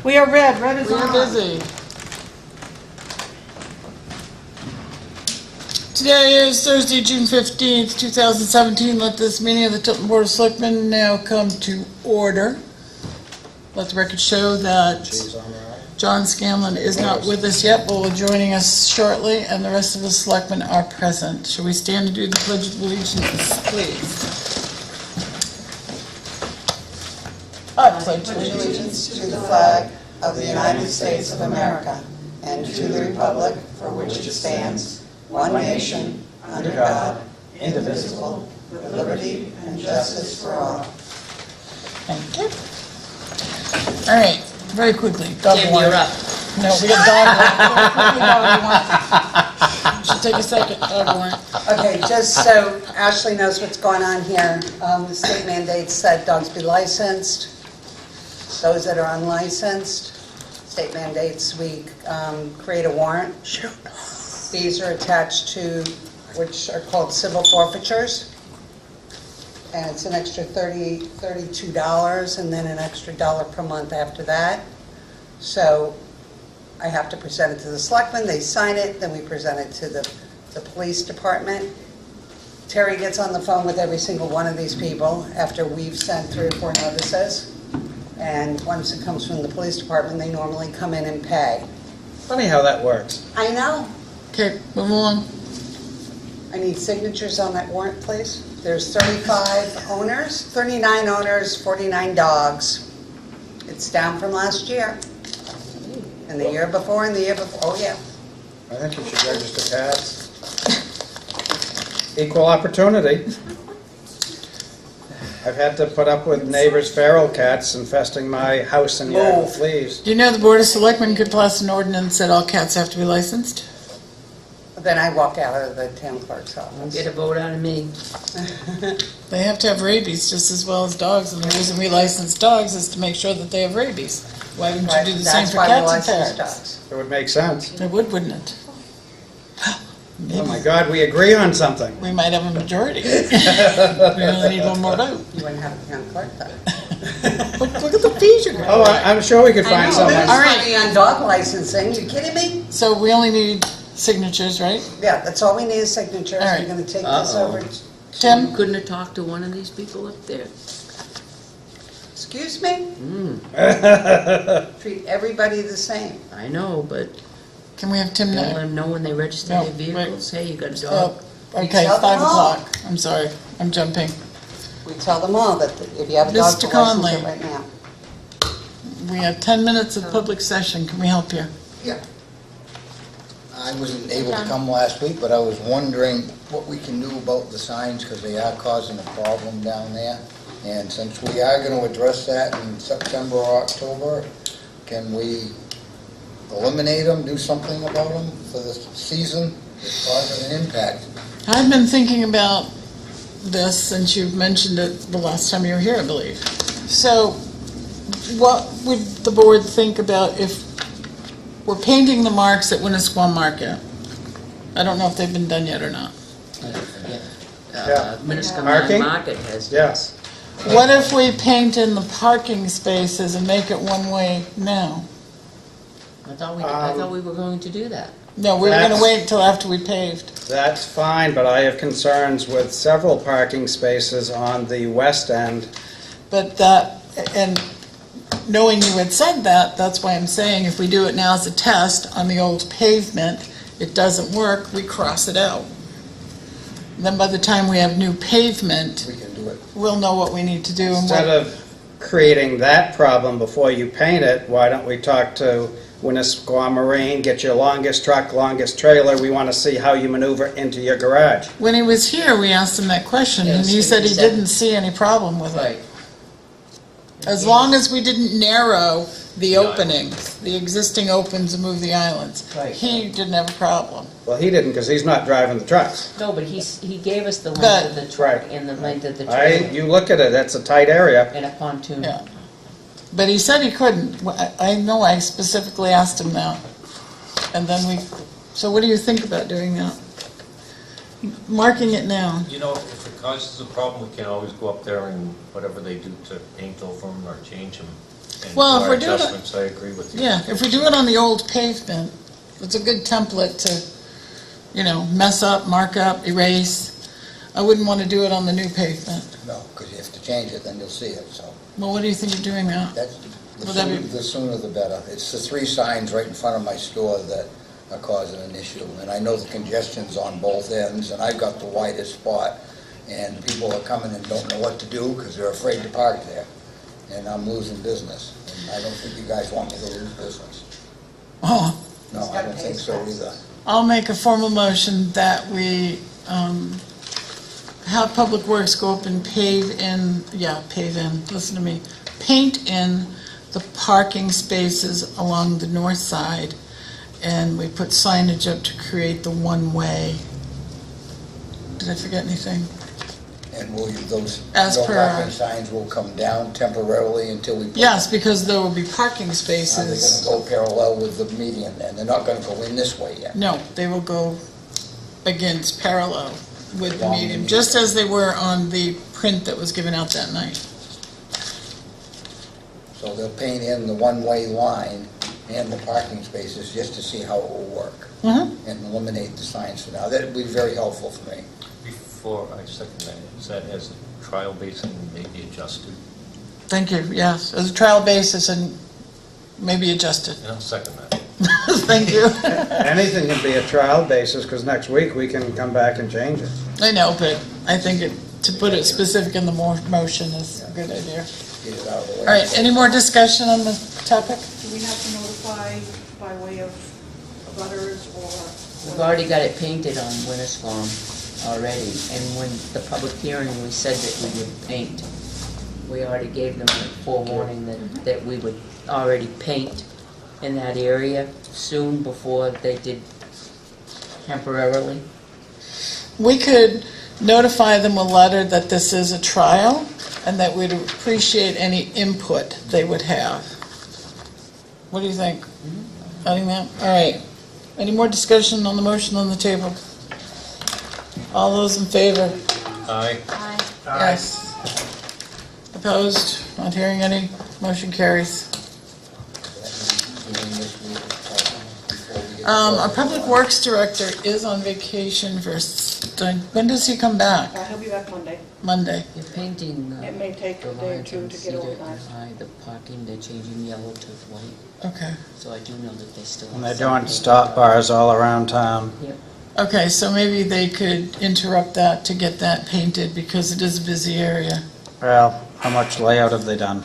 We are red. Red is We are on. busy. Today is Thursday, June 15th, 2017. Let this meeting of the Tilton Board of Selectmen now come to order. Let the record show that John Scanlon is not with us yet, but will be joining us shortly, and the rest of the selectmen are present. Shall we stand and do the Pledge of Allegiance, please? I pledge allegiance to the flag of the United States of America and to the republic for which it stands, one nation, under God, indivisible, with liberty and justice for all. Thank you. All right, very quickly. Dog Tim, warrant. you're up. No, we got dog warrant. Quickly, dog warrant. Should take a second. Dog warrant. Okay, just so Ashley knows what's going on here, the state mandates that dogs be licensed. Those that are unlicensed, state mandates, we create a warrant. These are attached to, which are called civil forfeitures. And it's an extra $32 and then an extra $1 per month after that. So I have to present it to the selectmen, they sign it, then we present it to the police department. Terry gets on the phone with every single one of these people after we've sent 3 or 4 notices. And once it comes from the police department, they normally come in and pay. Funny how that works. I know. Okay, move along. I need signatures on that warrant, please. There's 39 owners, 49 dogs. It's down from last year. And the year before and the year before. Oh, yeah. I think you should register cats. Equal opportunity. I've had to put up with neighbors' feral cats infesting my house and yard with fleas. Do you know the Board of Selectmen could pass an ordinance that all cats have to be licensed? Then I walk out of the town clerk's office. Get a vote out of me. They have to have rabies just as well as dogs, and the reason we license dogs is to make sure that they have rabies. Why wouldn't you do the same for cats and parrots? Dogs. It would make sense. It would, wouldn't it? Oh my God, we agree on something. We might have a majority. We only need one more vote. You wouldn't have a town clerk though. Look at the fees you're Oh, getting. I'm sure we could find someone. There's All right. money on dog licensing. You kidding me? So we only need signatures, right? Yeah, that's all we need is signatures. All right. We're going to take this over. Tim? You couldn't have talked to one of these people up there? Excuse me? Treat everybody the same. I know, but Can we have Tim don't let now? them know when they register No, their vehicles. Hey, you got a Oh, dog. okay, tell 5 them all. o'clock. I'm sorry, I'm jumping. We tell them all that if you have a dog, Mr. to license Conley. it right now. We have 10 minutes of public session. Can we help you? Yeah. I wasn't able to come last week, but I was wondering what we can do about the signs, because they are causing a problem down there. And since we are going to address that in September or October, can we eliminate them, do something about them for the season? It's causing an impact. I've been thinking about this since you've mentioned it the last time you were here, I believe. So, what would the board think about if we're painting the marks at Winnisquam Market? I don't know if they've been done yet or not. Yeah. Minnesota Marking? Market has. Yes. What if we paint in the parking spaces and make it one-way now? I thought we were going to do that. No, we were going to That's- wait until after we paved. That's fine, but I have concerns with several parking spaces on the west end. But that, and knowing you had said that, that's why I'm saying if we do it now as a test on the old pavement, it doesn't work, we cross it out. Then by the time we have new pavement, We can do it. we'll know what we need to do. And Instead what, of creating that problem before you paint it, why don't we talk to Winnisquam Marine, get your longest truck, longest trailer, we want to see how you maneuver into your garage. when he was here, we asked him that question, and he Yes, said he he said- didn't see any problem with it. Right. As long as we didn't narrow the openings, the existing opens and move the islands. Right. He didn't have a problem. Well, he didn't, because he's not driving the trucks. No, but he gave us the But- length of the truck Right. and the length of the trailer You look at it, that's a tight area. and a pontoon. Yeah. But he said he couldn't. I know I specifically asked him that. And then so what do you think about doing that? Marking it now. You know, if it causes a problem, we can always go up there and whatever they do to paint over them or change them. And Well, if for we're doing it- adjustments, I agree with you. Yeah, if we do it on the old pavement, it's a good template to, mess up, mark up, erase. I wouldn't want to do it on the new pavement. No, because you have to change it, then you'll see it, so. Well, what do you think of doing that? That's, Well, that'd be- the sooner the better. It's the 3 signs right in front of my store that are causing an issue. And I know the congestion's on both ends, and I've got the widest spot. And people are coming and don't know what to do because they're afraid to park there. And I'm losing business. And I don't think you guys want me to lose business. Oh, No, I don't think so either. I'll make a formal motion that we have Public Works go up and listen to me, paint in the parking spaces along the north side, and we put signage up to create the one-way. Did I forget anything? And will those As no per parking our- signs will come down temporarily until we... Yes, because there will be parking Are they spaces. going to go parallel with the median then? They're not going to go in this way yet? No, they will go against parallel with the Along the medium, median. just as they were on the print that was given out that night. So they'll paint in the one-way line and the parking spaces just to see how it will work Mhm. and eliminate the signs for now. That would be very helpful for me. Before I second that, is that as a trial basis and maybe adjusted? Thank you, yes, as a trial basis and maybe adjusted. And I'll second that. Thank you. Anything can be a trial basis, because next week we can come back and change it. I know, but I think to put it specific in the motion is a good idea. Get it out of the way. All right, any more discussion on the topic? Do we have to notify by way of butters or? We've already got it painted on Winter's Farm already, and when the public hearing, we said that we would paint. We already gave them a forewarning that we would already paint in that area soon before they did temporarily. We could notify them a letter that this is a trial and that we'd appreciate any input they would have. What do you think? Adding that? All right. Any more discussion on the motion on the table? All those in favor? Aye. Yes. Opposed? Not hearing any? Motion carries. Our Public Works Director is on vacation when does he come back? He'll be back Monday. Monday. You're painting It may take the a day or lines two on to get Cedar and organized. High, the parking, they're changing yellow to white, Okay. so I do know that they still have. And they're some doing paint. stop bars all around town. Yep. Okay, so maybe they could interrupt that to get that painted because it is a busy area. Well, how much layout have they done?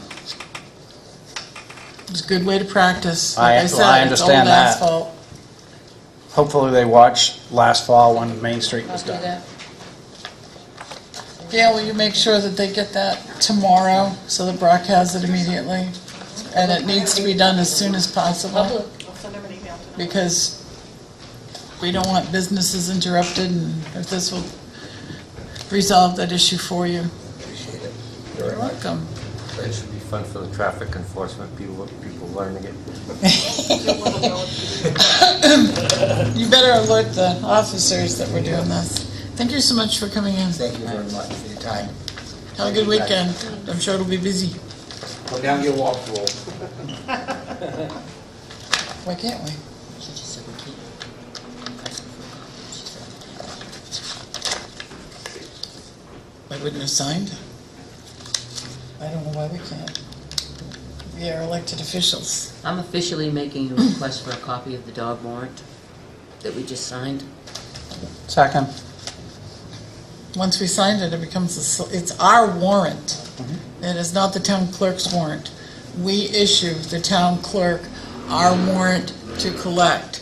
It's a good way to practice. I Like said, understand it's old that. asphalt. Hopefully they watched last fall when Main Street was Copy done. that? Gail, will you make sure that they get that tomorrow so that Brock has it immediately? And it needs to be done as soon as possible Public. I'll send him an email tonight. because we don't want businesses interrupted, and if this will resolve that issue for you. Appreciate it You're very much. welcome. It should be fun for the traffic enforcement people learning it. You better alert the officers that we're doing this. Thank you so much for coming in. Thank you very much for your time. Have a good weekend. I'm sure it'll be busy. Go down your walk through. Why can't we? She just said we can't. She said, I wouldn't have signed. I don't know why we can't. We are elected officials. I'm officially making a request for a copy of the dog warrant that we just signed. Second. Once we signed it, it becomes, it's our warrant. It is not the town clerk's warrant. We issue the town clerk our warrant to collect.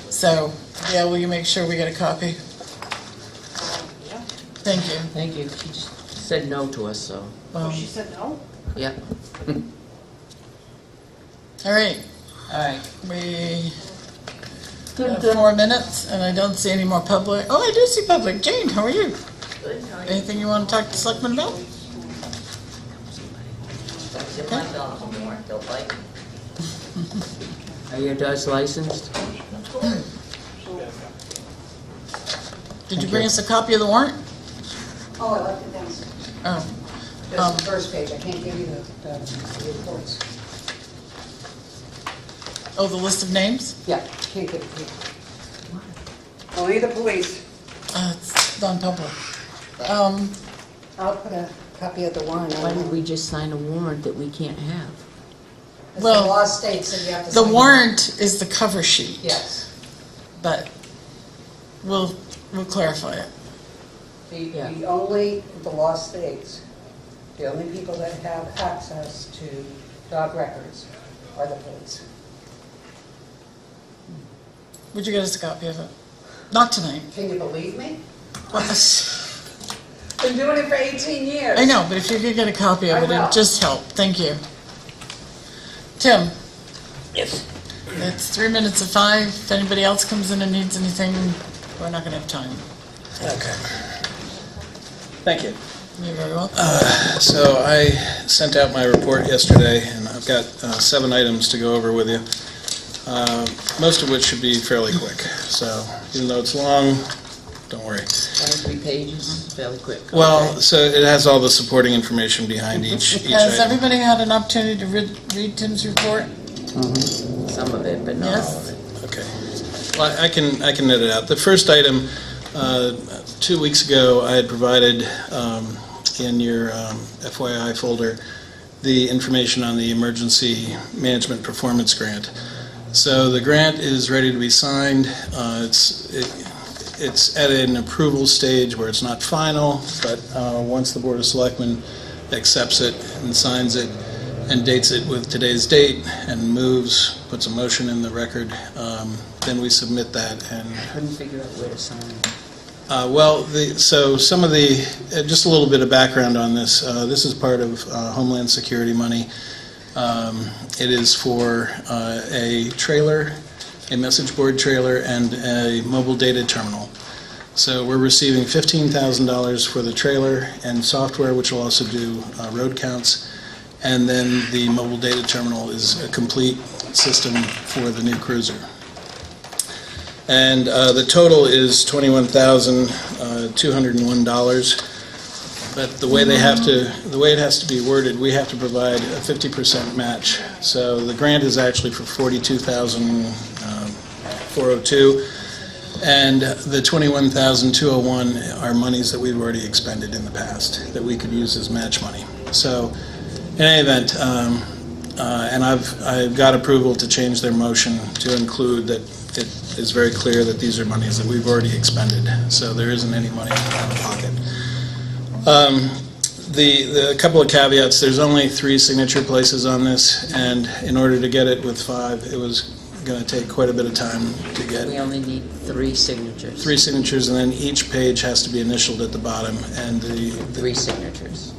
So, Gail, will you make sure we get a copy? Yeah. Thank you. Thank you. She just said no to us, so, Oh, she said no? yeah. All right, All right. we have 4 minutes, and I don't see any more public. Oh, I do see public. Jane, how are you? Good, how are you? Anything you want to talk to Selectmen about? Get my dog a warrant, they'll bite me. Are your dogs licensed? Did you bring us a copy of the warrant? Oh, I left it downstairs. Oh, There's the first page, I can't give you the reports. Oh, the list of names? Yeah, can't give it to you. Only the police. It's non-public. I'll put a copy of the warrant Why on. did we just sign a warrant that we can't have? The Well, law states that you have to The sign warrant is the cover sheet. Yes. But we'll clarify it. Yeah. The law states, the only people that have access to dog records are the police. Would you get us a copy of it? Not tonight. Can you believe me? Been doing it for 18 years. I know, but if you could get a copy of I it, will. it'd just help. Thank you. Tim? Yes. It's 3 minutes of 5. If anybody else comes in and needs anything, we're not gonna have time. Okay. Thank you. You're very welcome. So I sent out my report yesterday, and I've got 7 items to go over with you, most of which should be fairly quick. So even though it's long, don't worry. 23 pages, fairly quick. Well, Okay. so it has all the supporting information behind each Has item. everybody had an opportunity to read Tim's report? Some of it, but not all Yes. of it. Okay. Well, I can net it out. The first item, 2 weeks ago, I had provided in your FYI folder the information on the Emergency Management Performance Grant. So the grant is ready to be signed. It's at an approval stage where it's not final, but once the Board of Selectmen accepts it and signs it and dates it with today's date and puts a motion in the record, then we submit that. And Couldn't figure out where to sign it. so some of just a little bit of background on this. This is part of Homeland Security money. It is for a trailer, a message board trailer, and a mobile data terminal. So we're receiving $15,000 for the trailer and software, which will also do road counts. And then the mobile data terminal is a complete system for the new cruiser. And the total is $21,201. But the way it has to be worded, we have to provide a 50% match. So the grant is actually for $42,402, and the $21,201 are monies that we've already expended in the past that we could use as match money. So in any event, and I've got approval to change their motion to include that it is very clear that these are monies that we've already expended. So there isn't any money out of pocket. The couple of caveats, there's only 3 signature places on this, and in order to get it with 5, it was going to take quite a bit of time to get We only need 3 signatures. 3 signatures, and then each page has to be initialed at the bottom, and the 3 signatures.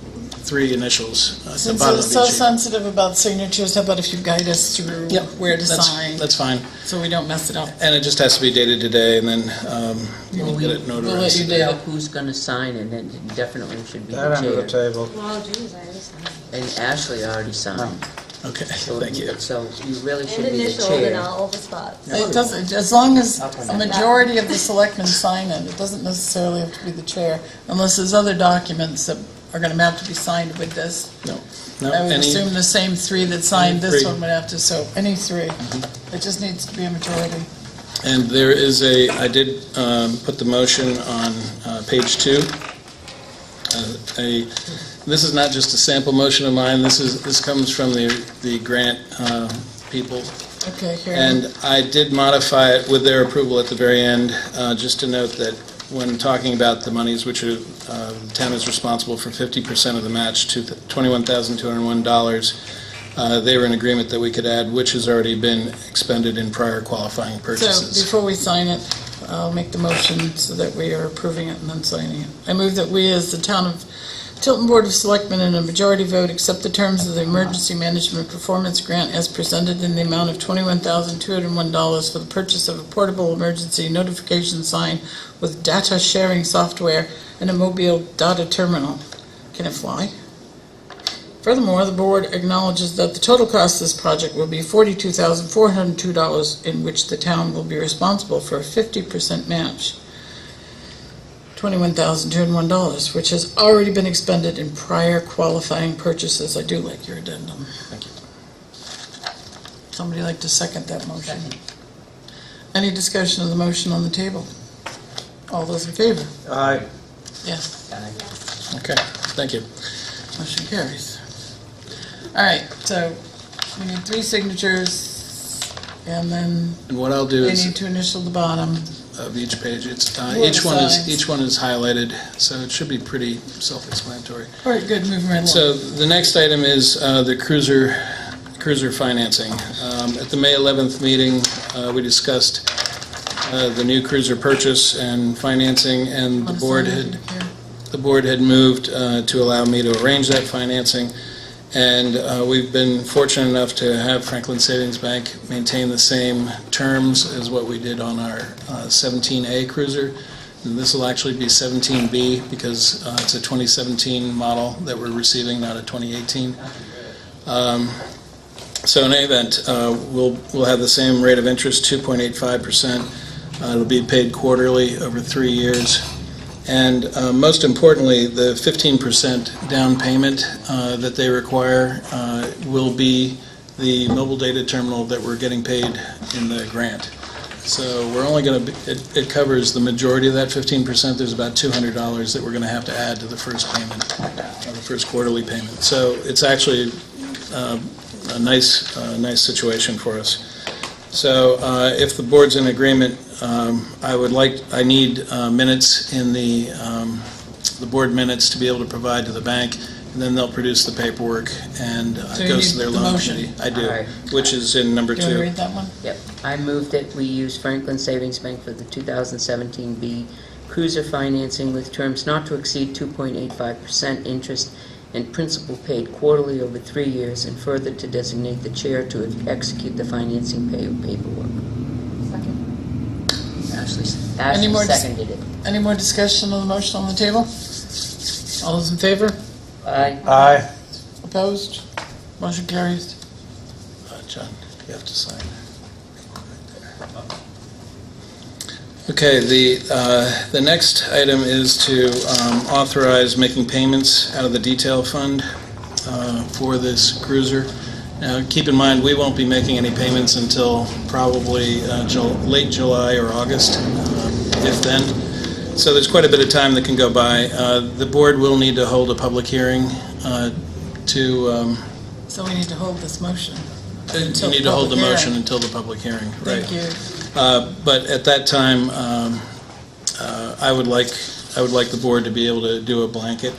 3 initials at the Since bottom it's of so each sheet. sensitive about signatures, how about if you guide us through where to sign, That's fine, so we don't mess it up? and it just has to be dated today, and then you can get it We'll let you notarized. do Now, it. who's going to sign it, and it definitely should be That the under the chair. table. Well, geez, I understand. And Ashley already signed. Okay, So- thank you. So you really And should be the initialed in chair. all the spots. It doesn't, as long as Up and a down. majority of the selectmen sign it, it doesn't necessarily have to be the chair, unless there's other documents that are gonna have to be signed with this. No, I would any- assume the same 3 that signed Any this 3. one would have to, so any 3. It just needs to be a majority. And there is I did put the motion on page 2. This is not just a sample motion of mine, this comes from the grant people. Okay, here. And I did modify it with their approval at the very end, just to note that when talking about the monies, which are, the town is responsible for 50% of the match to $21,201, they were in agreement that we could add which has already been expended in prior qualifying So, purchases. before we sign it, I'll make the motion so that we are approving it and then signing it. I move that we, as the town of Tilton Board of Selectmen, in a majority vote, accept the terms of the Emergency Management Performance Grant as presented in the amount of $21,201 for the purchase of a portable emergency notification sign with data sharing software and a mobile data terminal. Can it fly? Furthermore, the board acknowledges that the total cost of this project will be $42,402, in which the town will be responsible for a 50% match. $21,201, which has already been expended in prior qualifying purchases. I do like your addendum. Thank you. Somebody like to second that motion? Any discussion of the motion on the table? All those in favor? Aye. Yes, Okay, thank you. motion carries. All right, so we need 3 signatures, and then And what I'll do they is, need to initial the bottom. of each page, it's, Who are each the one is, signs? each one is highlighted, so it should be pretty self-explanatory. All right, good, moving right along. So the next item is the cruiser financing. At the May 11th meeting, we discussed the new cruiser purchase and financing, and Want the to board sign had it here? the board had moved to allow me to arrange that financing, and we've been fortunate enough to have Franklin Savings Bank maintain the same terms as what we did on our 17A cruiser. And this will actually be 17B because it's a 2017 model that we're receiving, not a 2018. So in any event, we'll have the same rate of interest, 2.85%. It'll be paid quarterly over 3 years. And most importantly, the 15% down payment that they require will be the mobile data terminal that we're getting paid in the grant. So we're only going to, it covers the majority of that 15%. There's about $200 that we're going to have to add to the first payment, the first quarterly payment. So it's actually a nice situation for us. So if the board's in agreement, I need minutes in the board minutes to be able to provide to the bank, and then they'll produce the paperwork, and So it you goes to need their the loan motion? committee. I do, All right. which is in number Do you want to 2. read that one? Yep, I move that we use Franklin Savings Bank for the 2017B cruiser financing with terms not to exceed 2.85% interest and principal paid quarterly over 3 years, and further to designate the chair to execute the financing paperwork. Any more Ashley seconded it. Any more discussion on the motion on the table? All those in favor? Aye. Aye. Opposed? Motion carries. John, you have to sign. Okay, the next item is to authorize making payments out of the detail fund for this cruiser. Now, keep in mind, we won't be making any payments until probably late July or August, if then. So there's quite a bit of time that can go by. The board will need to hold a public hearing to, So we need to hold this motion. you Until need to hold the public motion hearing. until the public hearing, right? Thank you. But at that time, I would like the board to be able to do a blanket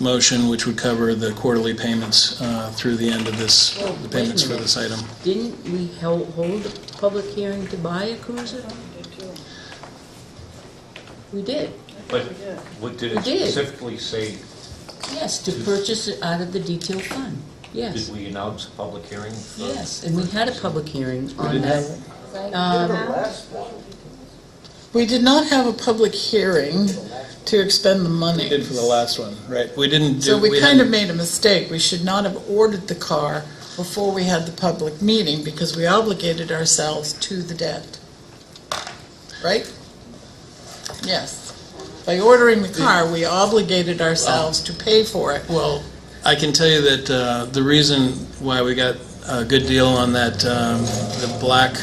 motion which would cover the quarterly payments through the end of this, Well, the payments wait a for this item. Didn't we hold a public hearing to buy a cruiser? We did, But what did We it did. specifically say? yes, to purchase it out of the detail fund, yes. Did we announce a public hearing? for- Yes, and we had a public hearing on that. We did not have a public hearing to expend the money. We did for the last one, right? We didn't do. So we kind of hadn't- made a mistake. We should not have ordered the car before we had the public meeting because we obligated ourselves to the debt. Right? Yes. By ordering the car, we obligated ourselves to pay for it. Well, I can tell you that the reason why we got a good deal on that, the black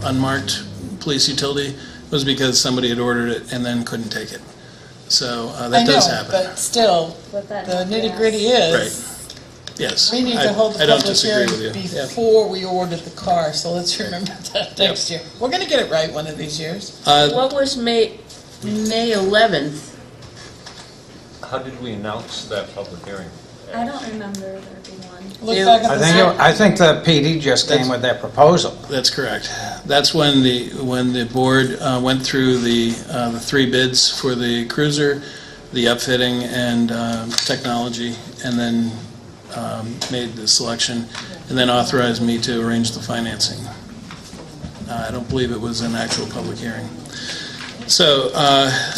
unmarked police utility was because somebody had ordered it and then couldn't take it. So that does happen. But still, the nitty-gritty is, Right. Yes. we need to hold the I don't public disagree hearing with you. Yeah. before we ordered the car, so let's remember that next year. We're gonna get it right one of these years. What was May 11th? How did we announce that public hearing? I don't remember there being one. Look Yeah. back at the I think the PD just came with their proposal. That's correct. That's when the board went through the 3 bids for the cruiser, the upfitting and technology, and then made the selection, and then authorized me to arrange the financing. I don't believe it was an actual public hearing. So,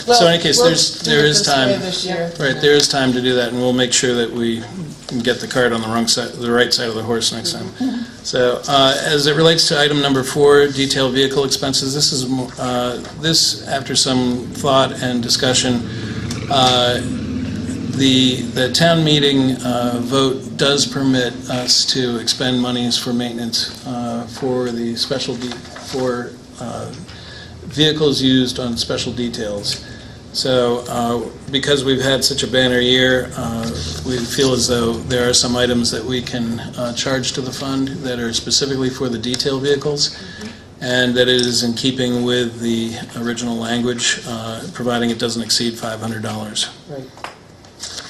so in any case, there is time. This year. Right, there is time to do that, and we'll make sure that we can get the cart on the wrong side, the right side of the horse next time. So, as it relates to item number 4, detailed vehicle expenses, this, after some thought and discussion, the town meeting vote does permit us to expend monies for maintenance for the for vehicles used on special details. So because we've had such a banner year, we feel as though there are some items that we can charge to the fund that are specifically for the detail vehicles, and that it is in keeping with the original language, providing it doesn't exceed $500. Right.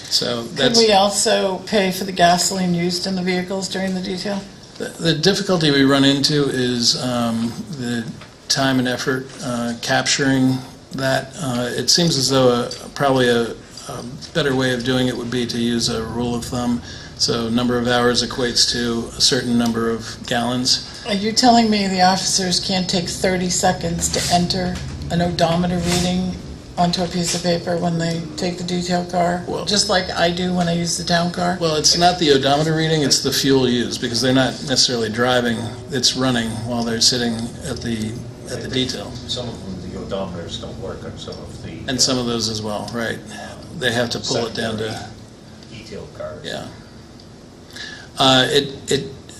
So Could that's we also pay for the gasoline used in the vehicles during the detail? the difficulty we run into is the time and effort capturing that. It seems as though probably a better way of doing it would be to use a rule of thumb. So number of hours equates to a certain number of gallons. Are you telling me the officers can't take 30 seconds to enter an odometer reading onto a piece of paper when they take the detail car? Well- Just like I do when I use the town car? Well, it's not the odometer reading, it's the fuel used, because they're not necessarily driving, it's running while they're sitting at the detail. Some of them, the odometers don't work on some of the. And some of those as well, right. They have to pull it down to, Detail cars. yeah.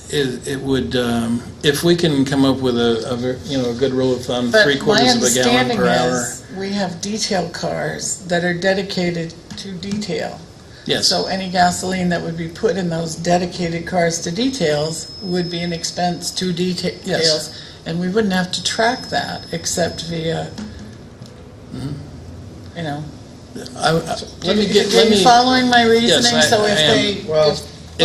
It would, if we can come up with a good rule of thumb, But 3/4 of a gallon per my hour. understanding is we have detail cars that are dedicated to detail. Yes, So any gasoline that would be put in those dedicated cars to details would be an expense to details. And we wouldn't have to track that except via, you know. let me get, Are let you me, following my reasoning? Yes, So I if am. they, Well, when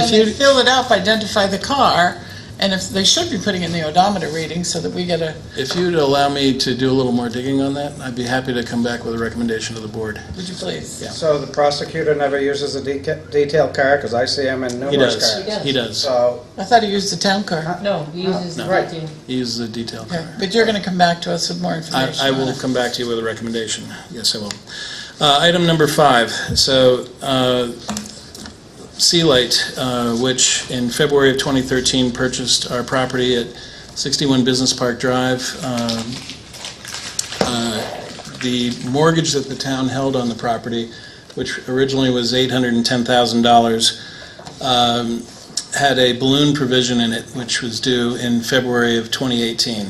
if they you- fill it up, identify the car, and if they should be putting in the odometer reading so that we get a, if you'd allow me to do a little more digging on that, I'd be happy to come back with a recommendation to the board. would you please? Yeah. So the prosecutor never uses a detail car, because I see him in He numerous does, cars. he does. So, I thought he used the town car. No, he uses the Right. detail. He uses a detail Okay, car. but you're going to come back to us with more information I on will it. come back to you with a recommendation. Yes, I will. Item number 5. So, Sealight, which in February of 2013 purchased our property at 61 Business Park Drive. The mortgage that the town held on the property, which originally was $810,000, had a balloon provision in it, which was due in February of 2018,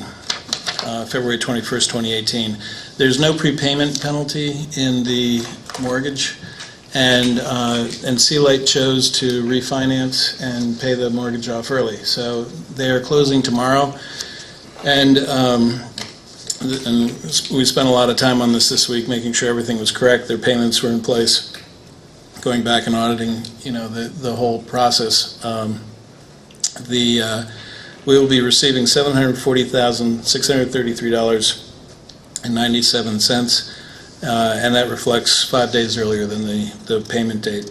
February 21st, 2018. There's no prepayment penalty in the mortgage, and Sealight chose to refinance and pay the mortgage off early. So they are closing tomorrow, and we spent a lot of time on this week, making sure everything was correct, their payments were in place, going back and auditing, the whole process. We will be receiving $740,633.97, and that reflects 5 days earlier than the payment date.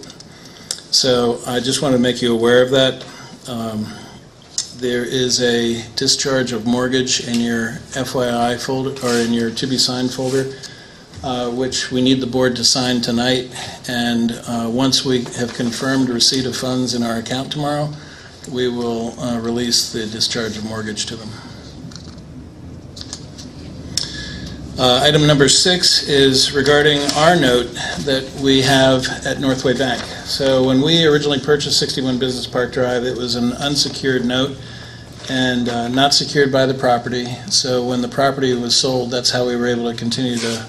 So I just want to make you aware of that. There is a discharge of mortgage in your FYI folder, or in your to-be-signed folder, which we need the board to sign tonight. And once we have confirmed receipt of funds in our account tomorrow, we will release the discharge of mortgage to them. Item number 6 is regarding our note that we have at Northway Bank. So when we originally purchased 61 Business Park Drive, it was an unsecured note and not secured by the property. So when the property was sold, that's how we were able to continue to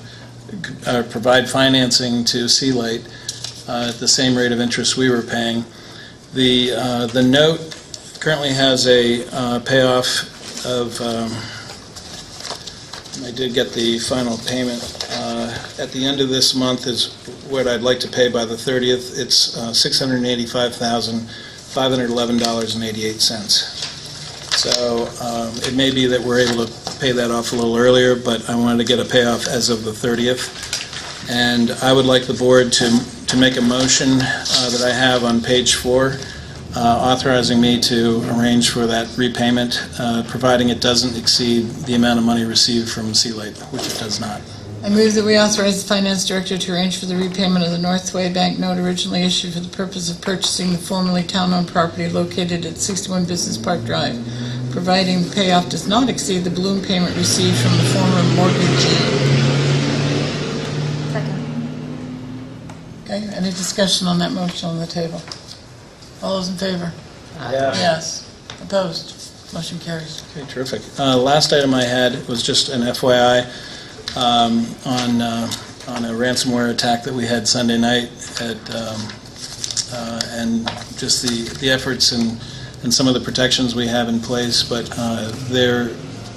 provide financing to Sealight at the same rate of interest we were paying. The note currently has a payoff of, I did get the final payment, at the end of this month is what I'd like to pay by the 30th. It's $685,511.88. So it may be that we're able to pay that off a little earlier, but I wanted to get a payoff as of the 30th. And I would like the board to make a motion that I have on page 4, authorizing me to arrange for that repayment, providing it doesn't exceed the amount of money received from Sealight, which it does not. I move that we authorize the finance director to arrange for the repayment of the Northway Bank note originally issued for the purpose of purchasing the formerly town-owned property located at 61 Business Park Drive, providing the payoff does not exceed the balloon payment received from the former mortgagee. Second. Okay, any discussion on that motion on the table? All those in favor? yeah. Yes. Opposed? Motion carries. Okay, terrific. Last item I had was just an FYI on a ransomware attack that we had Sunday night and just the efforts and some of the protections we have in place. But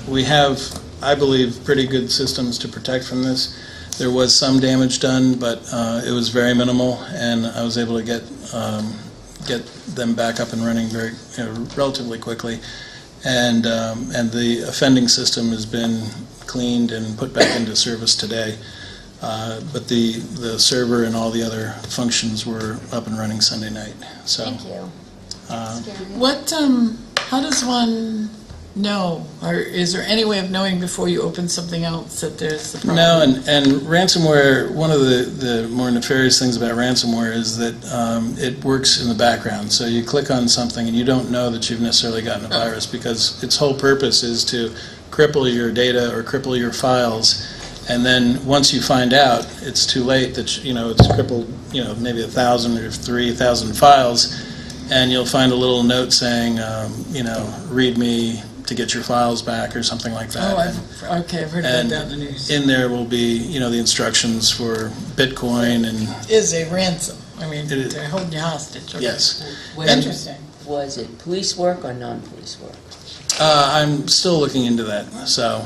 we have, I believe, pretty good systems to protect from this. There was some damage done, but it was very minimal, and I was able to get them back up and running relatively quickly. And the offending system has been cleaned and put back into service today. But the server and all the other functions were up and running Sunday night. So, Thank you. Scary. What, how does one know, or is there any way of knowing before you open something else that there's the problem? no, and ransomware, one of the more nefarious things about ransomware is that it works in the background. So you click on something and you don't know that you've necessarily gotten a virus because its whole purpose is to cripple your data or cripple your files. And then once you find out, it's too late that it's crippled, maybe 1,000 or 3,000 files, and you'll find a little note saying, read me to get your files back or something like that. Oh, I've heard about that in the news. In there will be, the instructions for Bitcoin and Is a ransom. I mean, It is. they're holding you hostage. Okay. yes. Was Interesting. Was it police work or non-police work? I'm still looking into that. So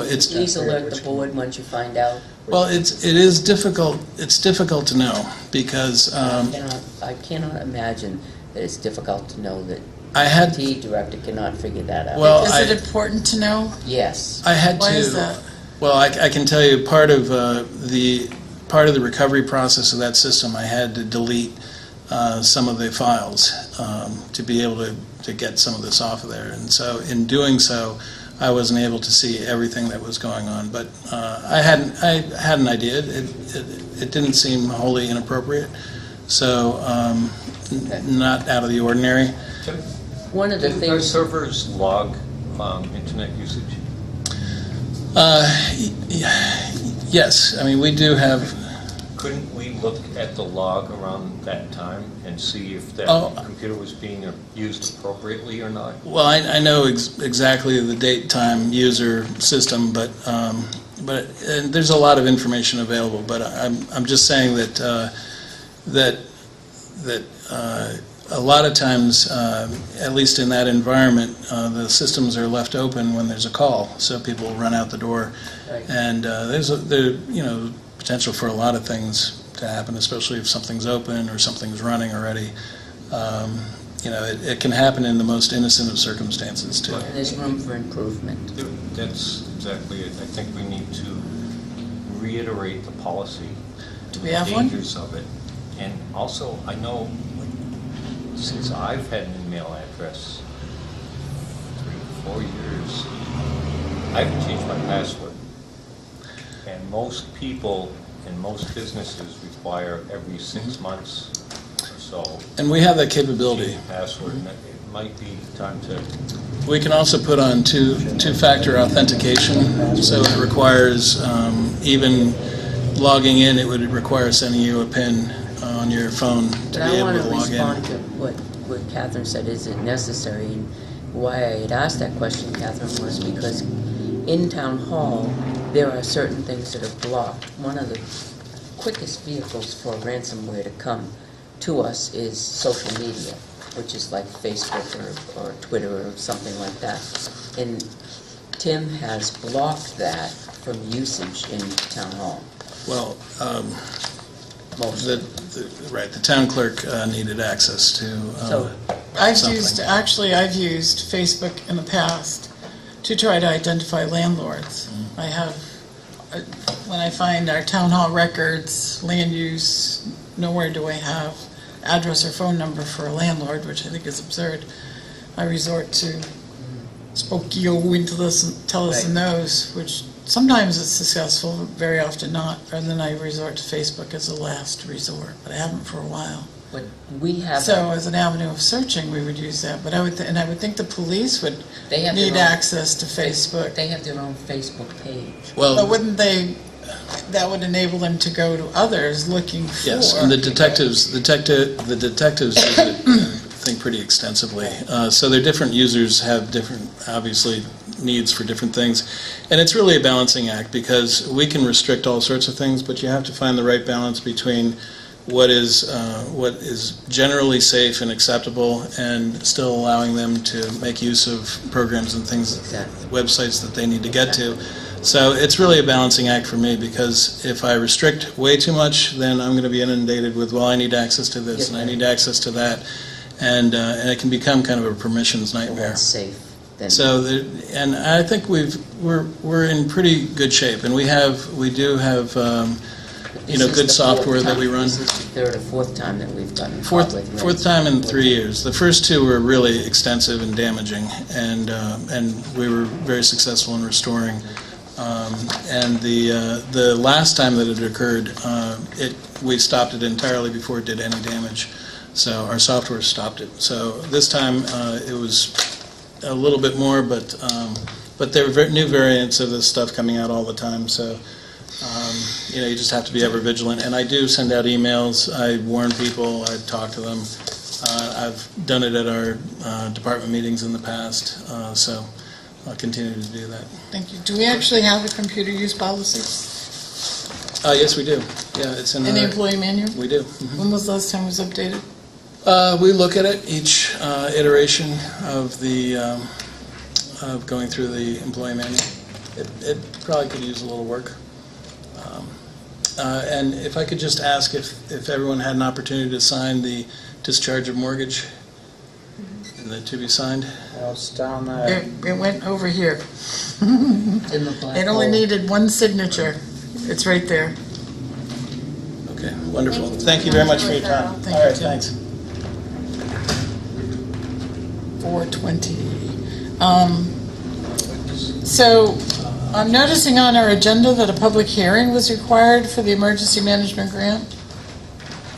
it's Please alert the board once you find out. well, it is difficult. It's difficult to know because I cannot imagine that it's difficult to know that I had the IT director cannot figure that out. well, Is it important to know? Yes. I had Why to. is that? Well, I can tell you part of the recovery process of that system. I had to delete some of the files to be able to get some of this off of there, and so in doing so, I wasn't able to see everything that was going on. But I had an idea. It didn't seem wholly inappropriate, so not out of the ordinary. One of the Do our things, servers log internet usage? Yes, I mean we do have. Couldn't we look at the log around that time and see if that Oh. computer was being used appropriately or not? Well, I know exactly the date, time, user, system, but and there's a lot of information available. But I'm just saying that a lot of times, at least in that environment, the systems are left open when there's a call, so people run out the door, Right. and there's potential for a lot of things to happen, especially if something's open or something's running already. It can happen in the most innocent of circumstances too. there's room for improvement. That's exactly it. I think we need to reiterate the policy, Do we have one? dangers of it. And also, I know, since I've had an email address 3 or 4 years, I haven't changed my password. And most people and most businesses require every 6 months or so And we have that to capability. change the password. And it might be time to We can also put on two-factor authentication, so it requires, even logging in, it would require sending you a PIN on your phone to But be I able want to to log respond in. to what Catherine said, is it necessary? And why I had asked that question, Catherine, was because in Town Hall, there are certain things that are blocked. One of the quickest vehicles for ransomware to come to us is social media, which is like Facebook or Twitter or something like that. And Tim has blocked that from usage in Town Hall. Well, Most. the town clerk needed access to So I've something. used Facebook in the past to try to identify landlords. I have, when I find our town hall records, land use, nowhere do I have address or phone number for a landlord, which I think is absurd. I resort to Spokio into this and tell us and knows, which sometimes it's successful, very often not. And then I resort to Facebook as a last resort, but I haven't for a while. but we have. So as an avenue of searching, we would use that. But I would think the police would They have need their own- access to Facebook. They have their own Facebook page. But Well, wouldn't they? That would enable them to go to others looking for. yes, and the detectives use it think, pretty extensively. So their different users have different, obviously, needs for different things. And it's really a balancing act, because we can restrict all sorts of things, but you have to find the right balance between what is generally safe and acceptable, and still allowing them to make use of programs and things, websites that they need to get to. So it's really a balancing act for me, because if I restrict way too much, then I'm going to be inundated with, well, I need access to this and I need access to that, and it can become kind of a permissions nightmare. That's safe. Then. So, and I think we're in pretty good shape, and we do have good software that we run. This is the third or fourth time that we've gotten Fourth time in 3 years. The first two were really extensive and damaging, and we were very successful in restoring. And the last time that it occurred, we stopped it entirely before it did any damage. So our software stopped it. So this time it was a little bit more, but there are new variants of this stuff coming out all the time. So you just have to be ever vigilant. And I do send out emails. I warn people. I talk to them. I've done it at our department meetings in the past. So I'll continue to do that. Thank you. Do we actually have a computer use policy? Yes, we do. Yeah, it's in the employee manual? We do. When was the last time it was updated? We look at it each iteration of of going through the employee manual. It probably could use a little work. And if I could just ask if everyone had an opportunity to sign the discharge of mortgage, and the to be signed. Well, it's down there. It went over here. In the black It only hole. needed one signature. It's right there. Okay, wonderful. Thank you very much for your time. Thank All you, right, Tim. thanks. 420. So I'm noticing on our agenda that a public hearing was required for the emergency management grant,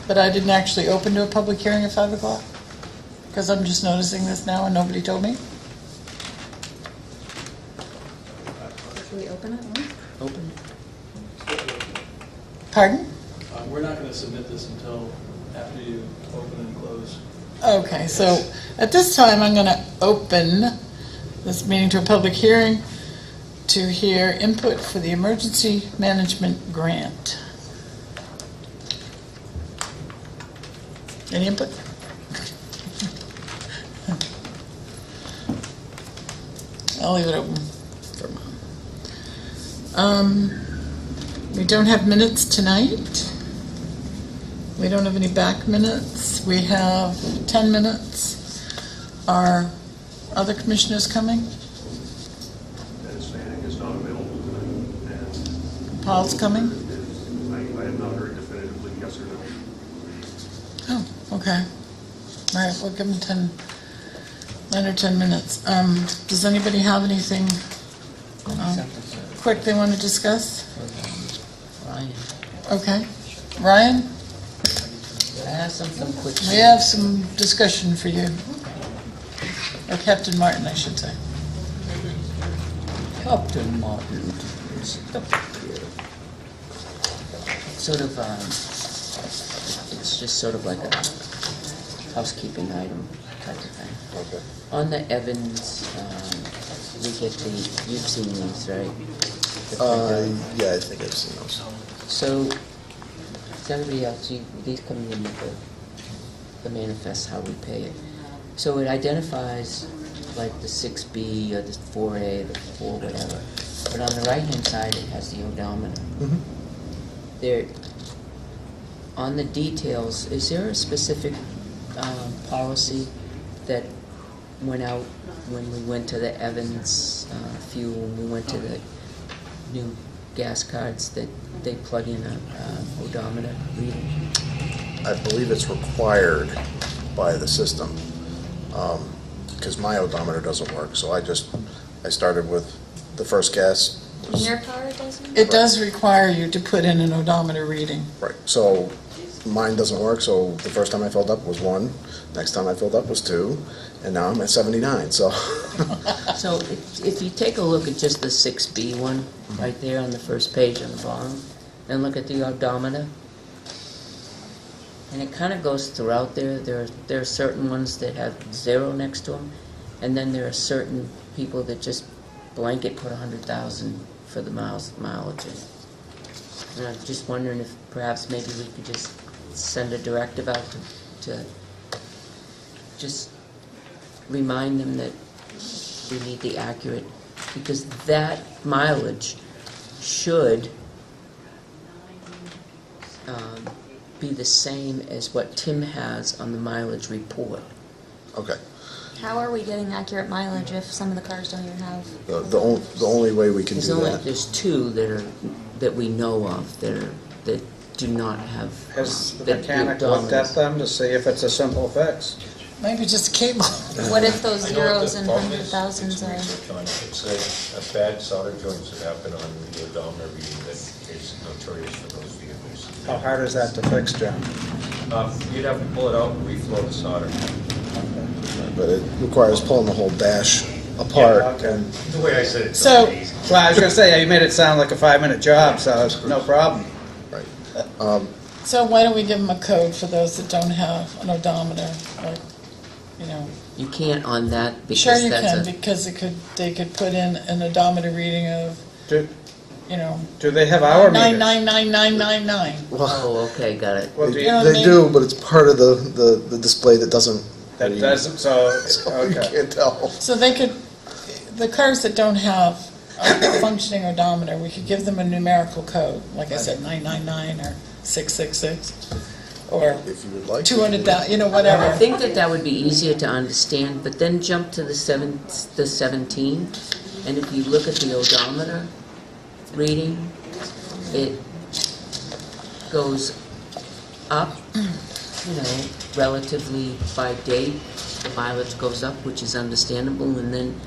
but I didn't actually open to a public hearing at 5 o'clock, because I'm just noticing this now and nobody told me. Can we open it? Open. Pardon? We're not going to submit this until after you open and close. Okay, so at this time, I'm going to open this meeting to a public hearing to hear input for the emergency management grant. Any input? I'll leave it open for a moment. We don't have minutes tonight. We don't have any back minutes. We have 10 minutes. Are other commissioners coming? Dennis Fanning is not available tonight, and Paul's coming? I have not heard definitively yes or no. Oh, okay. All right, we'll give them 9 or 10 minutes. Does anybody have anything quick they want to discuss? Ryan. Okay. Ryan, I have some quick. we have some discussion for you. Or Captain Martin, I should say. Captain Martin is up here. Sort of, it's just sort of like a housekeeping item type of thing. Okay. On the Evans, we get you've seen these, right? Yeah, I think I've seen those. So, to everybody else, these come in with the manifest, how we pay it. So it identifies like the 6B or the 4A, the 4 whatever. But on the right-hand side, it has the odometer. There, on the details, is there a specific policy that went out when we went to the Evans fuel, when we went to the new gas cards, that they plug in a odometer reading? I believe it's required by the system, because my odometer doesn't work, so I started with the first gas. In your car, it doesn't? It does require you to put in an odometer reading. Right, so mine doesn't work, so the first time I filled up was 1, next time I filled up was 2, and now I'm at 79, so. So if you take a look at just the 6B one, right there on the first page on the bottom, and look at the odometer, And it kind of goes throughout there. There are certain ones that have 0 next to them, and then there are certain people that just blanket put 100,000 for the mileage. And I'm just wondering if perhaps maybe we could just send a directive out to just remind them that we need the accurate, because that mileage should be the same as what Tim has on the mileage report. Okay. How are we getting accurate mileage if some of the cars don't even have? The only way we can do that. There's 2 that we know of that do not have. Has the that mechanic do looked at dominance. them to see if it's a simple fix? Maybe just a cable. What if those I know what zeros the and problem hundred is. thousands It's are? research on it. It's a bad solder joints that happen on the odometer reading that is notorious for those vehicles. How hard is that to fix, John? You'd have to pull it out and reflow the solder. But it requires pulling the whole dash apart. Okay. The way I said it, So- it's easy. Well, I was gonna say, you made it sound like a 5-minute job, so it's no problem. Right. So why don't we give them a code for those that don't have an odometer, like, you know? You can't on that because Sure you that's can, a. because they could put in an odometer reading of, Do, you know, do they have hour meters? 9999999. Well, Oh, okay, got it. Well, do they you- know what I they mean? do, but it's part of the display that doesn't. That doesn't, so, So you okay. can't tell. So they could, the cars that don't have a functioning odometer, we could give them a numerical code, like I said, 999 or 666, or If you would like. to. 200,000, you know, I whatever. think that would be easier to understand, but then jump to the 17, and if you look at the odometer reading, it goes up, you know, relatively by date. The mileage goes up, which is understandable, and then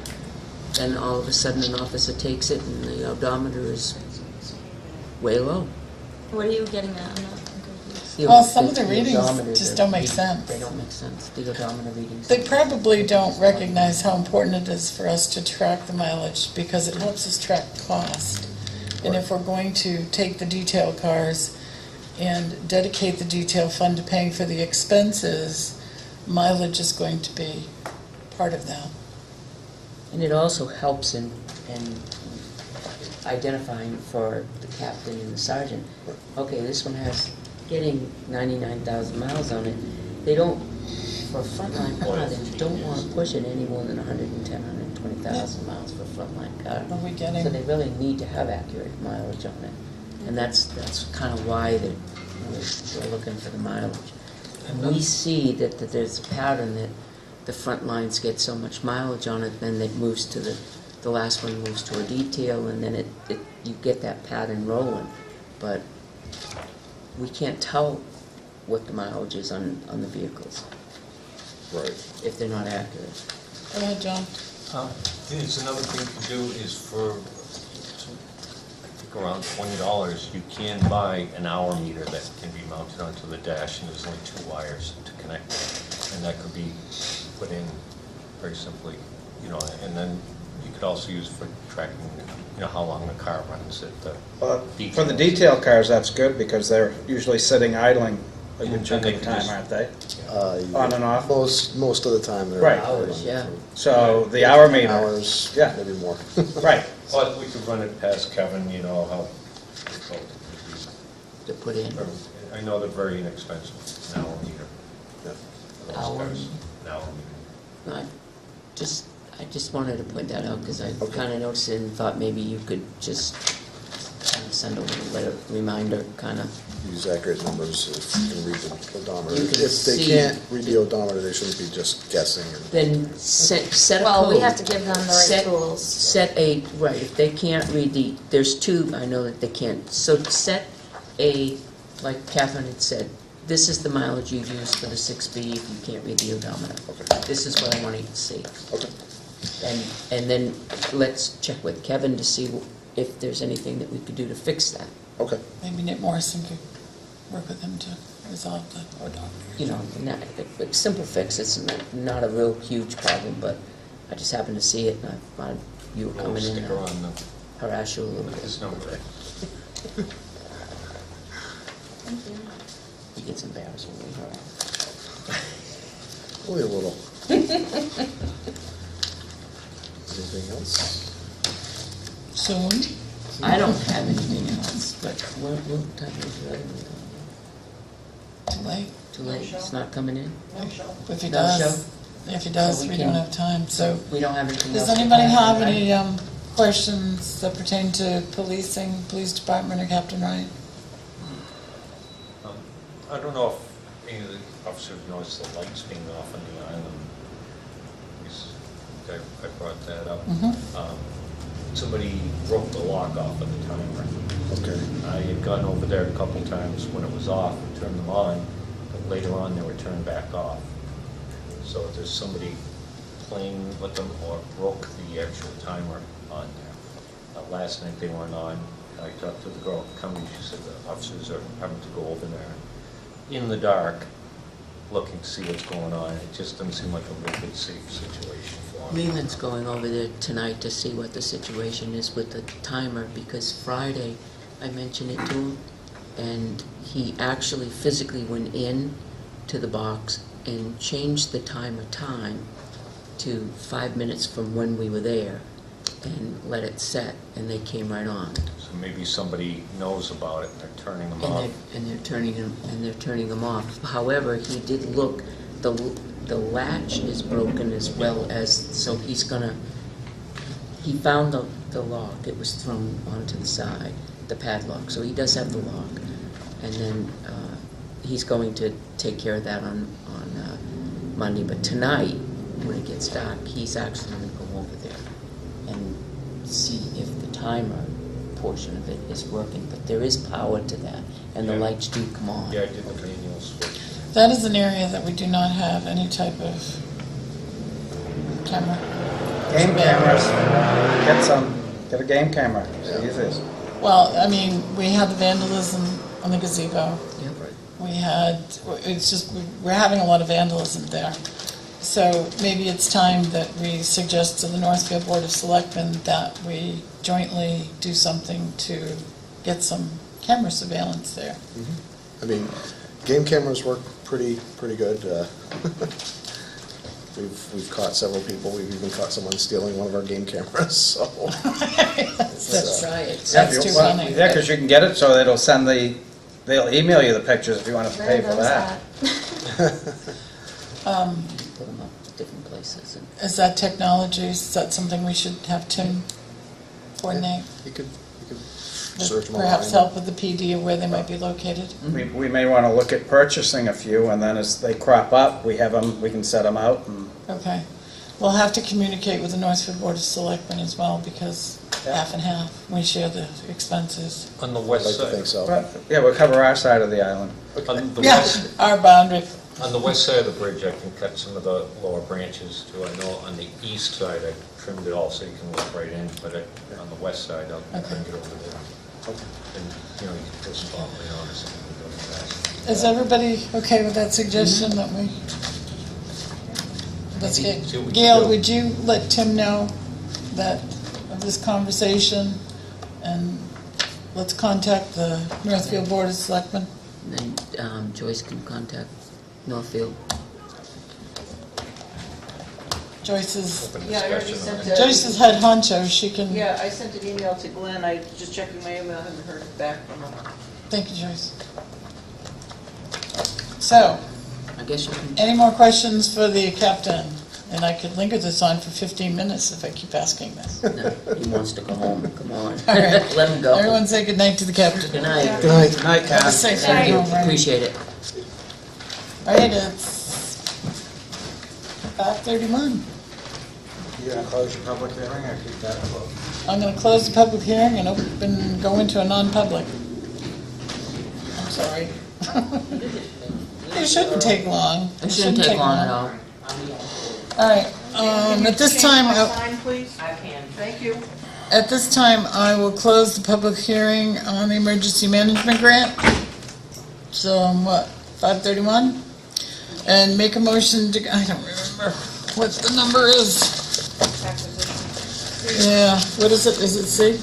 all of a sudden an officer takes it and the odometer is way low. What are you getting at? I'm confused. Well, some of the readings odometer, just the don't make reading- sense. They don't make sense, the odometer readings. They probably don't recognize how important it is for us to track the mileage, because it helps us track cost. And if we're going to take the detail cars and dedicate the detail fund to paying for the expenses, mileage is going to be part of that. And it also helps in identifying for the captain and the sergeant. Okay, this one has getting 99,000 miles on it. They don't, for a frontline car, they don't want to push it any more than 110, 120,000 miles for a frontline car. Are we So getting, they really need to have accurate mileage on it. And that's kind of why we're looking for the mileage. And we see that there's a pattern that the front lines get so much mileage on it, then it moves to the last one moves to a detail, and then you get that pattern rolling. But we can't tell what the mileage is on the vehicles Right. if they're not accurate. go ahead, John. There's another thing to do is for, I think around $20, you can buy an hour meter that can be mounted onto the dash, and there's only 2 wires to connect it. And that could be put in very simply, you know, and then you could also use for tracking, you know, how long the car runs at the For the detail cars, that's good, because they're usually sitting idling a good And chunk they of the can time, just- aren't they? Yeah. On and off? Most of the time they're. Right. Hours, yeah. So the hour meter. Hours, Yeah. maybe more. Right. But we could run it past Kevin, you know, how difficult it would To put in. be. I know they're very inexpensive, an hour meter. Yeah. for those Hour cars. meter? An hour meter. I just wanted to point that out, because I Okay. kind of noticed it and thought maybe you could just kind of send a little letter reminder, kind of. Use accurate numbers if you can read the odometer. You can If they see- can't read the odometer, they shouldn't be just guessing. Then set a code. Well, we have to give them the right Set- tools. Set right, if they can't read there's 2, I know that they can't. So set like Catherine had said, this is the mileage you use for the 6B if you can't read the odometer. Okay. This is what I want you to see. Okay. And then let's check with Kevin to see if there's anything that we could do to fix that. Okay. Maybe Nick Morrison could work with him to resolve the odometer. You know, a simple fix, it's not a real huge problem, but I just happened to see it, and I thought you were Little coming in sticker and on harass you a little bit. this number. Thank you. He gets embarrassed when we hurt. Only a little. Anything else? Soon. I don't have anything else, but what time is the other one? Too late. Too late, it's not coming in? If he No does, if he does, So we we don't can- have time, so. We don't have anything else? Does to anybody talk have about? any questions that pertain to policing, police department, or Captain Ryan? I don't know if any of the officers noticed the lights being off on the island. I brought that up. Somebody broke the lock off of the timer. Okay. I had gone over there a couple times when it was off and turned them on, but later on they were turned back off. So if there's somebody playing with them or broke the actual timer on there. Last night they weren't on. I talked to the girl at the company. She said the officers are having to go over there in the dark, looking to see what's going on. It just doesn't seem like a real good safe situation for them. Leland's going over there tonight to see what the situation is with the timer, because Friday, I mentioned it to him, and he actually physically went in to the box and changed the timer time to 5 minutes from when we were there, and let it set, and they came right on. So maybe somebody knows about it and they're turning them off. And they're turning them off. However, he did look, the latch is broken as well as, so he found the lock. It was thrown onto the side, the padlock. So he does have the lock. And then he's going to take care of that on Monday. But tonight, when it gets dark, he's actually going to go over there and see if the timer portion of it is working. But there is power to that, and the Yeah. lights do come on. Yeah, I did the manual switch. That is an area that we do not have any type of camera. Game cameras, get a game camera, it's the easiest. Well, I mean, we had the vandalism on the gazebo. Yep. We had, it's just, we're having a lot of vandalism there. So maybe it's time that we suggest to the Northfield Board of Selectmen that we jointly do something to get some camera surveillance there. I mean, game cameras work pretty good. We've caught several people. We've even caught someone stealing one of our game cameras, so. Let's try it. That's too funny. Yeah, because you can get it so they'll email you the pictures if you want us to pay for that. Put them up different places. And Is that technology, is that something we should have Tim coordinate? You could search them online. Perhaps help with the PD of where they might be located? We may want to look at purchasing a few, and then as they crop up, we can set them out. And Okay. We'll have to communicate with the Northfield Board of Selectmen as well, because half and half, we share the expenses. On the I'd west like to side. think so. But, yeah, we'll cover our side of the island. On the Yeah, west, our boundary. on the west side of the bridge, I can cut some of the lower branches too. I know on the east side, I trimmed it all so you can look right in, but on the west side, I'll bring it over there. And, you know, you can put some properly on or something. to go fast. Is everybody okay with that suggestion that we? Let's See what we get, can Gail, do. would you let Tim know that, of this conversation? And let's contact the Northfield Board of Selectmen. then Joyce can contact Northfield. Joyce's, Open Yeah, I already discussion on sent it. it. Joyce's head honcho, she can, Yeah, I sent an email to Glenn, I just checking my email, haven't heard back from him. thank you, Joyce. So, I guess you can. any more questions for the captain? And I could linger this on for 15 minutes if I keep asking this. No, he wants to go home. Come on. All right. Let him go. Everyone say goodnight to the captain. Good night. Good night. Good night, Have a Kat. safe Thank ride you. home, Ray. Appreciate it. All right, it's 5:31. You gonna close your public hearing or keep that closed? I'm going to close the public hearing and go into a non-public. I'm sorry. It shouldn't take long. It shouldn't take long at all. All right, at this time, Sign, please. I can. Thank you. at this time, I will close the public hearing on the emergency management grant. So, 5:31? And make a motion to, I don't remember what the number is. Yeah, what is it? Is it C?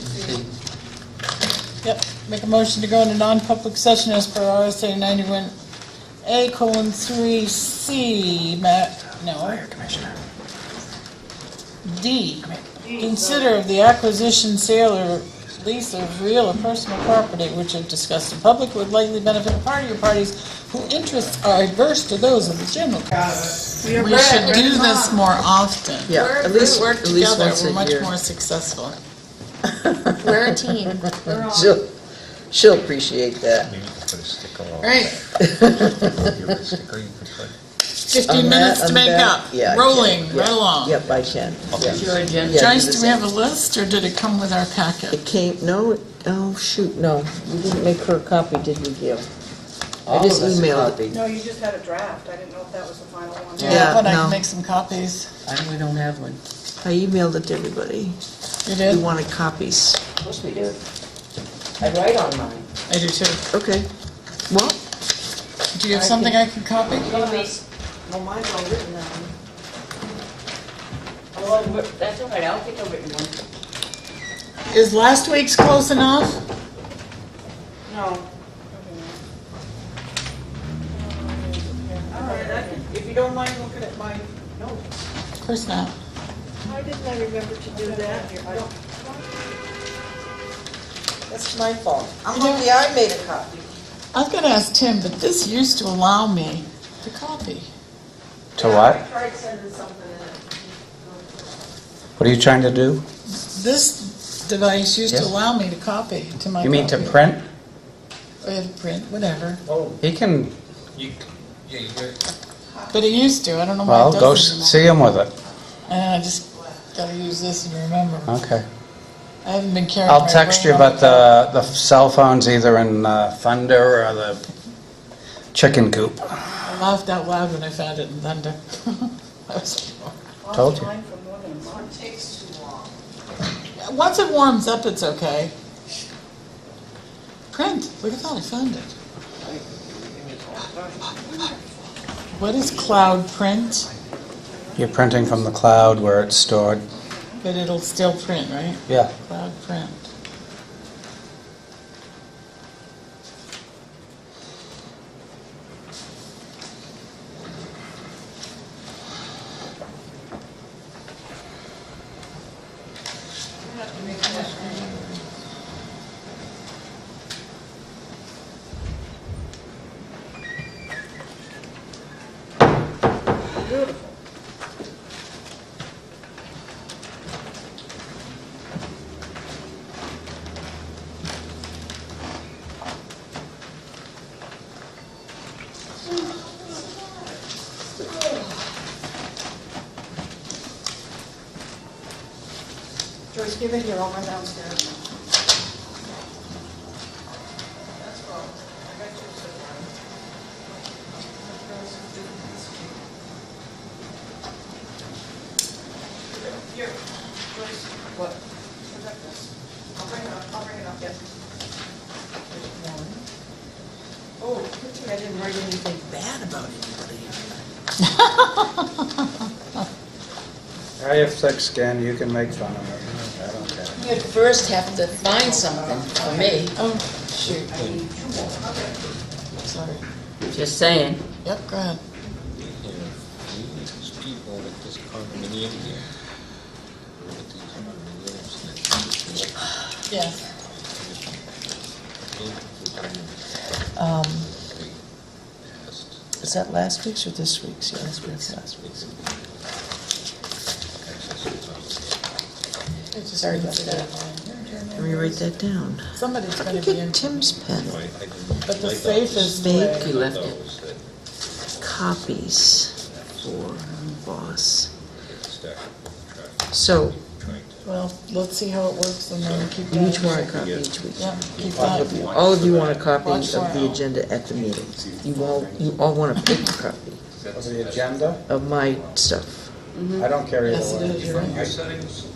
Yep, make a motion to go into non-public session as per RSA A:3C, D, consider the acquisition, sale, or lease of real or personal property which if discussed in public would likely benefit a party or parties whose interests are adverse to those of the general public. We should do this more often. Yeah, If at we least, work at least together, once we're a much year. more successful. We're a team. She'll appreciate that. Maybe you could put a sticker on Right. that. Give it a sticker, you could put. 15 On minutes that, to on make that? up, Yeah, I rolling, can. right Yeah. along. Yep, I can. Okay. Your agenda. Joyce, do we have a list, or did it come with our packet? It came, no, oh, shoot, no, we didn't make her a copy, did we, Gil? I just emailed it. No, you just had a draft. I didn't know if that was the final one. Yeah, But I no. can make some copies. We don't have one. I emailed it to everybody. You We did? wanted copies. Of course we do. I write on mine. I do too. Okay. Well, Do you have something I can copy? Well, mine's all written down. that's all right, I'll take a written one. Is last week's close enough? No. All right, if you don't mind looking at my notes. Of course not. Why didn't I remember to do that? That's my fault. I'm lucky I made a copy. I was gonna ask Tim, but this used to allow me to copy. To what? I tried sending something in. What are you trying to do? This device used to Yes. allow me to copy to my You mean to copy. print? Or to print, whatever. He can, But it used to, I don't know why well, it go doesn't see him with it. And I just gotta use this and remember. Okay. I haven't been carrying I'll my text you brain all about the cell phones either in Thunder or the chicken coop. I laughed out loud when I found it in Thunder. I was like, Told you. Offline for more than a month. It takes too long. once it warms up, it's okay. Print, look at that, I found it. What is cloud print? You're printing from the cloud where it's stored. But it'll still print, right? Yeah. Cloud print. Beautiful. Joyce, give it here, I'll run downstairs. That's all. I got you. Here, Joyce. What? Protect this. I'll bring it up, yeah. Oh, good thing I didn't write anything bad about anybody. I have thick skin, you can make fun of me. I don't care. You'd first have to find something for me. Oh, shoot. Sorry. Just saying. Yep, go ahead. We have these people at this condominium here. With these condominiums that- Yeah. Is that last week's or this week's? Yeah, last week's. Sorry about that. Let me write that down. Somebody's How gonna did you be in, get Tim's pen? but the safest Maybe way. you left it. Copies for boss. So, Well, let's see how it works and then keep you that. each want a copy each week. Yeah, keep All that. of you. All of you want a copy Watch of for the it. agenda at the meeting. You all want a paper copy Of the agenda? of my stuff. I don't carry Yes, it it is, you're right.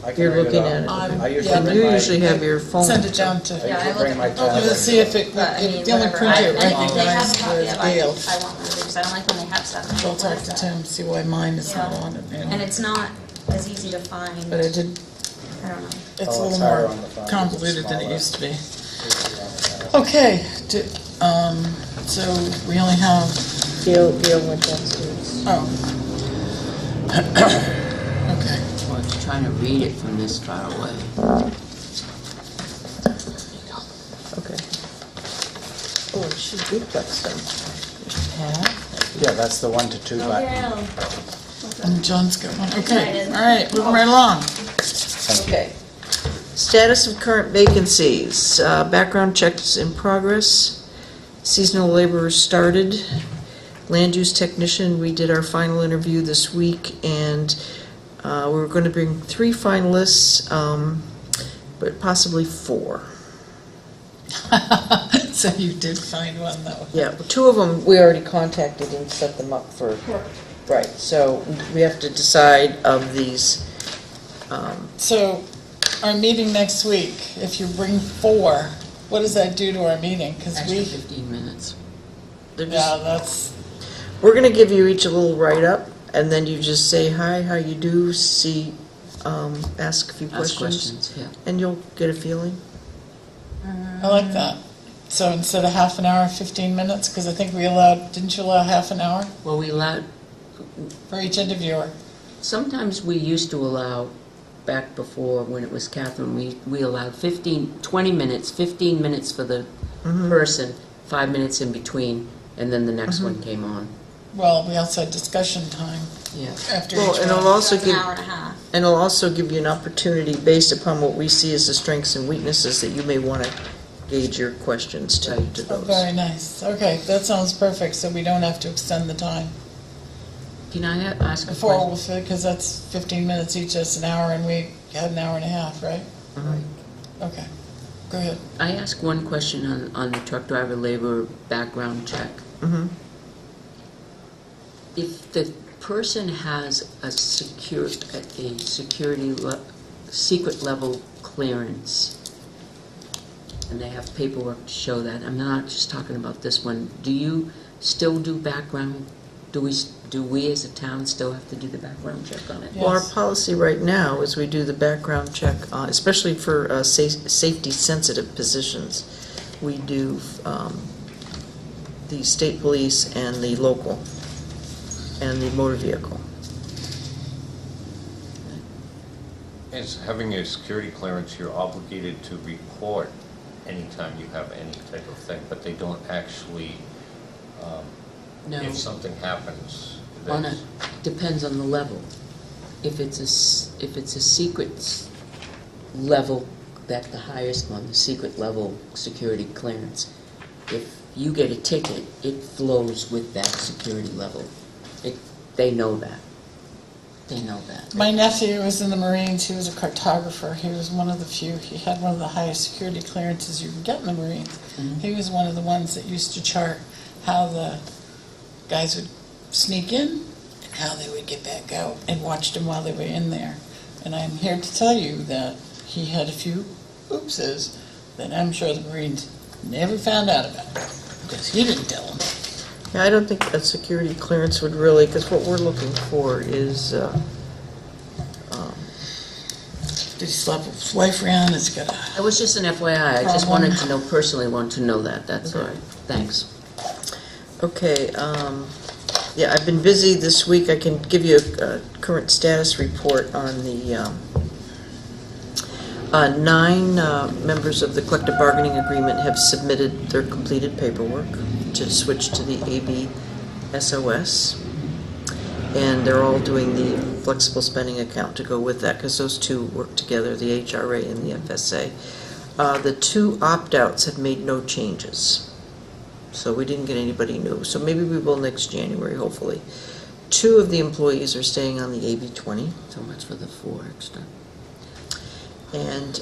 I can You're read looking off. at it. I usually Yeah, And bring you my- usually have your phone. Send it down to, I usually bring my tablet. let's see if it, But, I mean, the only whatever. printer it Anything they have recognized a copy was of, I Gail's. want one of because I don't like when they have stuff. and I'll they talk have to stuff. Tim, see why mine is not on it. And it's not as easy to find. But it did, I don't know. it's a Oh, little it's higher more on the phone, convoluted than it smaller. used to be. Okay, so we only have Gail went downstairs. Oh. Okay. I was trying to read it from this far away. Okay. Oh, she duplexed them. Yeah, that's the 1 to 2 button. And John's got one. Okay, all right, moving right along. Okay. Status of current vacancies. Background checks in progress. Seasonal laborers started. Land use technician, we did our final interview this week, and we're going to bring 3 finalists, but possibly 4. So you did find one, though. Yeah, 2 of them we already contacted and set them up for. Right, so we have to decide of these. So, our meeting next week, if you bring 4, what does that do to our meeting? Because Extra we, 15 minutes. they're yeah, just, that's, we're going to give you each a little write-up, and then you just say, hi, how you do, ask a few Ask questions, questions, yeah. and you'll get a feeling. I like that. So instead of half an hour, 15 minutes, because I think we allowed, didn't you allow half an hour Well, we allowed, for each interviewer? sometimes we used to allow, back before when it was Catherine, we allowed 20 minutes, 15 minutes for the person, 5 minutes in between, and then the next one came on. Well, we also had discussion time Yeah. after Well, each and it'll one. also That's an give, hour and a half. and it'll also give you an opportunity, based upon what we see as the strengths and weaknesses, that you may want to gauge your questions to Oh, those. very nice. Okay, that sounds perfect, so we don't have to extend the time. Can I ask a Before, question? because that's 15 minutes each, that's an hour, and we had an hour and a half, right? Okay, go ahead. I ask one question on the truck driver labor background check. Mhm. If the person has a secret secret level clearance, and they have paperwork to show that, I'm not just talking about this one, do you still do background? Do we as a town still have to do the background check on it? Yeah. Well, our Yes. policy right now is we do the background check, especially for safety-sensitive positions. We do the state police and the local, and the motor vehicle. As having a security clearance, you're obligated to report anytime you have any type of thing, but they don't actually, No. if something happens, On a, that's, depends on the level. If it's a secret level, that's the highest one, the secret level security clearance. If you get a ticket, it flows with that security level. They know that. They know that. My nephew was in the Marines. He was a cartographer. He was one of the few. He had one of the highest security clearances you can get in the Marines. He was one of the ones that used to chart how the guys would sneak in and how they would get back out, and watched them while they were in there. And I'm here to tell you that he had a few oopses that I'm sure the Marines never found out about, because he didn't tell them. Yeah, I don't think a security clearance would really, because what we're looking for is, Did he slap his wife around? It's got a... It was just an FYI, I just Problem. wanted to know, personally want to know that, that's all. Thanks. okay, yeah, I've been busy this week. I can give you a current status report on the 9 members of the collective bargaining agreement have submitted their completed paperwork to switch to the AB SOS. And they're all doing the flexible spending account to go with that, because those two work together, the HRA and the FSA. The 2 opt-outs have made no changes, so we didn't get anybody new. So maybe we will next January, hopefully. 2 of the employees are staying on the AB 20. So much for the 4 extra. And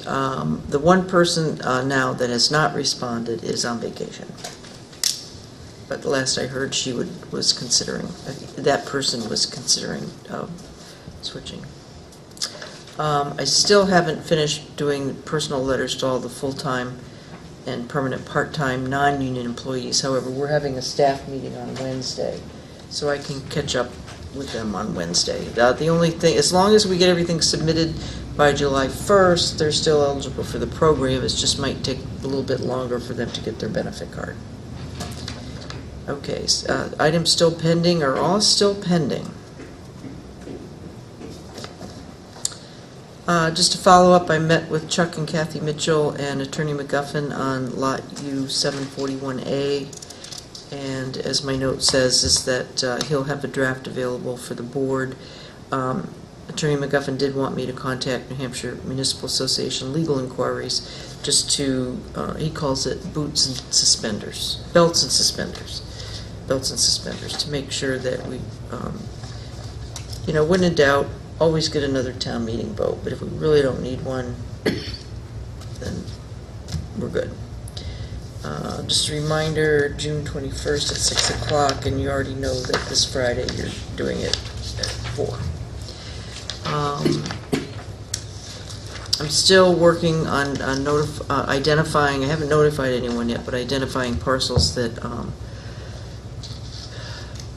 the one person now that has not responded is on vacation. But the last I heard, she was considering, that person was considering switching. I still haven't finished doing personal letters to all the full-time and permanent part-time non-union employees. However, we're having a staff meeting on Wednesday, so I can catch up with them on Wednesday. The only thing, as long as we get everything submitted by July 1st, they're still eligible for the program. It just might take a little bit longer for them to get their benefit card. Okay, items still pending are all still pending. Just to follow up, I met with Chuck and Kathy Mitchell and Attorney McGuffin on Lot U 741A, and as my note says, is that he'll have a draft available for the board. Attorney McGuffin did want me to contact New Hampshire Municipal Association Legal Inquiries just to, he calls it belts and suspenders, to make sure that we, when in doubt, always get another town meeting vote, but if we really don't need one, then we're good. Just a reminder, June 21st at 6 o'clock, and you already know that this Friday you're doing it at 4. I'm still working on identifying, I haven't notified anyone yet, but identifying parcels that,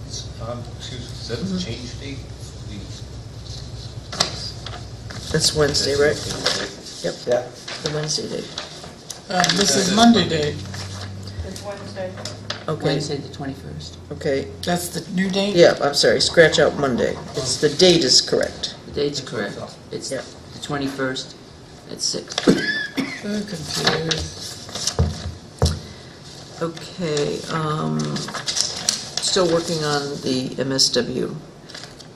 Is that a change date? that's Wednesday, right? Yep, Yeah. the Wednesday date. This is Monday date. It's Wednesday. Okay, Wednesday, the 21st. okay. That's the new date? Yeah, I'm sorry, scratch out Monday. It's, the date is correct. The date's correct. It's Yeah. the 21st at 6. So confused. Okay, still working on the MSW.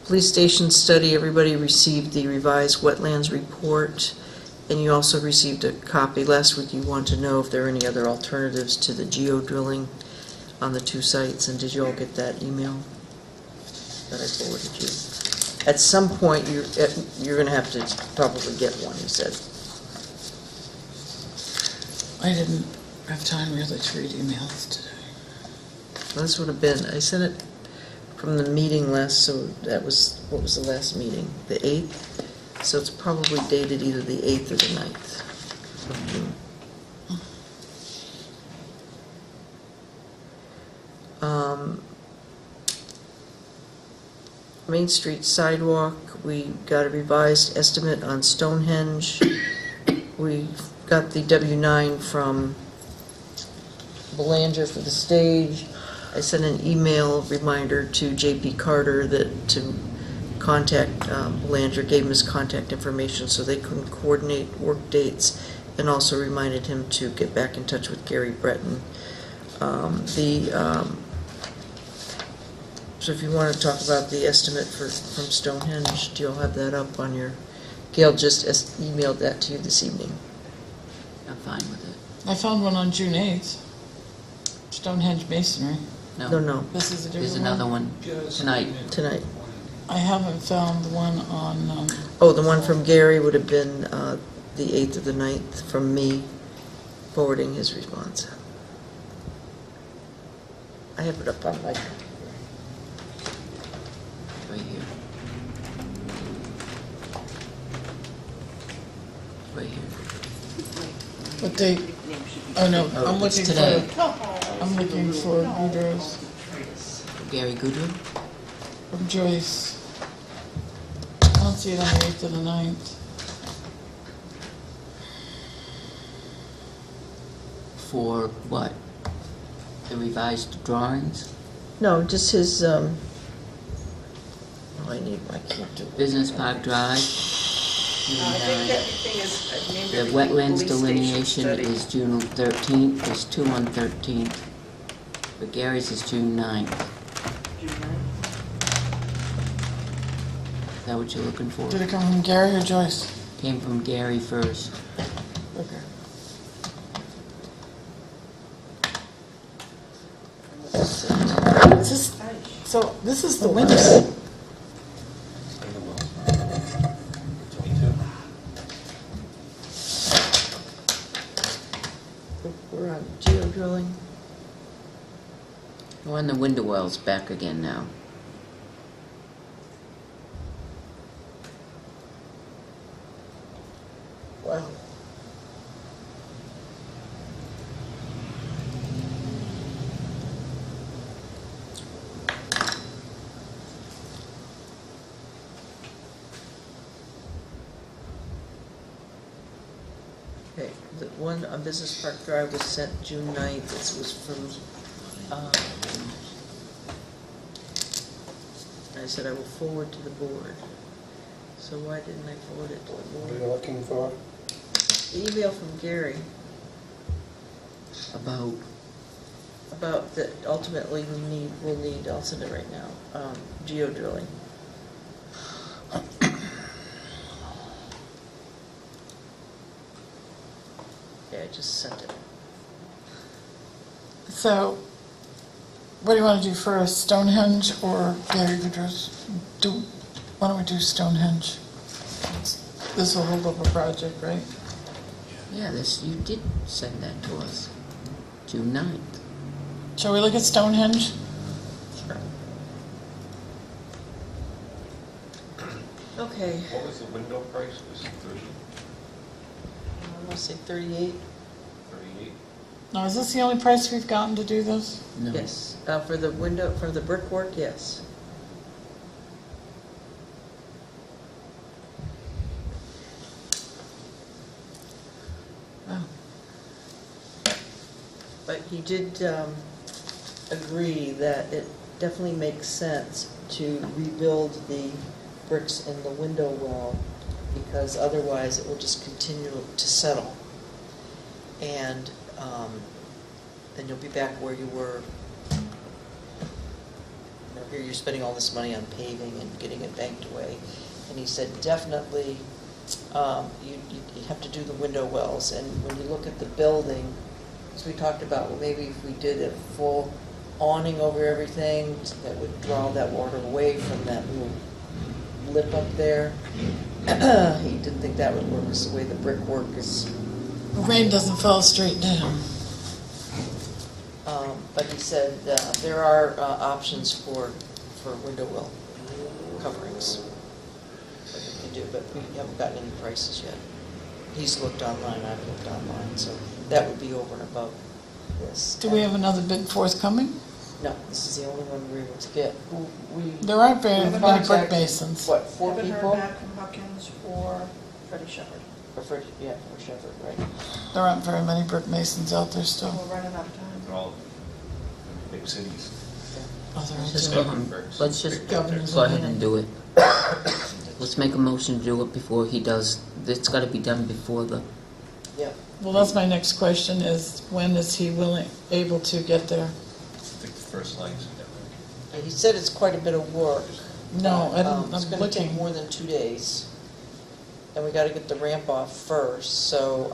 Police station study, everybody received the revised wetlands report, and you also received a copy. Last week you wanted to know if there are any other alternatives to the geo-drilling on the 2 sites, and did you all get that email that I forwarded you? At some point, you're going to have to probably get one, he said. I didn't have time really to read emails today. Well, this would have been, I sent it from the meeting last, so that was, what was the last meeting? The 8th? So it's probably dated either the 8th or the 9th of June. Main Street sidewalk, we got a revised estimate on Stonehenge. We got the W-9 from Belanger for the stage. I sent an email reminder to J.P. Carter that to contact Belanger, gave him his contact information so they couldn't coordinate work dates, and also reminded him to get back in touch with Gary Breton. So if you want to talk about the estimate from Stonehenge, do you all have that up on your... Gail just emailed that to you this evening. I'm fine with it. I found one on June 8th. Stonehenge Masonry. No, This is a different There's another one tonight. tonight. I haven't found the one on, Oh, the one from Gary would have been the 8th or the 9th from me forwarding his response. I have it up on my... Right here. Right here. what date? Oh, no, Oh, I'm it's looking today. I'm looking for Boudreaux's Gary Goodwin? from Joyce. I don't see it on the 8th or the 9th. For what? The revised drawings? No, just his... Oh, I can't do it. Business Park Drive? I think everything is named The everything wetlands police station delineation study. is June 13th, there's 2 on 13th. But Gary's is June 9th. Is that what you're looking for? Did it come from Gary or Joyce? Came from Gary first. Okay. So this is the window. We're on geo-drilling. We're on the window wells back again now. Wow. Okay, the one on Business Park Drive was sent June 9th. This was from I said I will forward to the board. So why didn't I forward it to the What are board? you looking for? The email from Gary About, that ultimately we'll need, I'll send it right now, geo drilling. Yeah, I just sent it. So, what do you want to do first, Stonehenge or Gary Goodrich? Why don't we do Stonehenge? This will hold up a project, right? yeah, this, you did send that to us, June 9th. Shall we look at Stonehenge? Sure. Okay, What was the window price? Was it 30, I want to say 38? 38? Now, is this the only price we've gotten to do this? No. Yes, for the window, for the brickwork, yes. Oh. But he did agree that it definitely makes sense to rebuild the bricks in the window well, because otherwise it will just continue to settle. And then you'll be back where you were. You know, here you're spending all this money on paving and getting it banked away. And he said, definitely, you have to do the window wells. And when you look at the building, as we talked about, well, maybe if we did a full awning over everything, that would draw that water away from that little lip up there. He didn't think that would work, because the way the brickwork is. The rain doesn't fall straight down. But he said there are options for window well coverings that we can do, but we haven't gotten any prices yet. He's looked online, I've looked online, so that would be over and above this. Do we have another bid forthcoming? No, this is the only one we were able to get. There aren't very Haven't many heard brick back. masons. What, 4 Haven't heard people? back from Huckins or Freddie Shepherd. Or for Shepherd, right? There aren't very many brick masons out there still. We're running out of time. They're all in big cities. Oh, there Let's just aren't. go on, let's just Governor's go ahead opinion. and do it. Let's make a motion to do it before he does, it's gotta be done before the, Yeah. Well, that's my next question, is when is he able to get there? I think the first line's in there. And he said it's quite a bit of work. No, I don't, It's I'm gonna take looking. more than 2 days. And we gotta get the ramp off first, so,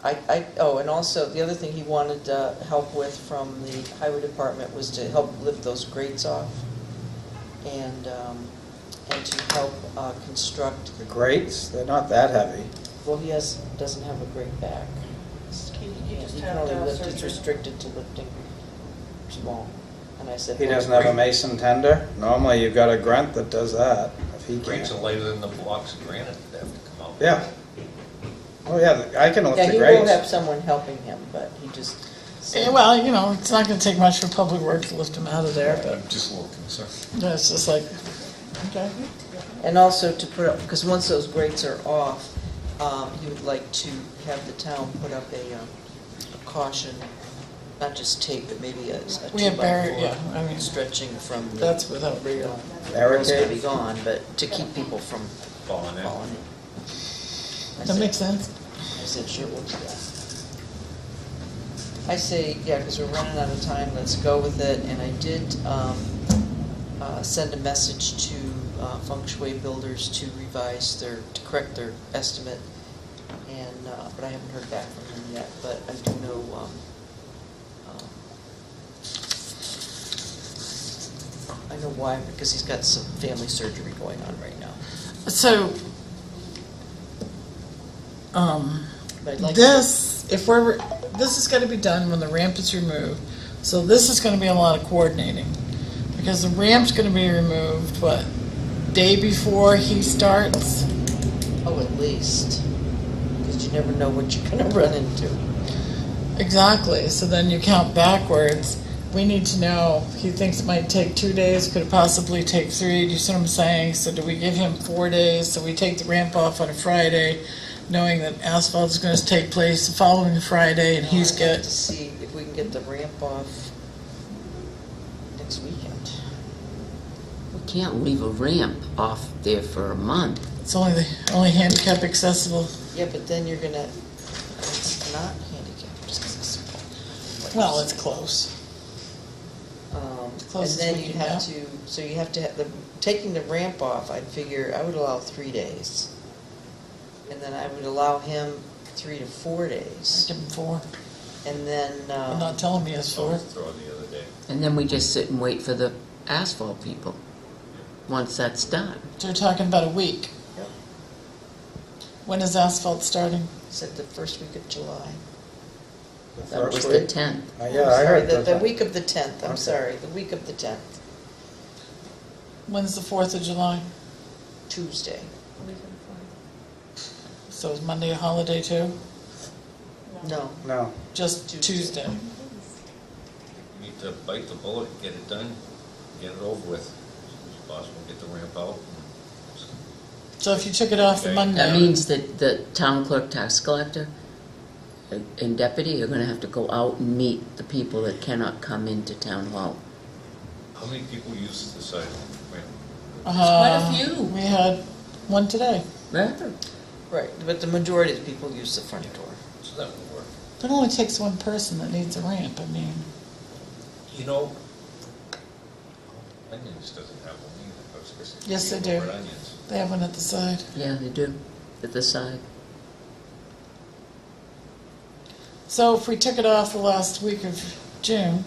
and also, the other thing he wanted help with from the highway department was to help lift those grates off, and to help construct, The grates, they're not that heavy. well, he doesn't have a grate back. He just He had can only lift, it's surgery. restricted to lifting small. And I said. He well, doesn't have a mason tender? Normally, you've got a grunt that does that, if he Grates are can't. lighter than the blocks of granite that have to come out. Yeah. Oh, yeah, I can lift Yeah, the he will have grates. someone helping him, but he just said. Yeah, well, you know, it's not gonna take much for public works to lift him out of there, but I'm just a little concerned. yeah, it's just like, okay. And also to put up, because once those grates are off, he would like to have the town put up a caution, not just tape, but maybe a We have 2x4 yeah, I mean, stretching from the. that's without the real. rail's gonna be Barricades? gone, but to keep people from Falling in. falling in. I That said- makes sense. I said, sure, we'll do that. I say, yeah, because we're running out of time, let's go with it, and I did send a message to Feng Shui Builders to to correct their estimate, and, but I haven't heard back from them yet, but I do know, I know why, because he's got some family surgery going on right now. So, But I'd like to- this, this is gonna be done when the ramp is removed, so this is gonna be a lot of coordinating. Because the ramp's gonna be removed, what, day before he starts? Oh, at least, because you never know what you're gonna run into. Exactly, so then you count backwards. We need to know, he thinks it might take 2 days, could it possibly take 3? Do you see what I'm saying? So do we give him 4 days, so we take the ramp off on a Friday, knowing that asphalt is gonna take place the following Friday, and he's I'd like get, to see if we can get the ramp off. next weekend. We can't leave a ramp off there for a month. It's only handicap accessible. Yeah, but then you're gonna, it's not handicap accessible. Well, it's close. And close as then we you can have go. to, so you have to have taking the ramp off, I'd figure, I would allow 3 days. And then I would allow him 3 to 4 days. Give him 4. And then, You're not telling me it's 4. Throw it the other day. And then we just sit and wait for the asphalt people, once that's done. So you're talking about a week. Yep. When is asphalt starting? said the first week of July. That was the 10th. Yeah, I heard The that. week of the 10th, I'm Okay. sorry, the week of the 10th, When's the 4th of July? Tuesday. So is Monday a holiday too? No, No. Just Tuesday. Tuesday. You need to bite the bullet, get it done, get it over with, as soon as possible, get the ramp out. So if you took it off the Okay. Monday. That means that the town clerk, tax collector, and deputy are gonna have to go out and meet the people that cannot come into town hall. How many people use the side ramp? quite a few. We had one today. Right? right, but the majority of the people use the front door. So that will work. It only takes one person that needs a ramp, I mean. You know, Onions doesn't have one either. I was supposed to Yes, be they do. over at Onions. They have one at the side. Yeah, they do, at the side. So if we took it off the last week of June,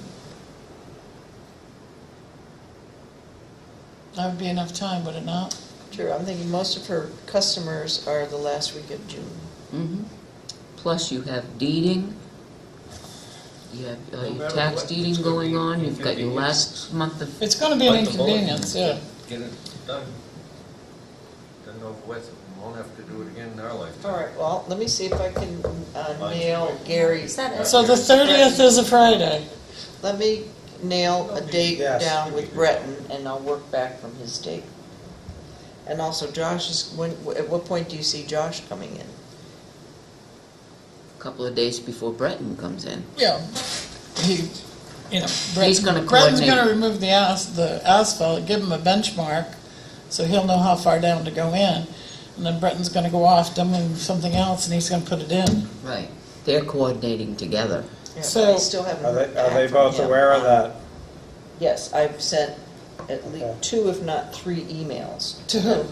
that would be enough time, would it not? True, I'm thinking most of her customers are the last week of June. Mm-hmm. Plus you have deeding, you have No your matter tax what, it's deeding gonna going be on, you've got your inconvenience. last month of, It's gonna be an Bite the bullet and inconvenience, yeah. Get it done. Done over with. We won't have to do it again in our lifetime. All right, well, let me see if I can nail Gary. Is that it? So the 30th is a Friday. Let me nail a date Yes. down with Breton, and I'll work back from his date. And also Josh is, at what point do you see Josh coming in? a couple of days before Breton comes in. Yeah. He, you know, He's gonna Breton's coordinate. gonna remove the asphalt, give him a benchmark, so he'll know how far down to go in. And then Breton's gonna go off doing something else, and he's gonna put it in. Right. They're coordinating together. Yeah, So- I still haven't Are heard they, are back they from both him aware of on- that? Yes, I've sent at Okay. least 2, if not 3 emails. To who?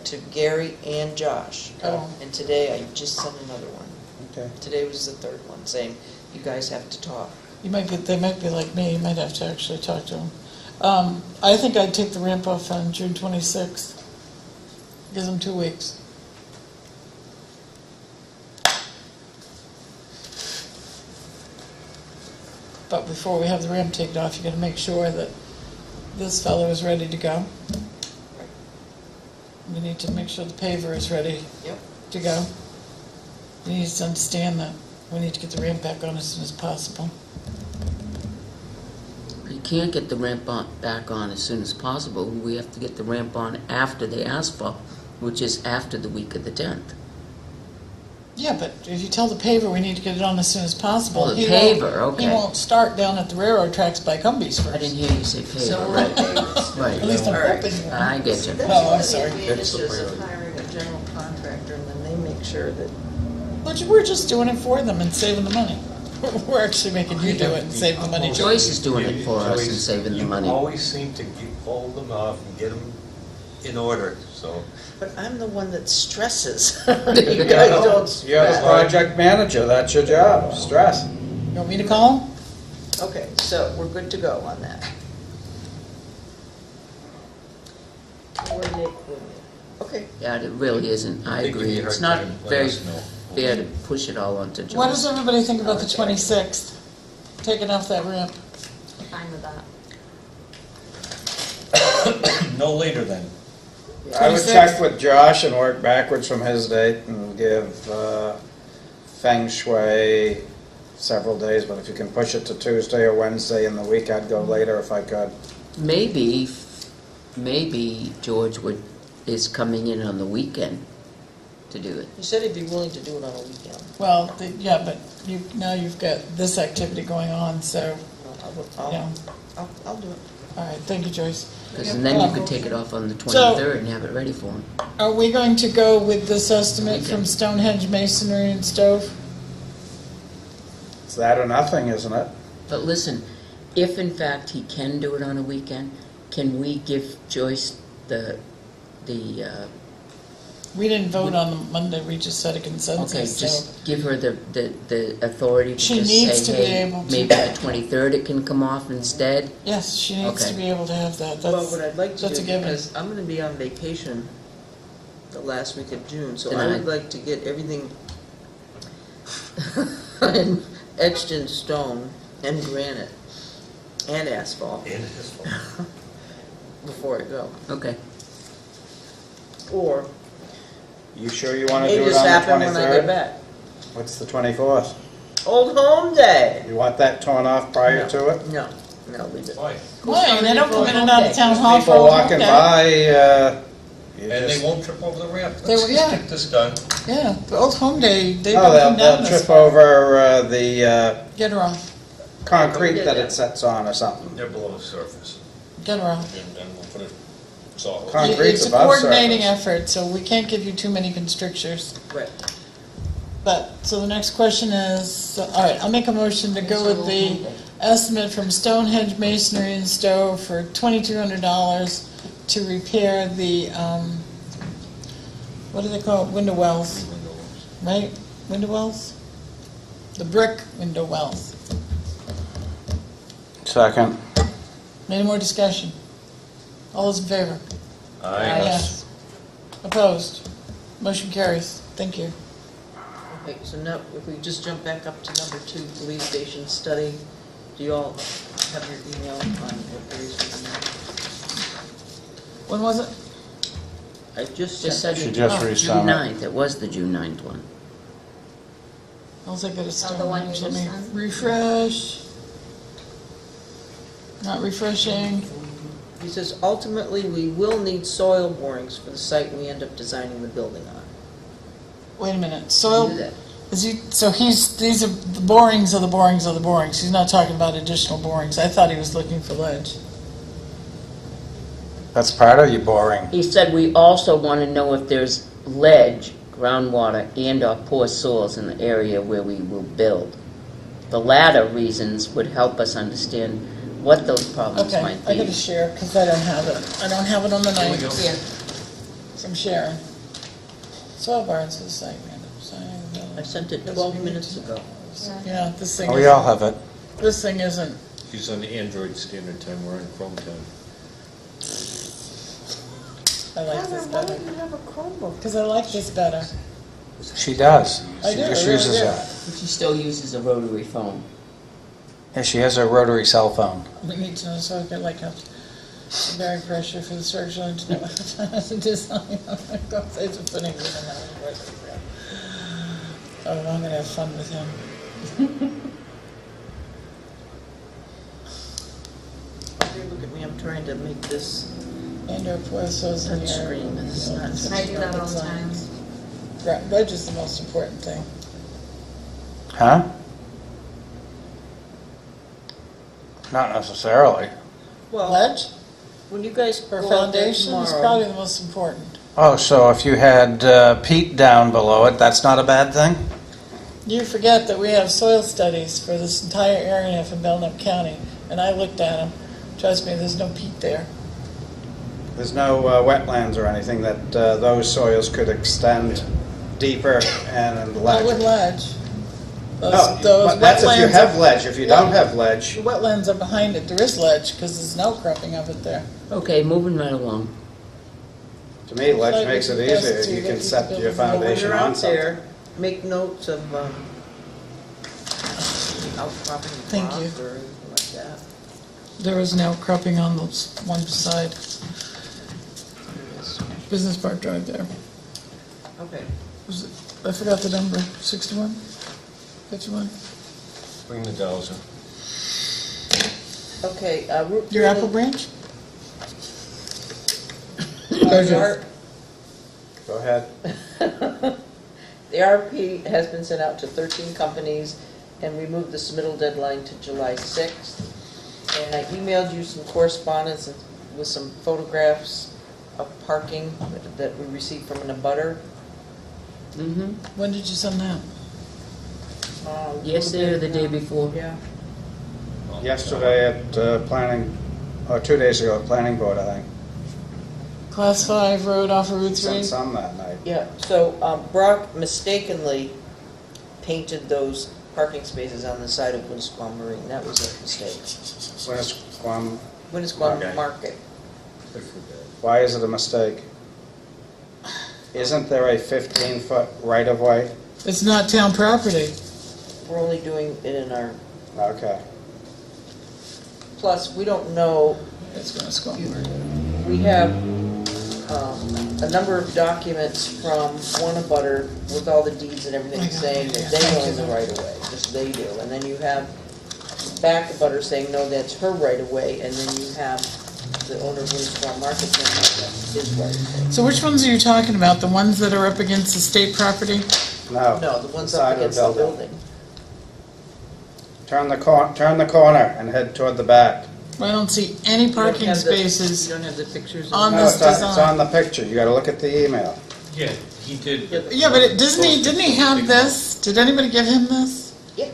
To Gary and Josh. Oh. And today I just sent another one. Okay. Today was the 3rd one, saying, you guys have to talk. They might be like me, you might have to actually talk to him. I think I'd take the ramp off on June 26th. Gives them 2 weeks. But before we have the ramp taken off, you gotta make sure that this fellow is ready to go. We need to make sure the paver is ready Yep. to go. He needs to understand that we need to get the ramp back on as soon as possible. You can't get the ramp back on as soon as possible. We have to get the ramp on after the asphalt, which is after the week of the 10th. Yeah, but if you tell the paver we need to get it on as soon as possible, Oh, the he won't- paver, okay. He won't start down at the railroad tracks by Cumbies I didn't first. hear you say So paver. we're Right. at Right. At least I'm All right. hoping. you will. I get you. That's Oh, I'm one of the sorry. advantages That's the of hiring a general contractor, and then they make sure that, But we're just doing it for them and saving the money. We're actually making you do it and save the money. too. Joyce is doing it for us and saving the money. You always seem to hold them off and get them in order, so. but I'm the one that stresses. You guys don't You're the stress. project manager, that's your job, stress. You want me to call him? Okay, so we're good to go on that. Coordinate. Okay, Yeah, it really isn't. I They give agree. you a It's hard not time, let very us know. fair to push it all onto What does Joyce. everybody think about the Okay. 26th? Taking off that ramp. Fine with that. No later than. I would 26. check with Josh and work backwards from his date and give Feng Shui several days, but if you can push it to Tuesday or Wednesday in the week, I'd go later if I could. Maybe George is coming in on the weekend to do it. you said he'd be willing to do it on a weekend. Well, yeah, but now you've got this activity going on, so, No, you know. I'll do it. All right, thank you, Joyce. Because then you could take it off on the So- 23rd and have it ready for them. Are we going to go with this estimate from Stonehenge Masonry and Stove? It's that or nothing, isn't it? But listen, if in fact he can do it on a weekend, can we give Joyce the We didn't vote on them Monday, we just set a consensus, okay, so. just give her the authority to She just needs say, to be hey, able to- maybe the 23rd it can come off instead? Yes, she needs to Okay. be able to have that, Well, what I'd like to that's a do, given. because I'm gonna be on vacation the last week of June, so And I I- would like to get everything etched in stone and granite and asphalt before I go. Okay. Or You sure you want to it do it just on the happen when I get 23rd? back. What's the 24th? Old Home Day! You want that torn off prior to it? No, leave it. Why? Why, they don't come in and Old out Home of town Day. hall for People Old Home walking Day. by, you And they just, won't trip over the ramp. They Let's will- just yeah. get this done. Yeah, the Old Home Day, they oh, don't come they'll down this trip far. over the Get her off, concrete that it sets on or something. They're below the surface. get her off. And we'll put it solid. Concrete's It's a above coordinating surface. effort, so we can't give you too many constrictures. Right. But, so the next question is, all right, I'll make a motion to go with the estimate from Stonehenge Masonry and Stove for $2,200 to repair the, what do they call it, window wells, right? Window wells? The brick window wells. Second. Any more discussion? All those in favor? Yes. Opposed? Motion carries. Thank you. Okay, so now, if we just jump back up to number 2, police station study, do you all have your email on what Barry's reading? When was it? I just Just sent said She it- just June resent it. 9th, it was the June 9th one. I'll take it as Oh, the one you Stonehenge. Let just me sent? refresh. Not refreshing. He says, ultimately, we will need soil borings for the site we end up designing the building on. Wait a minute, Do soil, that. is he, so these are, the borings are the borings are the borings. He's not talking about additional borings. I thought he was looking for ledge. That's part of your boring. He said we also want to know if there's ledge, groundwater, and/or poor soils in the area where we will build. The latter reasons would help us understand what those problems Okay, might I gotta be. share, because I don't have it. I don't have it on the There we night. go. Yeah. So I'm sharing. Soil barns for the site, random design, I sent it 12 minutes ago. Yeah, this thing Oh, we all isn't, have it. this thing isn't. She's on the Android standard time, we're on Chrome time. I like this Why better. do you have a Chromebook? Because I like this better. She does. I She do, just I really uses do. it. But she still uses a rotary phone. Yeah, she has a rotary cell phone. We need to know so I can like have bearing pressure for the structural engineer. Design. It's a funny thing. Oh, I'm gonna have fun with him. Here, look at me, I'm trying to make this And our poisons in touch the screen. It's not I do that all the time. Right, ledge is the most important thing. Huh? Not necessarily. Well, Ledge when you guys for go out there foundation is tomorrow, probably the most important. Oh, so if you had peat down below it, that's not a bad thing? You forget that we have soil studies for this entire area from Belknap County, and I looked at them. Trust me, there's no peat there. There's no wetlands or anything that those soils could extend deeper and Not with ledge. ledge. No, Those but that's if you wetlands have are- ledge. If you don't have ledge, The wetlands are behind it. There is ledge, because there's no cropping of it there. Okay, moving right along. to me, ledge Like makes it it's best easier. to You let can people set build your it. when foundation you're on out something. there, make notes of outcropping of Thank rock you. or anything like that. There is no cropping on the one side. Business Park Drive there. Okay. Was it, I forgot the number, 61? 51? Bring the dollars in. Okay, Route Your 3 Apple Branch? Go ahead. The RFP has been sent out to 13 companies, and we moved the submittal deadline to July 6th. And I emailed you some correspondence with some photographs of parking that we received from an abutter. Mm-hmm. When did you send that? Yesterday or the day before? Yeah. Yesterday at planning, or 2 days ago at planning board, I think. Class 5 road off of Route 3? Sent some that night. Yeah, so Brock mistakenly painted those parking spaces on the side of Winnisquam Marine. That was a mistake. Winnisquam, Winnisquam Okay. Market. why is it a mistake? Isn't there a 15-foot right-of-way? It's not town property. We're only doing it in our, Okay. plus, we don't know, It's gonna score. we have a number of documents from one abutter with all the deeds and everything I got it, saying that yeah. they Thank own you. the right of way, just they do. And then you have back abutter saying, no, that's her right of way, and then you have the owner of Winnisquam Market saying that's his right of way. So which ones are you talking about? The ones that are up against the state property? No. No, the ones Side up of against the building. Turn the corner and head toward the back. I don't see any You don't parking have the- spaces. You don't have the pictures On of No, this it's on design. the picture. You gotta look at the email. Yeah, he did. Yeah, but didn't he have this? Did anybody give him this? Yeah.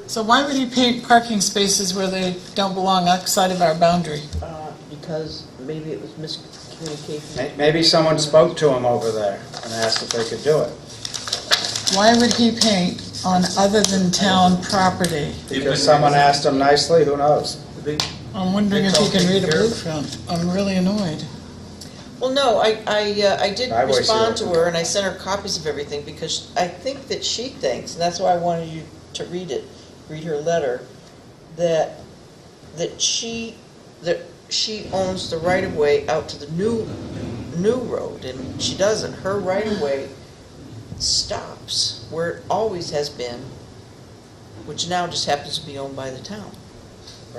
So why would he paint parking spaces where they don't belong outside of our boundary? Because maybe it was miscommunication. Maybe someone spoke to him over there and asked if they could do it. Why would he paint on other than town property? Because someone asked him nicely, who knows? I'm wondering if he can read a blueprint. I'm really annoyed. Well, no, I did I wish respond so. to her, and I sent her copies of everything, because I think that she thinks, and that's why I wanted you to read her letter, that she owns the right-of-way out to the new road, and she doesn't. Her right-of-way stops where it always has been, which now just happens to be owned by the town.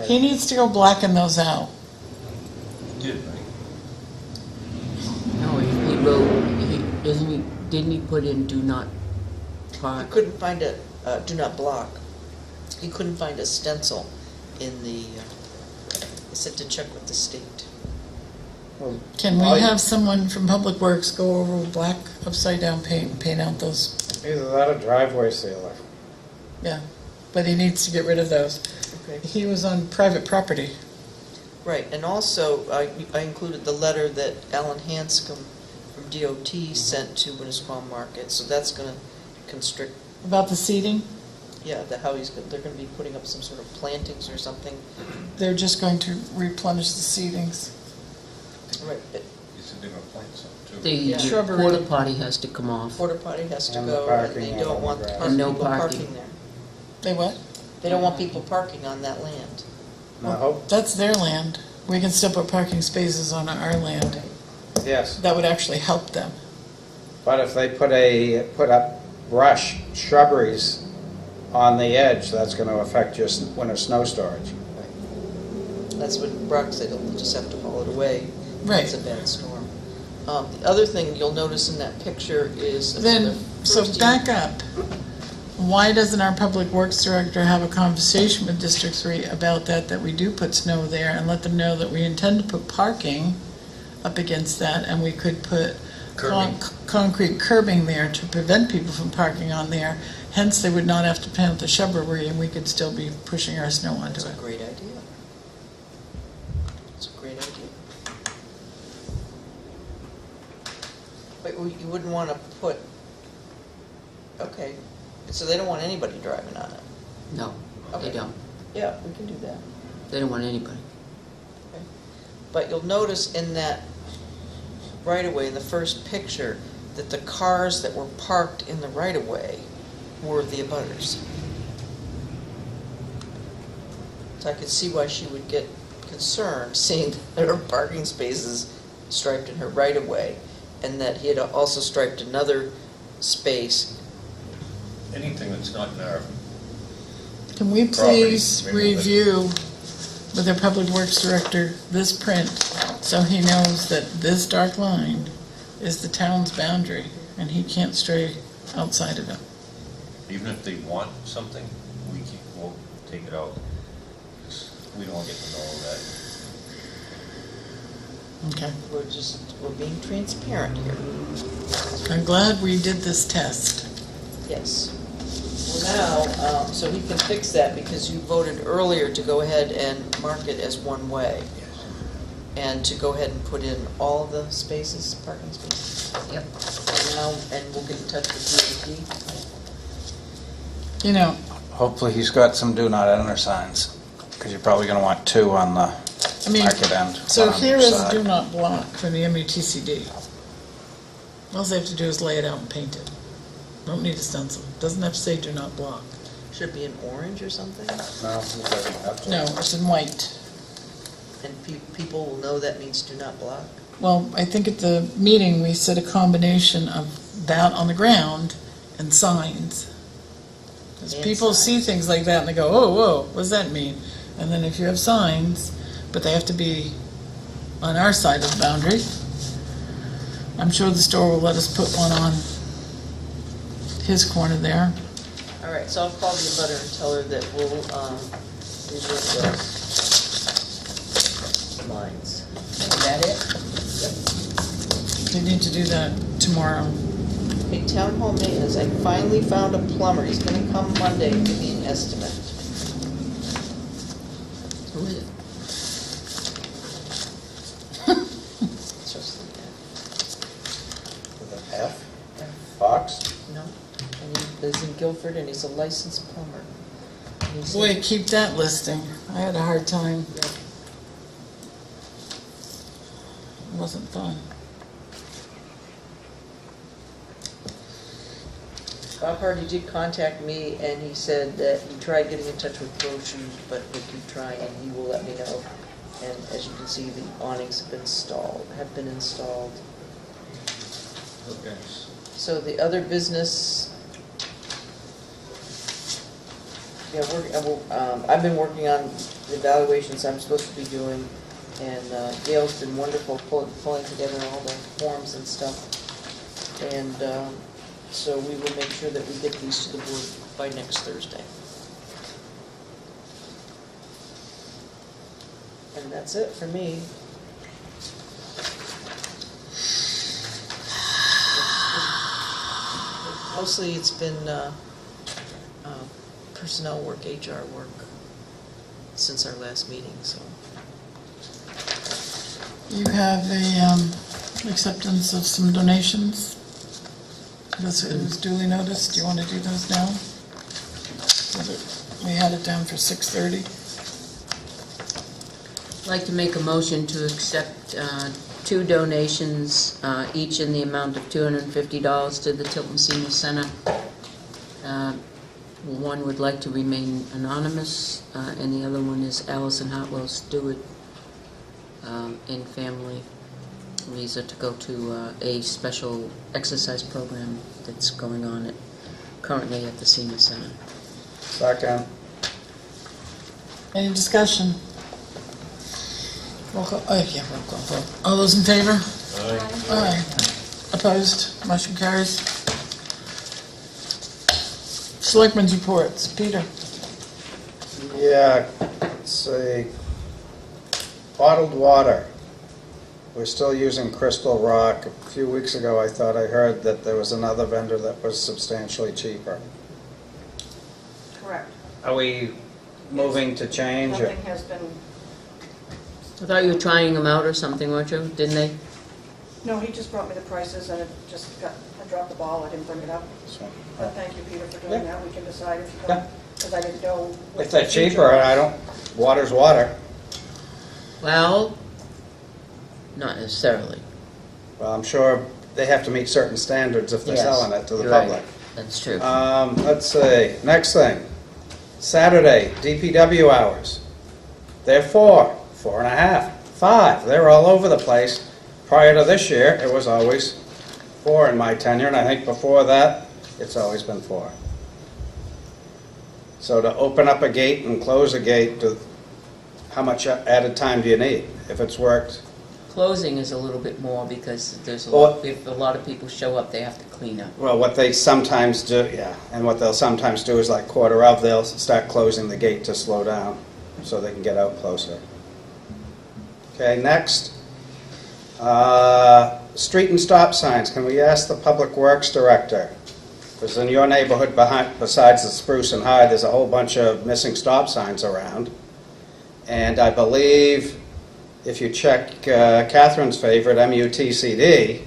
He needs to go blacken those out. Did, right? No, didn't he put in do not He park? couldn't find a, do not block. He couldn't find a stencil in the, he said to check with the state. Can we have someone from Public Works go over with black upside down paint and paint out those? Either that or driveway sealer. Yeah, but he needs to get rid of those. Okay. He was on private property. Right, and also, I included the letter that Alan Hanscom from DOT sent to Winnisquam Market, so that's gonna constrict, About the seating, yeah, they're gonna be putting up some sort of plantings or something. they're just going to replenish the seatings. Right, but He said they were playing something too. The Yeah. Shrubbery. porta potty has to come off. porta potty has to And the go, and parking they on don't the want grass. And no people parking. parking there. They what? They don't want people parking on that land. No, That's their land. We can still put parking spaces on our land. yes. That would actually help them. But if they put up brush, shrubberies on the edge, that's gonna affect your winter snow storage. That's what Brock said, they'll just have to haul it away. Right. It's a bad storm. The other thing you'll notice in that picture is. Then, so back up. Why doesn't our Public Works Director have a conversation with District 3 about that we do put snow there, and let them know that we intend to put parking up against that, and we could put concrete curbing there to prevent people from parking on there. Hence, they would not have to plant the shrubbery, and we could still be pushing our snow onto That's a it. great idea. It's a great idea. But you wouldn't want to put, okay, so they don't want anybody driving on it. No, they Okay. don't. Yeah, we can do that. They don't want anybody. Okay. But you'll notice in that right-of-way, in the first picture, that the cars that were parked in the right-of-way were the abutters. So I could see why she would get concerned seeing that her parking spaces striped in her right-of-way, and that he had also striped another space. Anything that's not in our, Can we Property, please maybe review with our Public Works Director this print, so he knows that this dark line is the town's boundary, and he can't stray outside of it? even if they want something, we'll take it out. we don't get to know that. Okay. We're being transparent here. I'm glad we did this test. Yes. Well, now, so we can fix that because you voted earlier to go ahead and mark it as one way. And to go ahead and put in all the spaces, parking spaces. Yep. And now, and we'll get in touch with DOT. You know, Hopefully he's got some do not enter signs, because you're probably gonna want two on the I mean, market end. so one on here each is side. do not block for the MUTCD. All they have to do is lay it out and paint it. Don't need a stencil. Doesn't have to say do not block. Should be in orange or something? No, it doesn't have to. No, it's in white. And people will know that means do not block? Well, I think at the meeting, we said a combination of that on the ground and signs. Because And people signs. see things like that and they go, oh, whoa, what does that mean? And then if you have signs, but they have to be on our side of the boundary, I'm sure the store will let us put one on his corner there. All right, so I'll call the abutter and tell her that we'll rework those lines. Is that it? They need to do that tomorrow. Okay, town hall maintenance, I finally found a plumber. He's gonna come Monday and give me an estimate. Who is it? It's just like With an F? Fox? that. No, and he lives in Guilford and he's a licensed plumber. And he said- Boy, keep that listing. I had a hard time. Yeah. It wasn't fun. Bob Hardy did contact me, and he said that he tried getting in touch with Pro Shoes, but would keep trying, and he will let me know. And as you can see, the awnings have been installed. Okay. So the other business, yeah, I've been working on the evaluations I'm supposed to be doing, and Gail's been wonderful pulling together all the forms and stuff. And so we will make sure that we get these to the board by next Thursday. And that's it for me. Mostly it's been personnel work, HR work, since our last meeting, so. You have a acceptance of some donations. This was duly noticed. Do you want to do those now? We had it down for 6:30. I'd like to make a motion to accept two donations, each in the amount of $250 to the Tilton Senior Center. One would like to remain anonymous, and the other one is Allison Hartwell Stewart in family visa to go to a special exercise program that's going on currently at the Senior Center. Second. Any discussion? Roll call, roll call vote. All those in favor? Aye. Opposed? Motion carries. Selectmen's reports. Peter? Yeah, let's see. Bottled water. We're still using Crystal Rock. A few weeks ago, I thought I heard that there was another vendor that was substantially cheaper. Correct. Are we moving to change it? Nothing has been, I thought you were trying them out or something, weren't you? Didn't they? no, he just brought me the prices and I dropped the ball, I didn't bring it up. But thank you, Peter, for doing that, we can decide if you Yeah. come, because I didn't know. what If they're the future cheaper, was. I don't, water's water. Well, not necessarily. Well, I'm sure they have to meet certain standards if they're Yes, selling it to the you're right. public. That's true. Let's see, next thing. Saturday, DPW hours. They're 4.5, 5. They're all over the place. Prior to this year, it was always 4 in my tenure, and I think before that, it's always been 4. So to open up a gate and close a gate, how much added time do you need? If it's worked, Closing is a little bit more because there's a Well- lot, if a lot of people show up, they have to clean up. well, what they sometimes do, yeah, and what they'll sometimes do is like quarter of, they'll start closing the gate to slow down. so they can get out closer. Okay, next. Street and stop signs. Can we ask the Public Works Director? Because in your neighborhood, besides the Spruce and High, there's a whole bunch of missing stop signs around. And I believe if you check Catherine's favorite, MUTCD,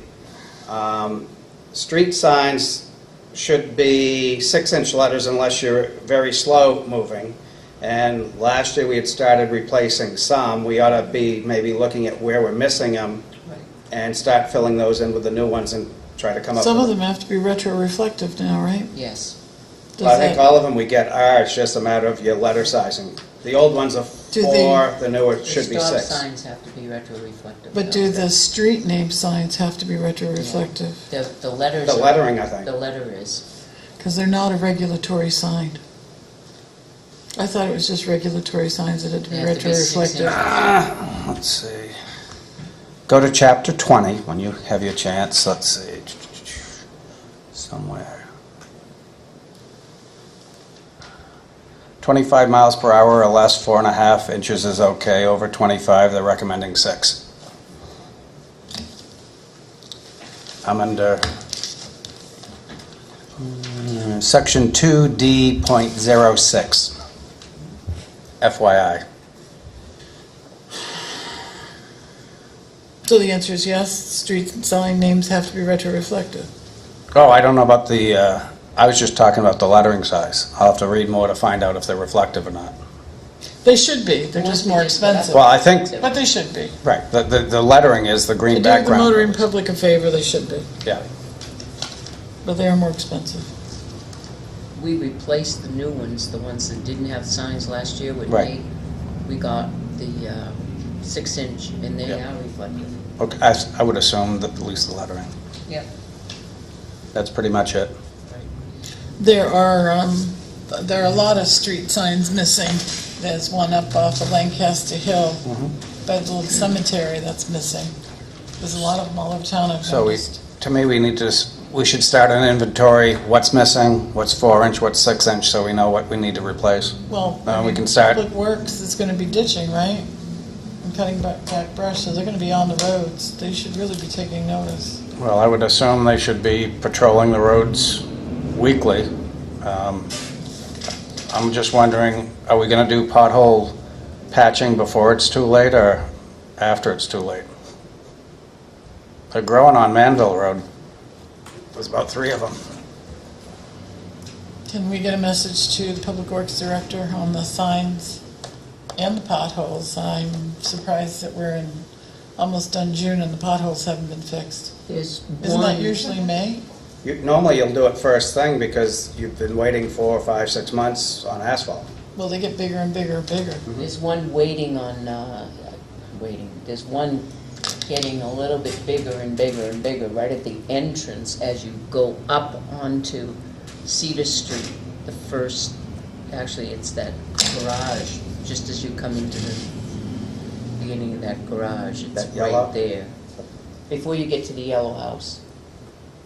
street signs should be 6-inch letters unless you're very slow moving. And last year we had started replacing some. We ought to be maybe looking at where we're missing them and start filling those in with the new ones and try to come up Some with of them have to be retroreflective now, right? Yes. Does Well, I think that- all of them we get are, it's just a matter of your letter sizing. The old ones are Do 4, the newer should be The 6. stop signs have to be retroreflective. But do the street name signs have to be retroreflective? The letters The are- lettering, I think. The letter is. Because they're not a regulatory sign. I thought it was just regulatory signs that had to be They have to be 6 retroreflective. Let's see. Go to chapter 20 when you have your chance. Let's see. Somewhere. 25 miles per hour or less, 4.5 inches is okay. Over 25, they're recommending 6. I'm under section 2D.06. FYI. So the answer is yes, street sign names have to be retroreflective. Oh, I don't know about the, I was just talking about the lettering size. I'll have to read more to find out if they're reflective or not. They should be, they're just more expensive. Well, I think, But they should be. right, the lettering is the To green do the background. motoring public a favor, they should be, Yeah. but they are more expensive. We replaced the new ones, the ones that didn't have signs last year with Right. me. We got the 6-inch, and they Yeah. are reflective. Okay, I would assume that at least the lettering. Yep. That's pretty much it. There are a lot of street signs missing. There's one up off of Lancaster Hill, by the little cemetery that's missing. There's a lot of them all over town, I've So noticed. to me, we should start an inventory, what's missing, what's 4-inch, what's 6-inch, so we know what we need to replace. Well, we can start- Public Works is gonna be ditching, right? And cutting back brush, so they're gonna be on the roads. They should really be taking notice. Well, I would assume they should be patrolling the roads weekly. I'm just wondering, are we going to do pothole patching before it's too late or after it's too late? They're growing on Manville Road. There's about 3 of them. Can we get a message to the Public Works Director on the signs and the potholes? I'm surprised that we're almost done June and the potholes haven't been fixed. There's Isn't that one, usually May? Normally, you'll do it first thing because you've been waiting 4, 5, 6 months on asphalt. Well, they get bigger and bigger and bigger. there's one waiting on, there's one getting a little bit bigger and bigger and bigger right at the entrance as you go up onto Cedar Street. The first, actually, it's that garage, just as you come into the beginning of that garage, it's That yellow? right there. Before you get to the yellow house,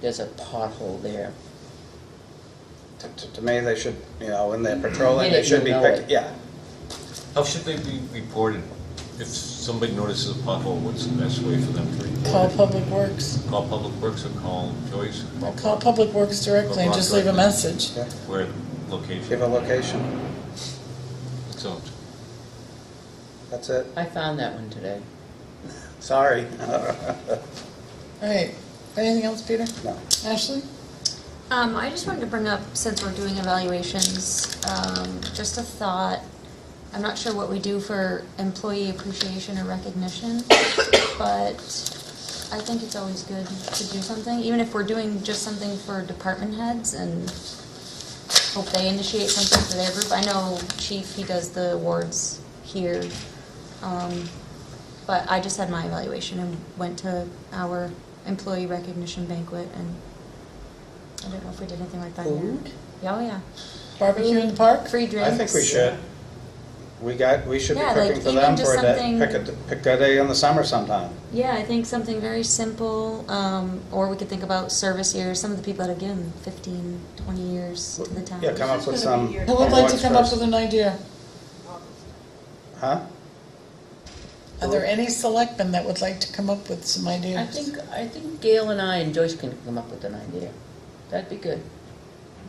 there's a pothole there. To me, they should, when they're patrolling, they Minute should you be know picking, it. yeah. How should they be reported? If somebody notices a pothole, what's the best way for them to report Call it? Public Works. Call Public Works or call Joyce? Call Public Works directly and just leave a message. Where location? Give a location. So, That's it. I found that one today. Sorry. All right. Anything else, Peter? No. Ashley? I just wanted to bring up, since we're doing evaluations, just a thought. I'm not sure what we do for employee appreciation or recognition, but I think it's always good to do something, even if we're doing just something for department heads and hope they initiate something for their group. I know Chief, he does the awards here, but I just had my evaluation and went to our employee recognition banquet, and I don't know if we did anything like that here. Food? Oh, yeah. Barbecue in the park? Free drinks. I think we should. We should be Yeah, cooking like for even them just for a day. something- Pick a day in the summer sometime. Yeah, I think something very simple, or we could think about service years, some of the people that have given 15, 20 years to the town. Yeah, come up with This is gonna some be your- Who would like to awards come up first. with an idea? Huh? Are there any selectmen that would like to come up with some ideas? I think Gail and I and Joyce can come up with an idea. That'd be good.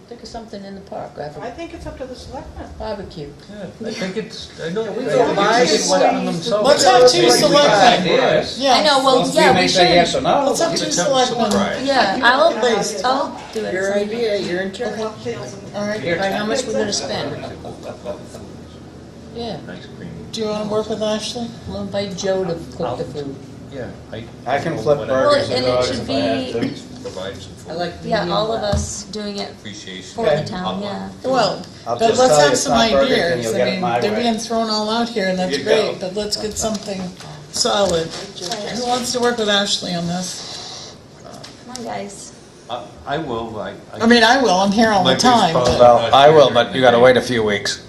Think of something in the park, have I a think it's up to the selectmen. barbecue. Yeah, I think it's, I know, I we think go by it's the one of ways. themselves. Let's have two selectmen. Ideas. Yeah. I know, well, You yeah, may we say yes should. or no. Let's have two Let's have selectmen. surprise. Yeah, I'll do it. Your idea, you're in charge. All right. All right, how much we gonna spend? Yeah, Nice cream. Do you want to work with Ashley? we'll invite Joe to cook the food. Yeah. I can flip whatever burgers Well, and and it dogs should if I have to. be- Provide some food. I like Yeah, medium all of well. us doing it Appreciation. for the town, yeah. Well, I'll but just let's tell you have it's some not Burger King, ideas. you'll I get it mean, my they're way. being thrown all out here, and that's You great, go. but let's get something solid. Who wants to work with Ashley on this? Come on, guys. I will, I mean, I will, I'm here all the Might be time, spoiled. but Well, I will, but you gotta wait a few weeks.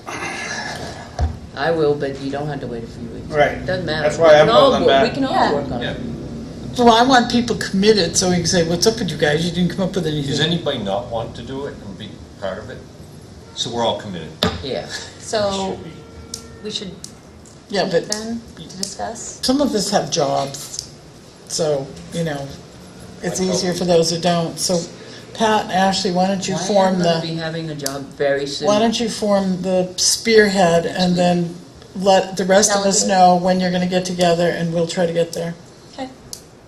I will, but you don't have to wait a few weeks. Right. Doesn't matter. That's why We I'm can all holding wo- We back. can all Yeah. work on Yeah. it. well, I want people committed, so we can say, what's up with you guys? You didn't come up with Does anything. anybody not want to do it and be part of it? So we're all committed. Yeah. So, Should be. we should Yeah, meet but then to discuss. some of us have jobs, so, you know, it's easier for those who don't. So Pat and Ashley, why don't you I am form gonna be the, having a job very soon. why don't you form the spearhead and then let the rest of us Delegate. know when you're gonna get together and we'll try to get there. Okay.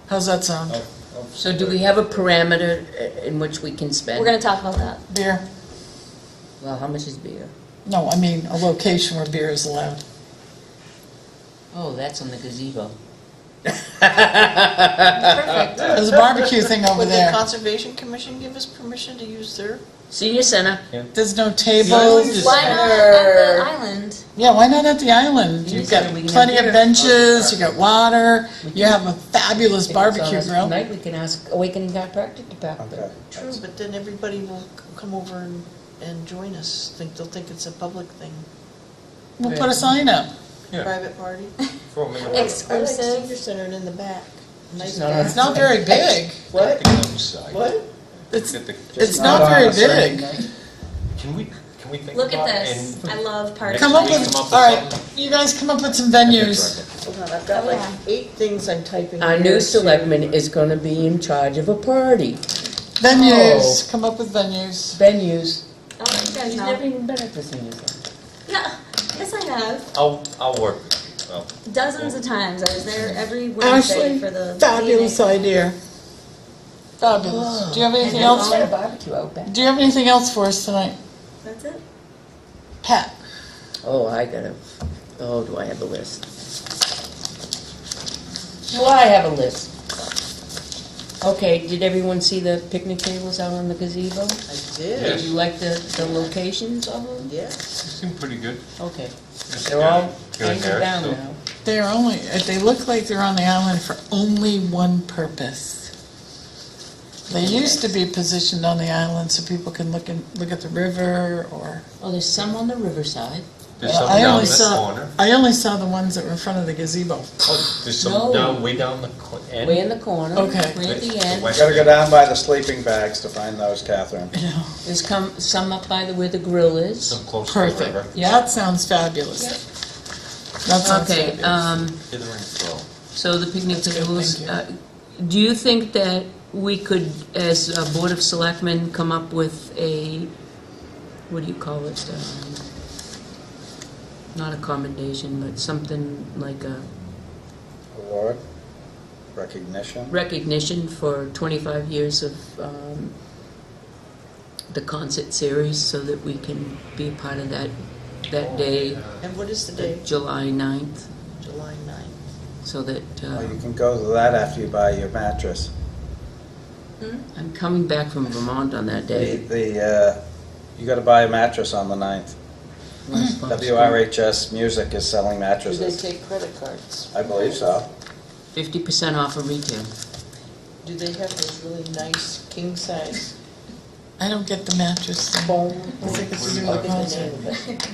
How's that sound? So do we have a parameter in which we can spend? We're gonna talk about that. Beer? Well, how much is beer? No, I mean a location where beer is allowed. Oh, that's on the gazebo. Perfect. There's a barbecue thing over Would the there. Conservation Commission give us permission to use their? Senior center. There's no tables. Why not at the island? Yeah, why not at the island? You You've said got we can have plenty of beer. benches, you got water, you have a fabulous barbecue grill. Tonight we can ask Awakening Chiropractic to pack Okay. the True, but then everybody will come over and join us. They'll think it's a public thing. We'll put a sign up. Yeah. Private party. Throw 'em in the I like Exclusive. senior center in the back. Nice not back. It's not very big. What? Outside. What? It's, Get the- it's not not on very a Sunday big. night. Can we think Look about at it this. and I love parties. Come up Next with, week, come up with all right, something? you guys come up with some venues. Hold on, I've got like Yeah. 8 things I'm typing. Our here. new selectman is gonna be in charge of a party. Venues, come up with venues. Venues. I'll let you guys She's know. never even been at the senior center. Yeah, yes I have. I'll work. Well, Dozens of times. I was there every Wednesday Ashley, for the fabulous meeting. idea. Fabulous. Do you have anything And else? we'll have a barbecue out back. Do you have anything else for us tonight? That's it. Pat? Oh, do I have a list? Do I have a list? Okay, did everyone see the picnic tables out on the gazebo? I Did did. you like the locations of them? Yeah. it seemed pretty good. Okay, Just they're all good hanging there, down so- now. They're only, they look like they're on the island for only one purpose. They used to be positioned on the island so people can look at the river or. Oh, there's some on the riverside. There's I some down only the saw- corner. I only saw the ones that were in front of the gazebo. Oh, there's some No. way down the end. Way in the corner. Okay. Way at the The end. west Gotta go down by the sleeping bags to find those, Catherine. Yeah. There's some up by where the grill is. Some close to the Perfect. river. That sounds fabulous. That sounds Okay, fabulous. Hither and fro. so the picnic That's good, tables, thank do you think that we could, as a Board of Selectmen, come up with a, what do you call it? Not a commendation, but something like a Award, recognition. recognition for 25 years of the concert series, so that we can be a part of that day, And what is the date? July 9th, July 9th. so that Well, you can go to that after you buy your mattress. I'm coming back from Vermont on that day. You gotta buy a mattress on the 9th. Last month. WRHS Music is selling Do they mattresses. take credit cards? I believe so. 50% off of retail. Do they have those really nice king size I don't get the mattress thing. foam? I think it's to do What with is the the concert. name of it?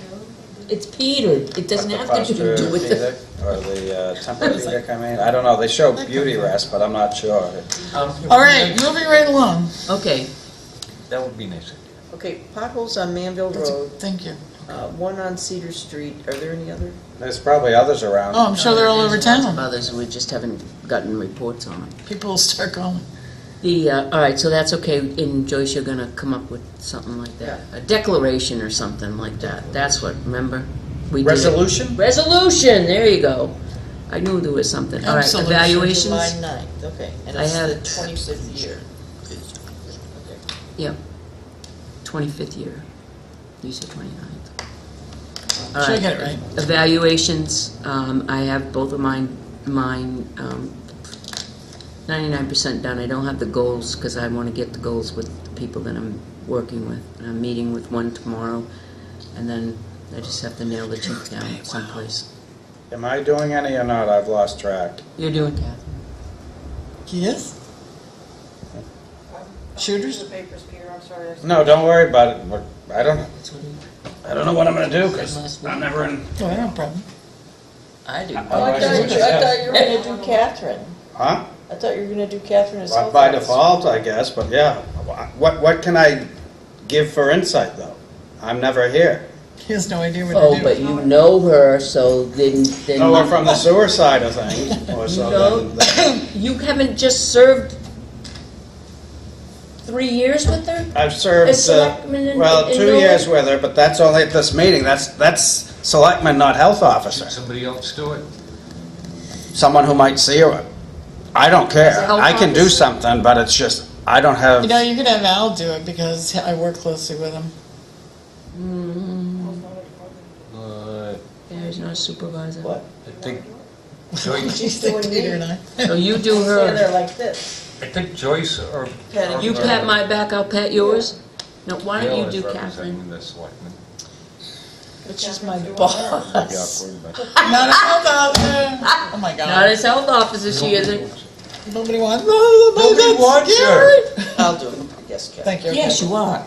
It's Peter. It doesn't The have to do with it. Posturepedic, or the Tempur-Pedic, I mean. I don't know, they show beauty rest, but I'm not sure. All right, moving right along. Okay, That would be nice. Okay, potholes on Manville That's a- Road. Thank you. One on Cedar Street, are there any other? There's probably others around. Oh, I'm sure they're all over There's lots of town. others, we just haven't gotten reports on them. People will start calling. All right, so that's okay, and Joyce, you're gonna come up with something like that, a declaration or something like that, that's what, remember? We did it. Resolution? Resolution, there you go. I knew there was something. All right, Absolutely. evaluations? July 9th, okay. And I it's have- the 25th year. Yep. 25th year. You said 29th. All Should I right. get it right? Evaluations, I have both of mine, 99% done. I don't have the goals, because I want to get the goals with the people that I'm working with. And I'm meeting with one tomorrow, and then I just have to nail the chief down someplace. Am I doing any or not? I've lost track. You're doing, Kathy? He is? Shooters? The papers, Peter, I'm sorry. No, don't worry about it. I don't That's what he I don't know what I'm gonna do, because Last week. I'm never in. Oh, no problem. I do. Oh, I thought you were gonna do Catherine. Huh? I thought you were gonna do Catherine as Well, health by officer. default, I guess, but yeah. What can I give for insight, though? I'm never here. He has no idea what Oh, to but do. you know her, so then. No, we're from the sewer side of things, or so No. then. You haven't just served 3 years with her? I've served, As selectman in- well, in 2 Millwood? years with her, but that's only at this meeting. That's selectman, not health officer. Should somebody else do it? Someone who might see her. I don't care. health I can do officer? something, but it's just, I don't have. You know, you could have Al do it because I work closely with him. Yeah, he's not a supervisor. What? I think Joyce, She's like Peter and I. So you do Stand there her. like this. I think Joyce or. Patting You pat my back, I'll pat yours? No, why don't Gail you is do representing Catherine? the selectmen. But she's my Pretty boss. awkward, but- Not a health officer. Oh my Not God. as health officer, she isn't. Nobody wants, oh, Nobody that's wants scary. I'll do it. Yes, Catherine. Thank you. Yes, you are.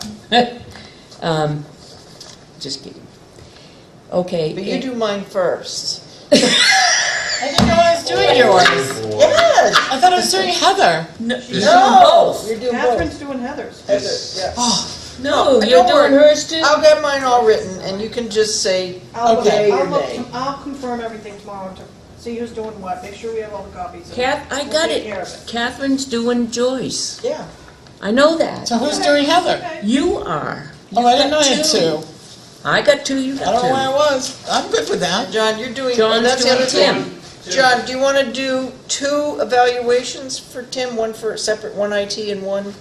Just kidding. Okay. But you do mine first. I didn't know I was doing yours. Yes! I thought I was doing Heather. No! You're doing Catherine's both. doing Heather's. Heather, yeah. No, Don't you're worry. doing hers too? I'll get mine all written, and you can just say, Okay. yay or nay. I'll confirm everything tomorrow to see who's doing what, make sure we have all the copies. and I we'll got take it. care of it. Catherine's doing Joyce. Yeah. I know that. So who's doing Heather? Okay. You are. Oh, I didn't know got I had two. I got two, you I don't got know where I two. was. I'm good with that. John, you're doing, John's that's the doing other thing. Tim. John, do you want to do 2 evaluations for Tim, one for separate, one IT and one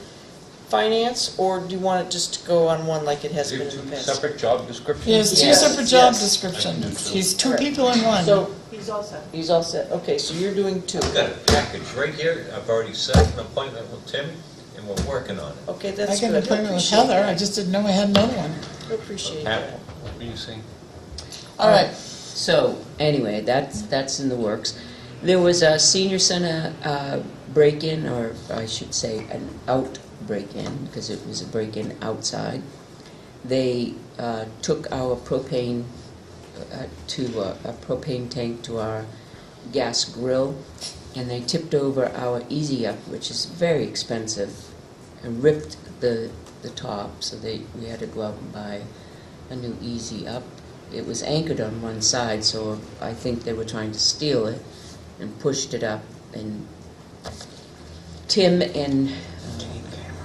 finance? Or do you want it just to go on one like it has Do been in two the past? separate job descriptions? He has two Yes, separate job yes. descriptions. He's two people in one. So, He's all set. he's all set. Okay, so you're doing 2. I've got a package right here. I've already set an appointment with Tim, and we're working on it. Okay, I that's got good. an appointment with Appreciate Heather. I that. just didn't know I had another one. Appreciate Pat, that. what were you saying? All right. So, anyway, that's in the works. There was a senior center break-in, or I should say an out break-in, because it was a break-in outside. They took our propane to a propane tank to our gas grill, and they tipped over our Easy Up, which is very expensive, and ripped the top, so we had to go out and buy a new Easy Up. It was anchored on one side, so I think they were trying to steal it and pushed it up. And Tim and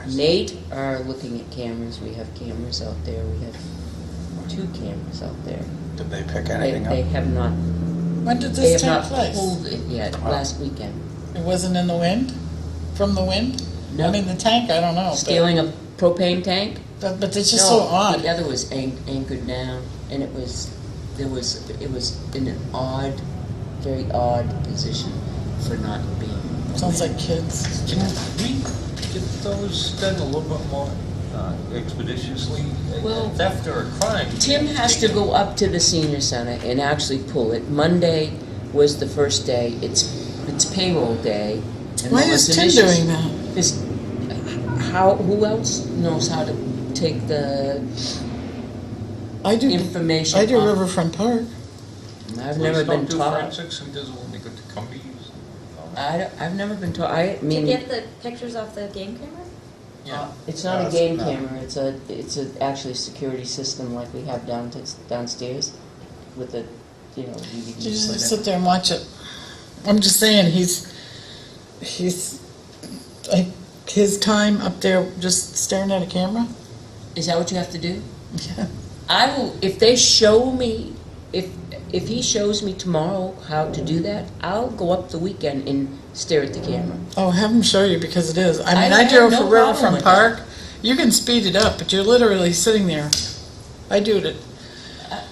Nate are looking at cameras. We have cameras out there. We have 2 cameras out there. Did they pick They, anything they up? have not. When did They this have take not place? pulled it yet. Last weekend. It wasn't in the wind? From the wind? No. I mean, the tank, I don't know. but- Stealing a propane tank. But it's just so No, odd. the other was anchored down, and it was in an odd, very odd position for not being. Sounds like kids. Can we get those done a little bit more expeditiously? Well, Theft or a crime? Tim has to go up to the senior center and actually pull it. Monday was the first day. It's payroll day. And Why all is this Tim initials- doing that? Who else knows how to take the I do. information I do off? Riverfront Park. I've never been do taught. forensics and does it when they go to companies? I've never been taught. I To mean, get the pictures off the game camera? Yeah. It's not No, a game no. camera, it's actually a security system like we have downstairs with the, You DVDs. just sit there and watch it. I'm just saying, he's, like, his time up there just staring at a camera? Is that what you have to do? Yeah. I will, if they show me, if he shows me tomorrow how to do that, I'll go up the weekend and stare at the camera. Oh, have him show you, because it is. I mean, I I have drove no for problem Riverfront with Park. You can speed it up, but you're literally sitting there. I do it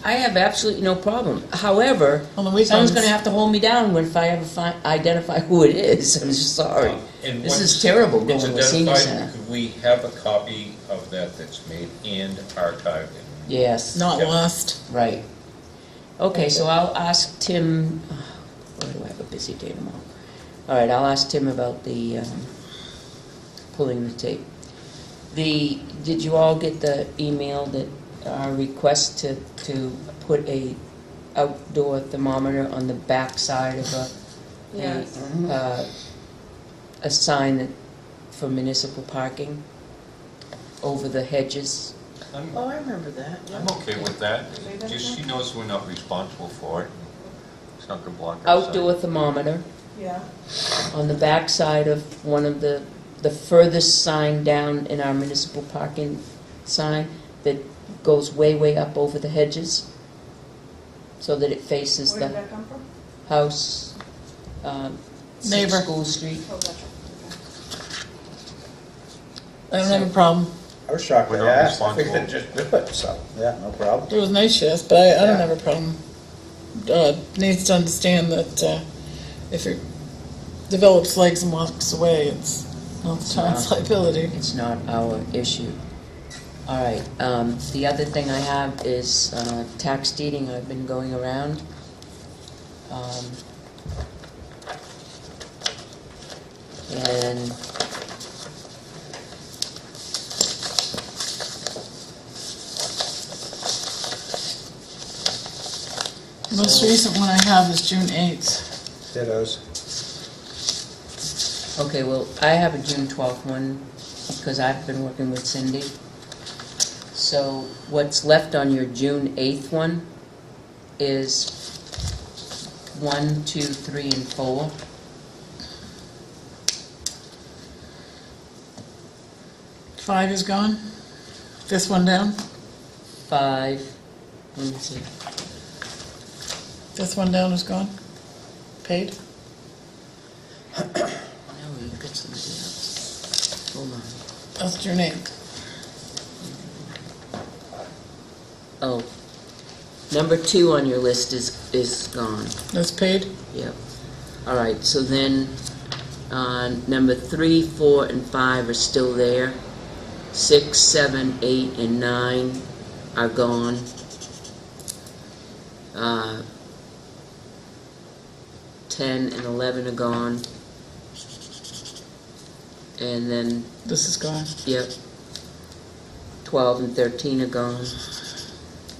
I have absolutely no problem. However, on the weekends. someone's gonna have to hold me down if I ever identify who it is. I'm just sorry. And This once is terrible going it's to a senior identified, center. could we have a copy of that that's made and archived? Yes. Not Yeah. lost. Right. Okay, so I'll ask Tim, why do I have a busy day tomorrow? All right, I'll ask Tim about the, pulling the tape. Did you all get the email that, request to put a outdoor thermometer on the back side of Yes. a sign that, for municipal parking over the hedges? Oh, I remember that. I'm okay with that. Just she knows we're not responsible for it. It's not gonna block our sight. Outdoor thermometer Yeah. on the back side of one of the furthest sign down in our municipal parking sign that goes way, way up over the hedges so that it faces Where did the that come from? house, Neighbor. School Street. Oh, gotcha. I don't have a problem. I was shocked when you We're not asked if we responsible. could just do it, so, yeah, no problem. It was nice, yes, but I don't Yeah. have a problem. Needs to understand that if it develops legs and walks away, it's not the town's liability. It's not our issue. All right, the other thing I have is tax deeding. I've been going around. And Most recent one I have is June 8th. Dittos. okay, well, I have a June 12th one because I've been working with Cindy. So what's left on your June 8th one is 1, 2, 3, and 4. Five is gone. This one down. 5, let me see. This one down is gone. Paid. No, you've got somebody else. Hold on. That's June 8th. Oh, number 2 on your list is gone. That's paid. Yep. All right, so then, number 3, 4, and 5 are still there. 6, 7, 8, and 9 are gone. 10 and 11 are gone. And then, This is gone. yep, 12 and 13 are gone.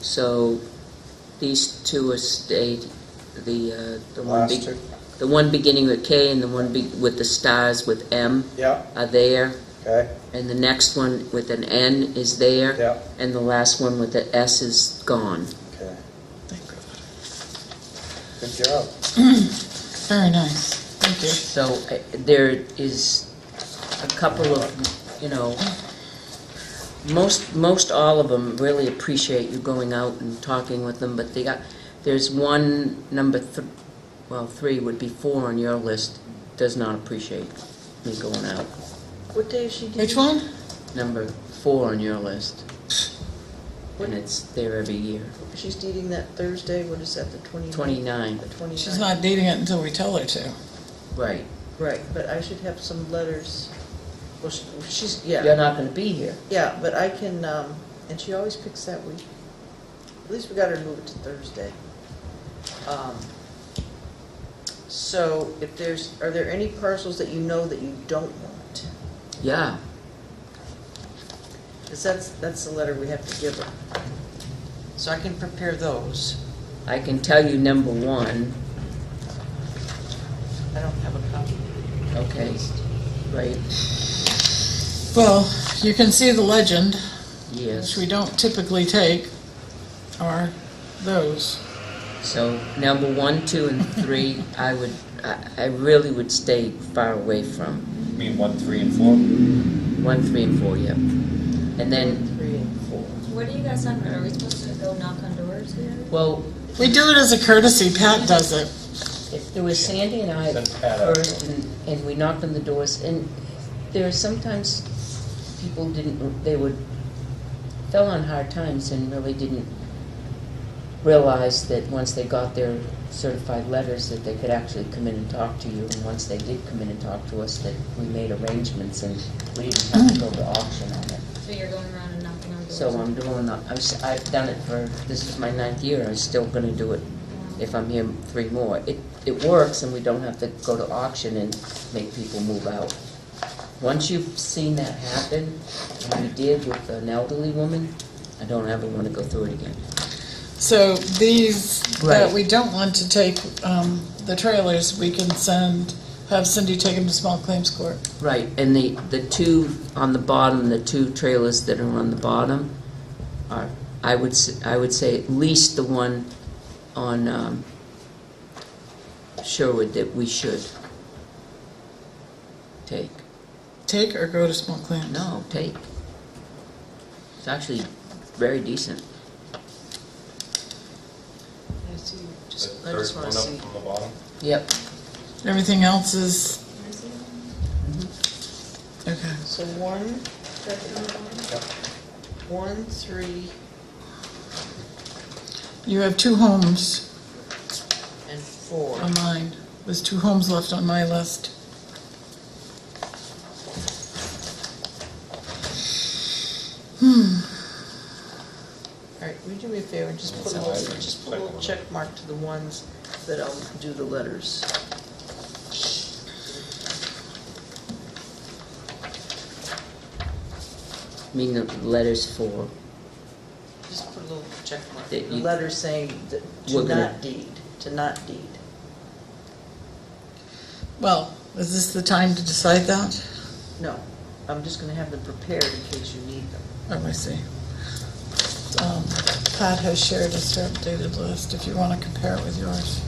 So these 2 are stayed. The one Last big, two. the one beginning with K and the one with the stars with M Yeah, are there. okay, And the next one with an N is there. yeah, And the last one with the S is gone. okay. Thank God. Good job. Very nice. Thank you. So there is a couple of, most all of them really appreciate you going out and talking with them, but there's one, number 3 would be 4 on your list, does not appreciate me going out. What day is she doing? Which one? Number 4 on your list. And it's there every year. She's dating that Thursday, what is that, the 29th? 29, The 29th. She's not dating it until we tell her to. right. Right, but I should have some letters. Well, she's, You're yeah, not gonna be here. yeah, but I can, and she always picks that week. At least we got her to move it to Thursday. So if are there any parcels that you know that you don't want? Yeah. Because that's the letter we have to give her. So I can prepare those. I can tell you number 1. I don't have a copy. Okay, right. Well, you can see the legend, Yes. which we don't typically take, are those. So number 1, 2, and 3, I really would stay far away from. You mean 1, 3, and 4? 1, 3, and 4, yep. And then, 3 and 4. What are you guys talking about? Are we supposed to go knock on doors here? well, We do it as a courtesy, Pat does it. there was Sandy and I Send Pat out. first, and we knocked on the doors, and there are sometimes people fell on hard times and really didn't realize that once they got their certified letters that they could actually come in and talk to you, and once they did come in and talk to us, that we made arrangements and we didn't have to go to auction on it. So you're going around and knocking on doors? So I'm doing, I've done it this is my 9th year, I'm still gonna do it if I'm here 3 more. It works, and we don't have to go to auction and make people move out. Once you've seen that happen, and we did with an elderly woman, I don't ever wanna go through it again. So these that Right. we don't want to take, the trailers, we can have Cindy take them to small claims court. Right, and the 2 on the bottom, the 2 trailers that are on the bottom are, I would say at least the one on Sherwood that we should take. Take or go to small claims? No, take. It's actually very decent. I see, The I third just one want up to see. from the bottom? Yep. Everything else is, Can I see them? okay. So 1, 1, 3, You have 2 homes and 4. on mine. There's 2 homes left on my list. All right, will you do me a favor, and just put a little check mark to the ones that I'll do the letters. I mean, the letters for, Just put a little check mark. That The you- letter saying that We're to gonna- not deed, to not deed. Well, is this the time to decide that? No, I'm just gonna have them prepared in case you need them. Oh, I see. Pat has shared us her updated list, if you want to compare it with yours.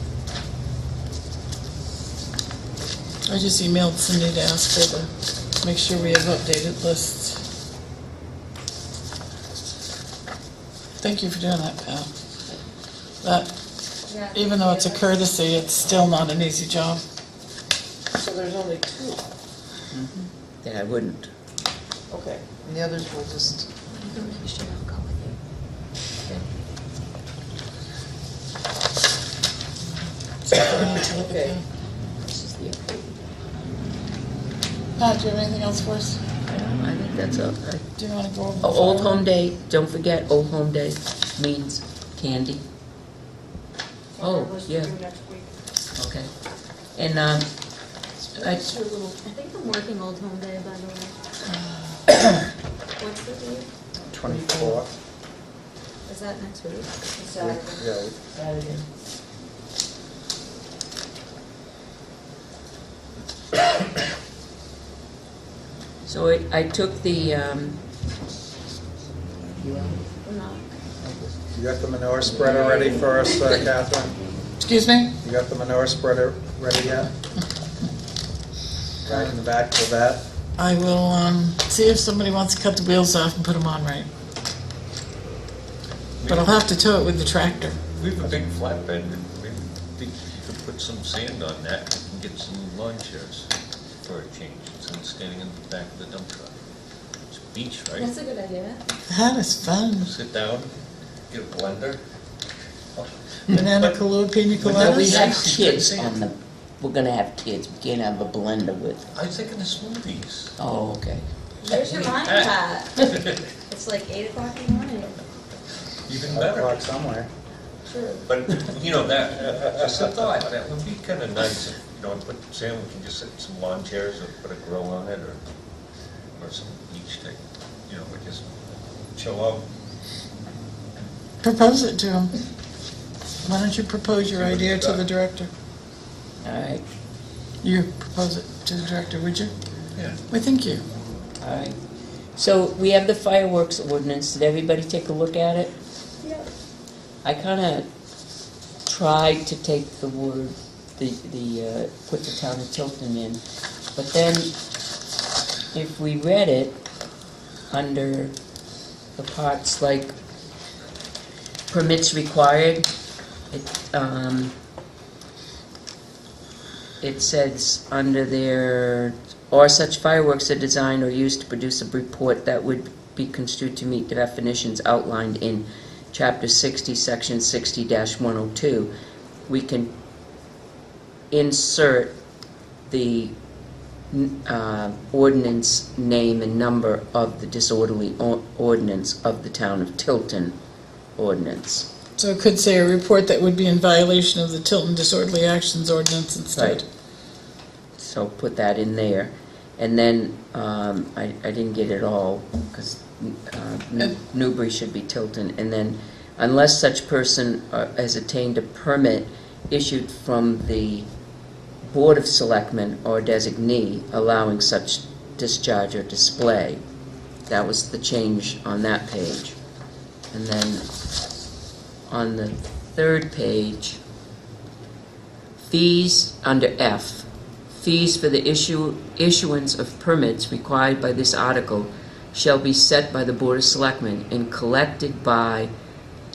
I just emailed Cindy to ask her to make sure we have updated lists. Thank you for doing that, Pat. That, Yeah. even though it's a courtesy, it's still not an easy job. So there's only 2. that I wouldn't. Okay, and the others will just, You can make sure I'll go with you. okay. This is the update. Pat, do you have anything else for us? I think that's all. Do you want to go over? the Old file? Home Day, don't forget, Old Home Day means candy. Oh, Our list yeah. due next week. Okay. And, It's your little, I think I'm working Old Home Day, by the way. What's the date? 24th. Is that next week? It's Saturday. Yeah, Saturday. so I took the, We're not. you got the manure spreader ready for us, Catherine? Excuse me? You got the manure spreader ready yet? Right in the back of that? I will, see if somebody wants to cut the wheels off and put them on right. But I'll have to tow it with the tractor. We have a big flatbed, and maybe you could put some sand on that, and get some lawn chairs for a change, instead of standing in the back of the dump truck. It's a beach, right? That's a good idea. That is fun. Sit down, get a blender. Banana Kahlua, pina well, we coladas. have kids on the, we're gonna have kids, we can't have a blender with. I was thinking of smoothies. Oh, okay. Where's your mind, Pat? It's like 8 o'clock in the morning. Even 5 better. o'clock somewhere. True. But, you know, that, just a thought, that would be kind of nice, if, you know, put, Sam, we can just sit in some lawn chairs or put a grill on it, or some beach thing, you know, we just chill out. Propose it to him. Why don't you propose your idea to the director? All right, You propose it to the director, would you? Yeah. Well, thank you. all right. So we have the fireworks ordinance. Did everybody take a look at it? Yeah. I kind of tried to take the word, put the town of Tilton in, but then if we read it under the parts like permits required, it says under there, or such fireworks are designed or used to produce a report that would be construed to meet the definitions outlined in Chapter 60, Section 60-102. We can insert the ordinance name and number of the disorderly ordinance of the town of Tilton ordinance. So it could say a report that would be in violation of the Tilton Disorderly Actions Ordinance instead. Right. So put that in there. And then, I didn't get it all, because Newbury should be Tilton. And then, unless such person has attained a permit issued from the Board of Selectmen or designee allowing such discharge or display. That was the change on that page. And then, on the third page, fees under F. Fees for the issuance of permits required by this article shall be set by the Board of Selectmen and collected by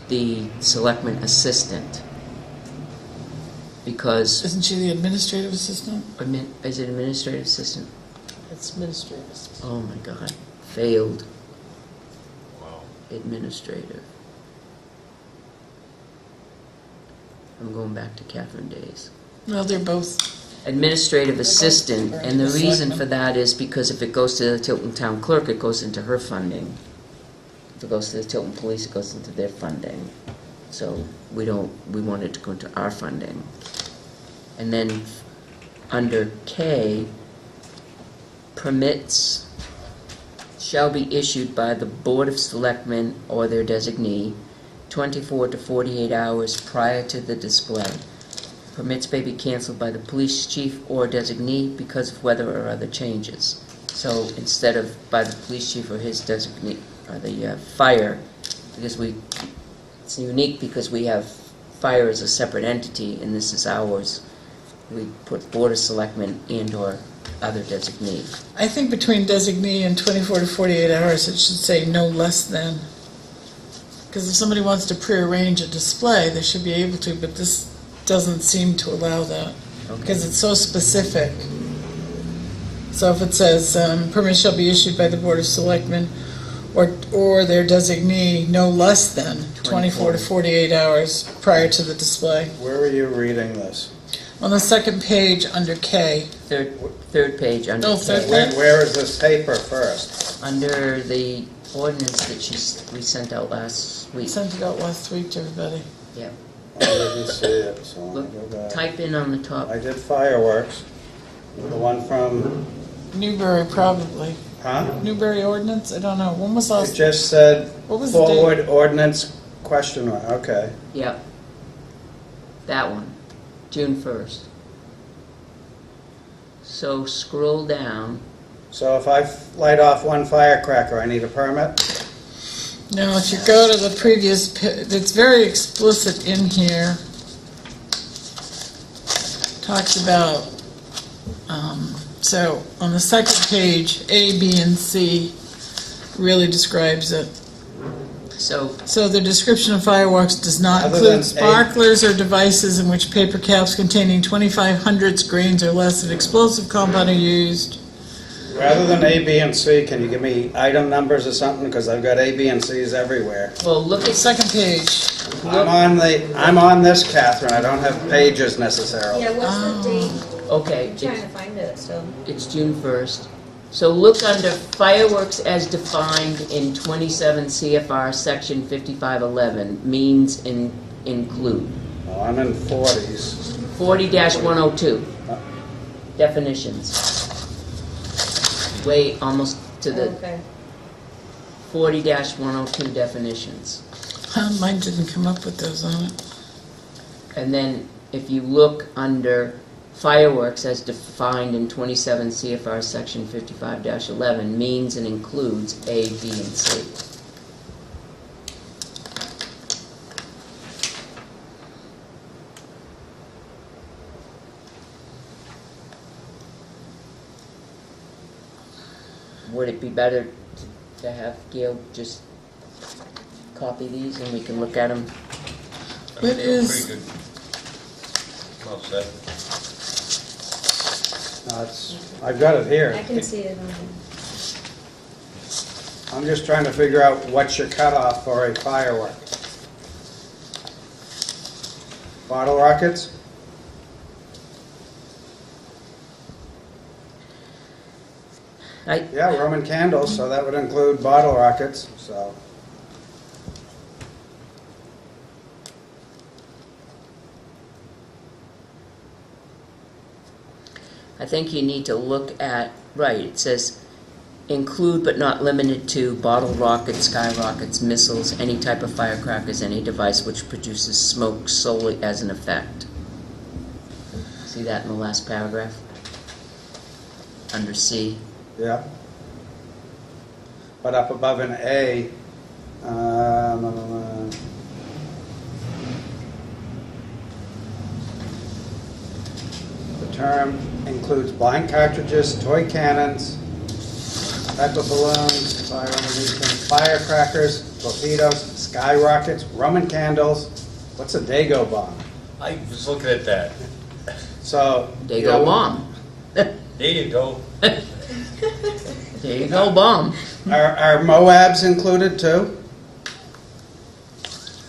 the Selectman Assistant. Because... Isn't she the administrative assistant? Is it administrative assistant? It's administrative assistant. Oh my God. Failed. Wow. Administrative. I'm going back to Catherine days. Well, they're both. Administrative assistant, and the reason Selectmen. for that is because if it goes to the Tilton Town Clerk, it goes into her funding. If it goes to the Tilton Police, it goes into their funding. So we want it to go into our funding. And then under K, permits shall be issued by the Board of Selectmen or their designee 24 to 48 hours prior to the display. Permits may be canceled by the police chief or designee because of weather or other changes. So instead of by the police chief or his designee, or the fire, because it's unique because we have fire as a separate entity and this is ours, we put Board of Selectmen and or other designee. I think between designee and 24 to 48 hours, it should say no less than. Because if somebody wants to prearrange a display, they should be able to, but this doesn't seem to allow that. Okay. Because it's so specific. So if it says, permit shall be issued by the Board of Selectmen or their designee no less than 24 to 48 hours prior to the display. Where are you reading this? On the second page under K. Third page under Oh, K. third page? Where is this paper first? Under the ordinance that we sent out last week. Sent it out last week to everybody. Yeah. I didn't see it, so I'll Look, go back. type in on the top. I did fireworks. The one from, Newbury probably. huh? Newbury ordinance? I don't know. When was It last? just said What was the date? forward ordinance question mark, okay. Yep. That one, June 1st. So scroll down. So if I light off one firecracker, I need a permit? No, if you go to the previous, it's very explicit in here. Talks about, so on the second page, A, B, and C really describes it. So, So the description of fireworks does not Other than include sparklers or devices in which paper caps containing 25 hundredths grains or less of explosive compound are used. Rather than A, B, and C, can you give me item numbers or something? Because I've got A, B, and C's everywhere. well, look at, Second page. I'm on this, Catherine. I don't have pages necessarily. Yeah, what's the date? okay, I'm trying to find it, so. it's June 1st. So look under fireworks as defined in 27 CFR section 5511, means include. Oh, I'm in 40s. 40-102, definitions. Way almost to the Okay. 40-102 definitions. Mine didn't come up with those on it. And then if you look under fireworks as defined in 27 CFR Section 55-11 means and includes A, B, and C. Would it be better to have Gail just copy these and we can look at them? What is- Pretty good. Well said. I've got it here. I can see it on I'm just trying to figure out what's your cutoff for a firework. Bottle rockets? Yeah, Roman candles, so that would include bottle rockets, so. I think you need to look at, right, it says include but not limited to bottle rockets, skyrockets, missiles, any type of firecrackers, any device which produces smoke solely as an effect. See that in the last paragraph? Under C. Yeah. But up above in A, the term includes blank cartridges, toy cannons, petrol balloons, fire ammunition, firecrackers, torpedoes, skyrockets, Roman candles. What's a Dago bomb? I was looking at that. So There you go, bomb. There you go. There you go, bomb. Are Moabs included too?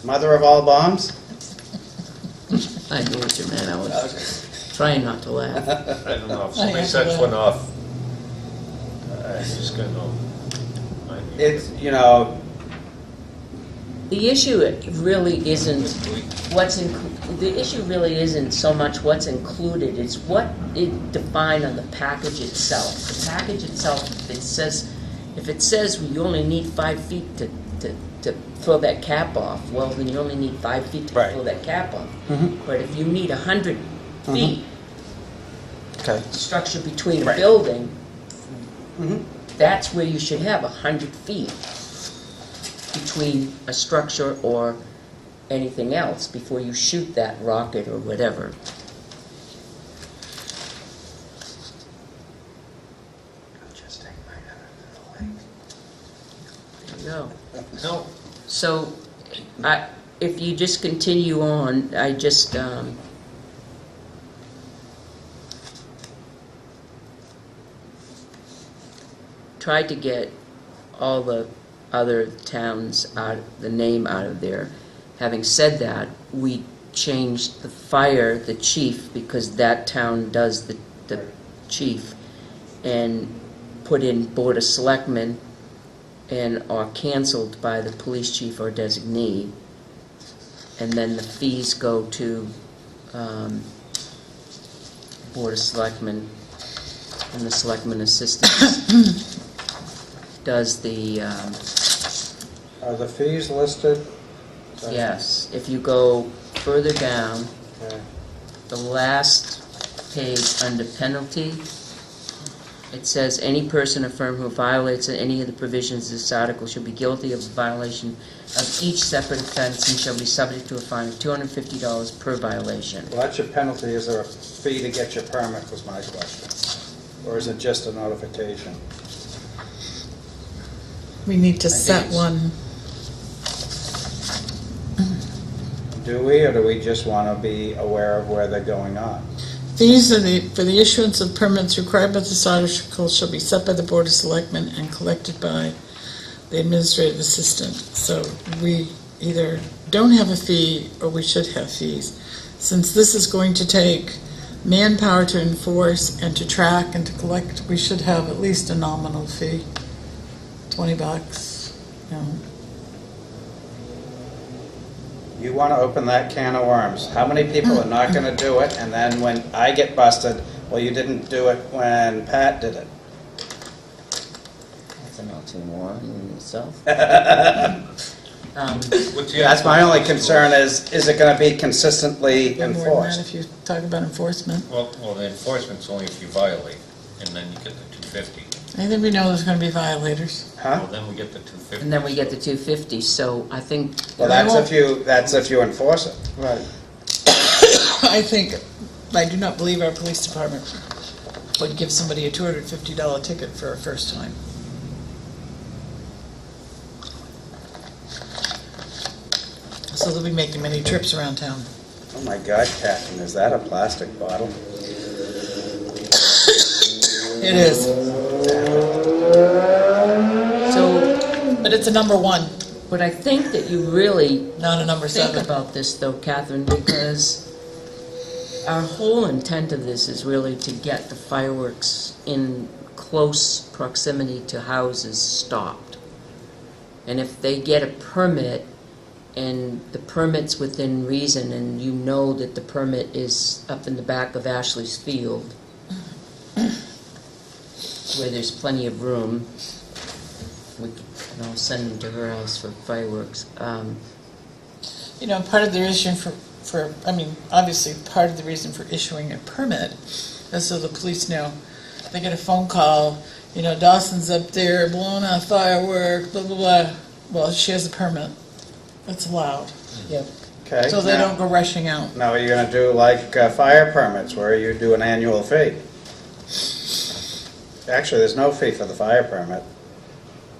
Mother of all bombs? I knew what you meant, I was trying not to laugh. I don't know, if somebody sets one off, it's just gonna know. It's, you know, The issue really isn't the issue really isn't so much what's included, it's what is defined on the package itself. The package itself, if it says you only need 5 feet to throw that cap off, well, then you only need 5 feet to Right. throw that cap off. Mhm. But if you need 100 feet, okay. structure between a Right. building, Mhm. that's where you should have 100 feet between a structure or anything else before you shoot that rocket or whatever. There you go. No, So, if you just continue on, I just, tried to get all the other towns the name out of there. Having said that, we changed the chief, because that town does the chief, and put in Board of Selectmen, and are canceled by the police chief or designee. And then the fees go to Board of Selectmen, and the Selectman Assistant does the, Are the fees listed? yes, if you go further down, Okay. the last page under penalty, it says, any person or firm who violates any of the provisions of this article shall be guilty of a violation of each separate offense and shall be subject to a fine of $250 per violation. Well, that's your penalty. Is there a fee to get your permit, was my question. Or is it just a notification? We need to I think set it's- one. Do we, or do we just want to be aware of where they're going on? Fees for the issuance of permits required by this article shall be set by the Board of Selectmen and collected by the administrative assistant. So we either don't have a fee or we should have fees. Since this is going to take manpower to enforce and to track and to collect, we should have at least a nominal fee. $20, you know. You want to open that can of worms. How many people are not going to do it, and then when I get busted, well, you didn't do it when Pat did it? That's an oxymoron in itself. What's the That's my only actual concern is it gonna be consistently More than that enforced? if you talk about enforcement. Well, the enforcement's only if you violate, and then you get the 250. I think we know there's gonna be violators. Huh? Well, then we get the 250. And then we get the 250, so I think, Well, that's if you enforce it. Right. I do not believe our police department would give somebody a $250 ticket for a first time. So they'll be making many trips around town. Oh my God, Catherine, is that a plastic bottle? It is, so, but it's a number 1, but I think that you really not a number think 7. about this though, Catherine, because our whole intent of this is really to get the fireworks in close proximity to houses stopped. And if they get a permit, and the permit's within reason, and you know that the permit is up in the back of Ashley's Field, where there's plenty of room, we can all send them to her house for fireworks. You know, part of the issue obviously part of the reason for issuing a permit is so the police know. They get a phone call, Dawson's up there blowing out fireworks, blah, blah, blah. Well, she has a permit. It's allowed. Yep. Okay. So they now- don't go rushing out. Now, are you gonna do like fire permits where you do an annual fee? Actually, there's no fee for the fire permit.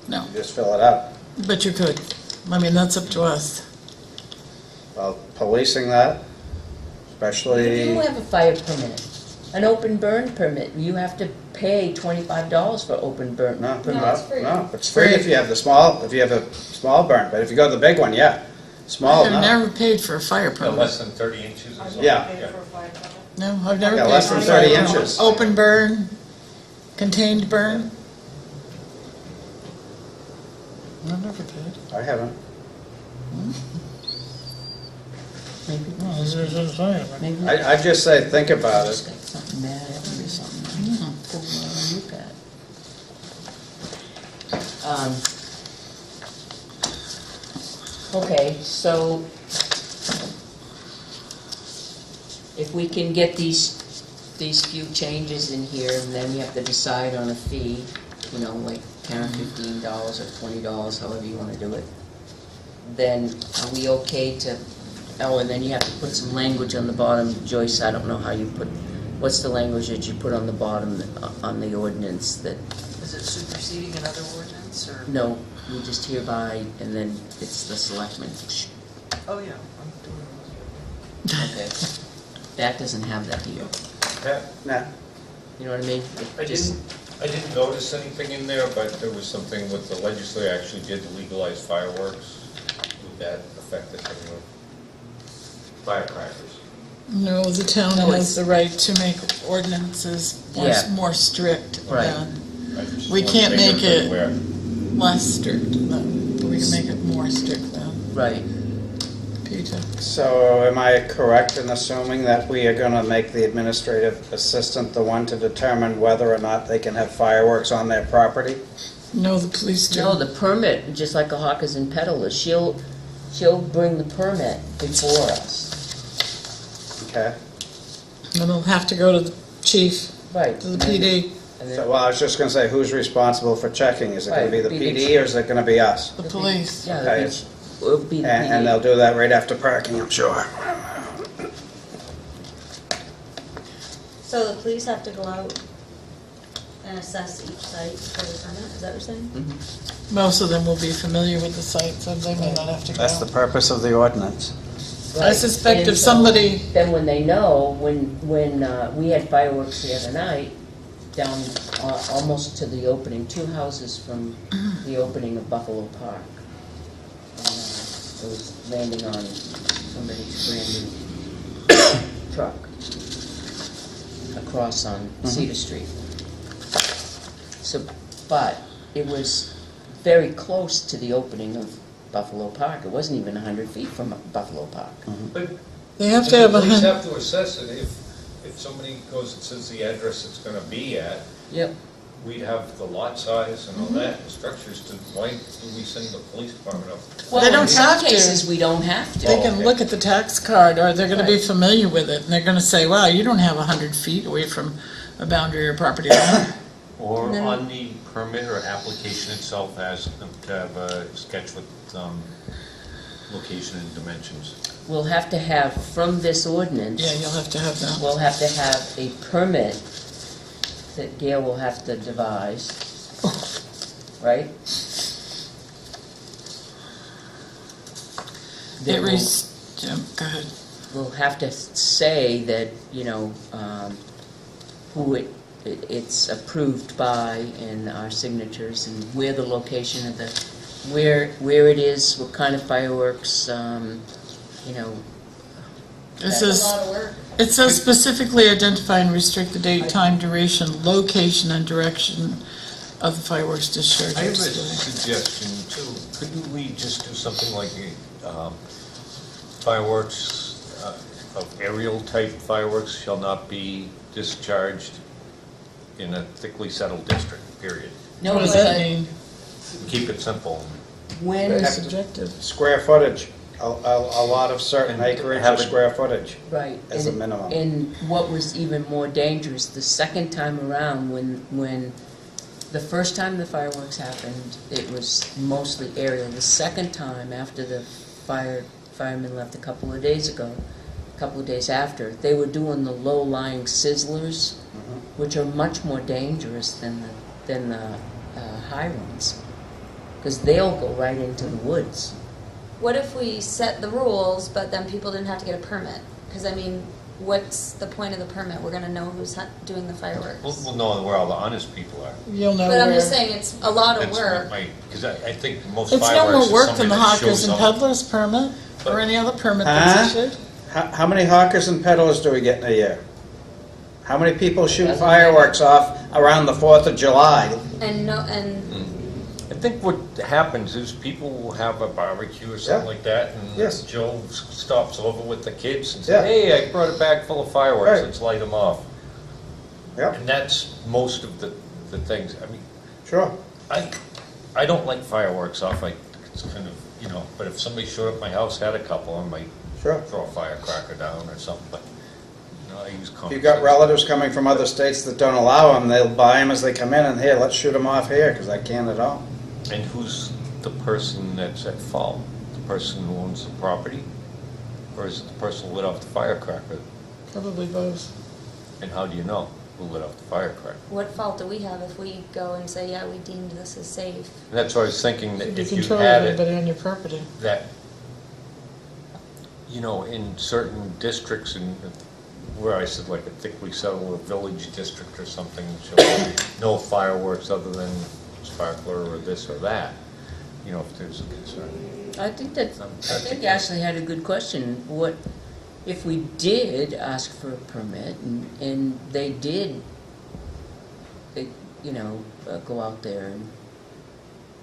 No, You just fill it up. but you could. That's up to us. Well, policing that, If especially, you have a fire permit, an open burn permit, you have to pay $25 for open burn. no, permit. no, it's free if you have a small burn, but if you go to the big one, yeah. Small, I've no. never paid for a fire No, permit. less than 30 inches or something? Yeah. Paid for a fire permit. No, I've never Yeah, paid less for than a fire 30 permit. inches. Open burn, contained burn. I've never paid. I haven't. Maybe I just say, think about just it. got something mad at me or something. Pull it on a look at. Okay, so if we can get these few changes in here, and then you have to decide on a fee, like $10 or $15 or $20, however you want to do it, then are we okay to, and then you have to put some language on the bottom. Joyce, I don't know how you put, what's the language that you put on the bottom on the ordinance that, Is it superseding another ordinance, or? no, we just hereby, and then it's the selectmen. Oh, yeah. Okay. That doesn't have that here. Pat, Nah. You know what I mean? I didn't notice anything in there, but there was something with the legislature actually did legalize fireworks. Would that affect it anyway? Firecrackers. No, the town No, has it's- the right to make ordinances Yeah. more strict Right. than, I just We wanted can't to make it- aware. less strict than, we can make it more strict than, Right. Peter. So am I correct in assuming that we are gonna make the administrative assistant the one to determine whether or not they can have fireworks on their property? No, the police do. No, the permit, just like a hawkers and peddlers, she'll bring the permit before us. Okay? And they'll have to go to the chief, Right. to the PD, And So, then, well, I was just gonna say, who's responsible for checking? Is it gonna be the Right, be the- PD or is it gonna be us? the police. yeah, Okay. it'll be the And they'll PD. do that right after parking, I'm sure. So the police have to go out and assess each site for the permit, is that what you're saying? Most of them will be familiar with the site, so they may not have to go. That's the purpose of the ordinance. I Right. suspect And if so somebody, Then when they know, when we had fireworks the other night, down almost to the opening, 2 houses from the opening of Buffalo Park. And, it was landing on somebody's brand new truck across on Cedar Street. So, but it was very close to the opening of Buffalo Park. It wasn't even 100 feet from Buffalo Park. But they have to have the a, police hun- have to assess it if somebody goes and says the address it's gonna be at, Yep. we have the lot size and all that, the structures, why do we send the police department up? Well, They don't in some have to. cases, we don't have They to. can okay. look at the tax card, or they're gonna be Right. familiar with it, and they're gonna say, wow, you don't have 100 feet away from a boundary or property line. Or And then- on the permit or application itself, ask them to have a sketch with location and dimensions. We'll have to have, from this ordinance. Yeah, you'll have to have that. We'll have to have a permit that Gail will have to devise, right? It That will- reads, Jim, go ahead. We'll have to say that, who it's approved by and our signatures and where the location of the, where it is, what kind of fireworks, It That's says, A lot of work. it says specifically identify and restrict the date, time, duration, location, and direction of the fireworks discharge. I have a suggestion too. Couldn't we just do something like fireworks, of aerial type fireworks shall not be discharged in a thickly settled district, period? no, What does that because mean? Keep it simple. when, Very subjective. Square footage, a lot of certain And acreage have of it- square footage right. as a and- minimum. And what was even more dangerous, the second time around, when the first time the fireworks happened, it was mostly aerial. The second time, after the firemen left a couple of days ago, a couple of days after, they were doing the low-lying sizzlers, which are much more dangerous than the high ones, because they'll go right into the woods. What if we set the rules, but then people didn't have to get a permit? Because, I mean, what's the point of the permit? We're gonna know who's doing the fireworks. We'll know where all the honest people are. You'll know But I'm where. just saying, it's a lot of That's work. because I think most It's no fireworks more is work something than the that hawkers shows and up. peddlers permit, or any other permit that's issued. How many hawkers and peddlers do we get in a year? How many people shoot Doesn't fireworks off around the 4th of July? And I think what happens is people will have a barbecue or something Yeah. like that, and Yes. Joe stops over with the kids and Yeah. says, "Hey, I brought a bag full of fireworks, Right. let's light them off." Yeah, And that's most of the things. I mean, sure. I don't like fireworks off. It's kind of, but if somebody showed up at my house, had a couple, I might Sure. throw a firecracker down or something, but, I use If common you've got sense. relatives coming from other states that don't allow them, they'll buy them as they come in, and here, let's shoot them off here, because I can't at all. And who's the person that's at fault? The person who owns the property? Or is it the person who lit off the firecracker? Probably both. And how do you know who lit off the firecracker? what fault do we have if we go and say, yeah, we deemed this as safe? And that's why I was thinking that Should be if you control had it, everybody on your property. that, in certain districts, and where I said like a thickly settled village district or something, no fireworks other than sparkler or this or that, if there's a concern. I think Ashley had a good question. What, if we did ask for a permit and they did, go out there, and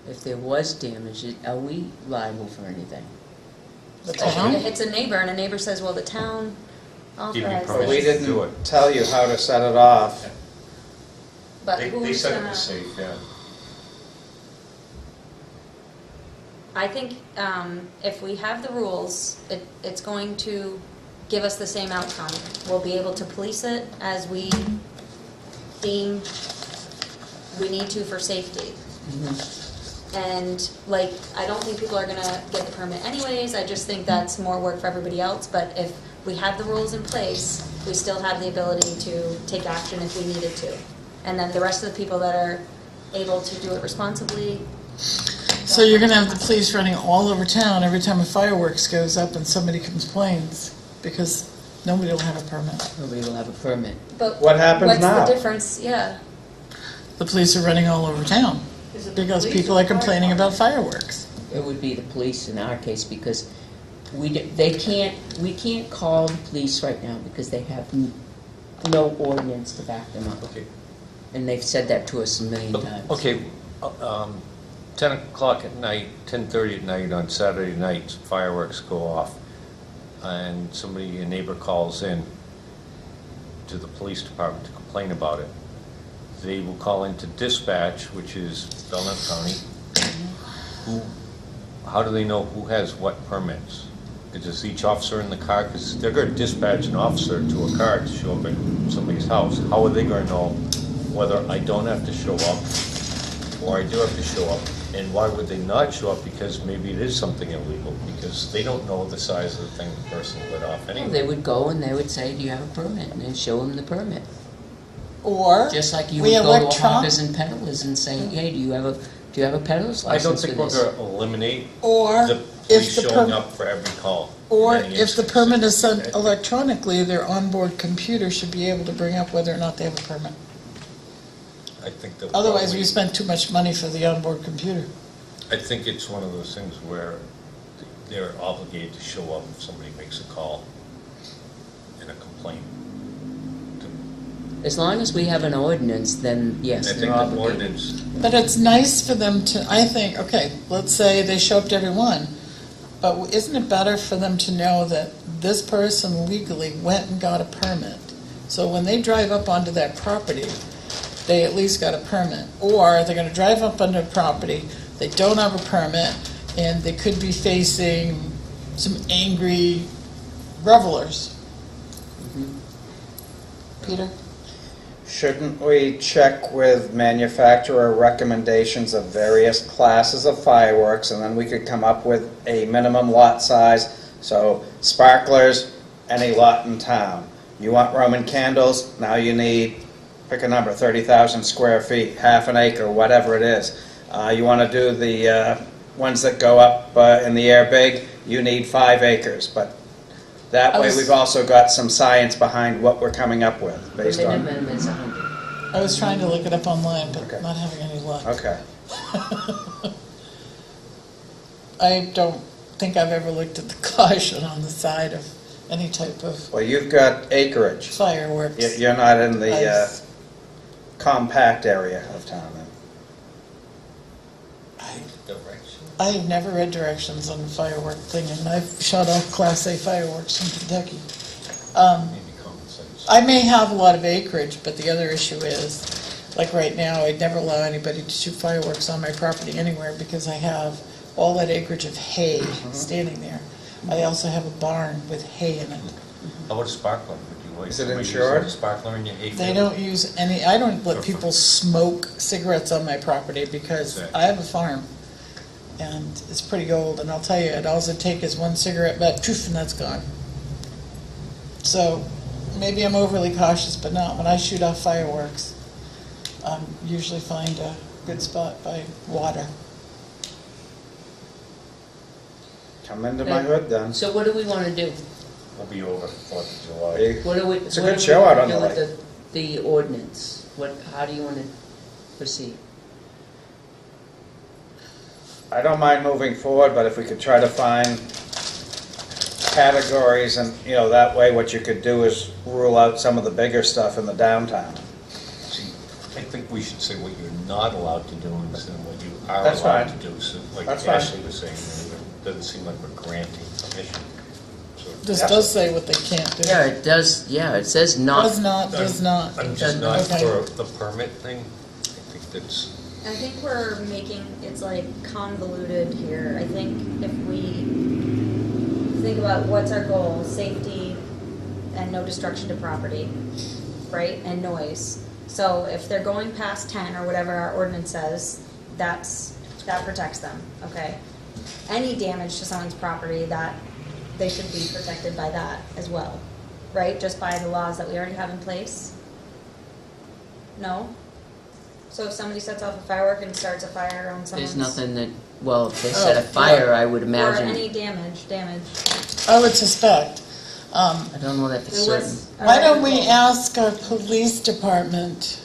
if there was damage, are we liable for anything? The Especially town? if it's a neighbor, and a neighbor says, well, the town Give me authorized But we permission. this. Do didn't it. tell you how to set it off. But They who's said it gonna? was safe, yeah. I think if we have the rules, it's going to give us the same outcome. We'll be able to police it as we deem we need to for safety. And I don't think people are gonna get the permit anyways, I just think that's more work for everybody else, but if we have the rules in place, we still have the ability to take action if we needed to. And then the rest of the people that are able to do it responsibly. So you're gonna have the police running all over town every time a fireworks goes up and somebody complains, because nobody will have a permit. Nobody will have a permit. But What happens now? What's the difference? Yeah. The police are running all over town, Is it the because police people or are the fire complaining about department? fireworks. It would be the police in our case, because we can't call the police right now because they have no ordinance to back them up. Okay. And they've said that to us a million times. Okay, 10 o'clock at night, 10:30 at night on Saturday nights, fireworks go off, and a neighbor calls in to the police department to complain about it. they will call into dispatch, which is Belknap County. How do they know who has what permits? Is each officer in the car? Because they're going to dispatch an officer to a car to show up at somebody's house. How are they going to know whether I don't have to show up or I do have to show up? And why would they not show up? Because maybe it is something illegal, because they don't know the size of the thing the person lit off Well, anyway. they would go and they would say, do you have a permit? And then show them the permit. Or Just like you we would go to a electron- hawkers and peddlers and say, hey, do you have a peddler's I don't license for think we're this? going to eliminate or the if police the showing permit, up for every call. or in any if the instance. permit is sent electronically, their onboard computer should be able to bring up whether or not they have a permit. I think that Otherwise, probably- we spend too much money for the onboard computer. I think it's one of those things where they're obligated to show up if somebody makes a call and a complaint. As long as we have an ordinance, then yes, I they're think the obligated. ordinance, But it's nice for them to, I think, okay, let's say they show up to every one, but isn't it better for them to know that this person legally went and got a permit? So when they drive up onto that property, they at least got a permit. Or they're gonna drive up onto a property, they don't have a permit, and they could be facing some angry revelers. Peter? Shouldn't we check with manufacturer recommendations of various classes of fireworks, and then we could come up with a minimum lot size? So sparklers, any lot in town. You want Roman candles, now you need, pick a number, 30,000 square feet, half an acre, whatever it is. You want to do the ones that go up in the air big, you need 5 acres, but that way we've also got some science behind what we're coming up with, The based on... minimum is 100. I was trying to look it up online, but Okay. not having any luck. Okay. I don't think I've ever looked at the caution on the side of any type of Well, you've got acreage. fireworks. You're not in the Ice. compact area of town then. direction. I've never read directions on the firework thing, and I've shot off Class A fireworks from Kentucky. Maybe common sense. I may have a lot of acreage, but the other issue is, like right now, I'd never allow anybody to shoot fireworks on my property anywhere because I have all that acreage of hay standing there. I also have a barn with hay in it. How about a sparkler? Would you like Is it somebody using insured? a sparkler in your hay They field? don't use any, I don't let people smoke cigarettes on my property because Exactly. I have a farm. And it's pretty old, and I'll tell you, it all it take is one cigarette butt, poof, and that's gone. So, maybe I'm overly cautious, but not when I shoot off fireworks. Usually find a good spot by water. Come into my hood then. So what do we want to do? We'll be over 4th of July. Hey, What do we? It's a what good do we show out wanna on do the with lake. The ordinance. How do you want to proceed? I don't mind moving forward, but if we could try to find categories, and, that way what you could do is rule out some of the bigger stuff in the downtown. See, I think we should say what you're not allowed to do instead of what you are That's allowed fine. to do. So, like That's fine. Ashley was saying, it doesn't seem like we're granting permission. So This Yeah. does say what they can't do. Yeah, it does, it says not. Does not. I'm just not Okay. for the permit thing. I think that's, I think we're making, it's like convoluted here. I think if we think about what's our goal, safety and no destruction to property, right, and noise. So if they're going past 10 or whatever our ordinance says, that protects them, okay? Any damage to someone's property, that they should be protected by that as well, right? Just by the laws that we already have in place? No? So if somebody sets off a firework and starts a fire on someone's... There's nothing that, well, if they set a fire, I would Or imagine, any damage. I would suspect. I don't know that for It certain, was Why don't we already- ask our police department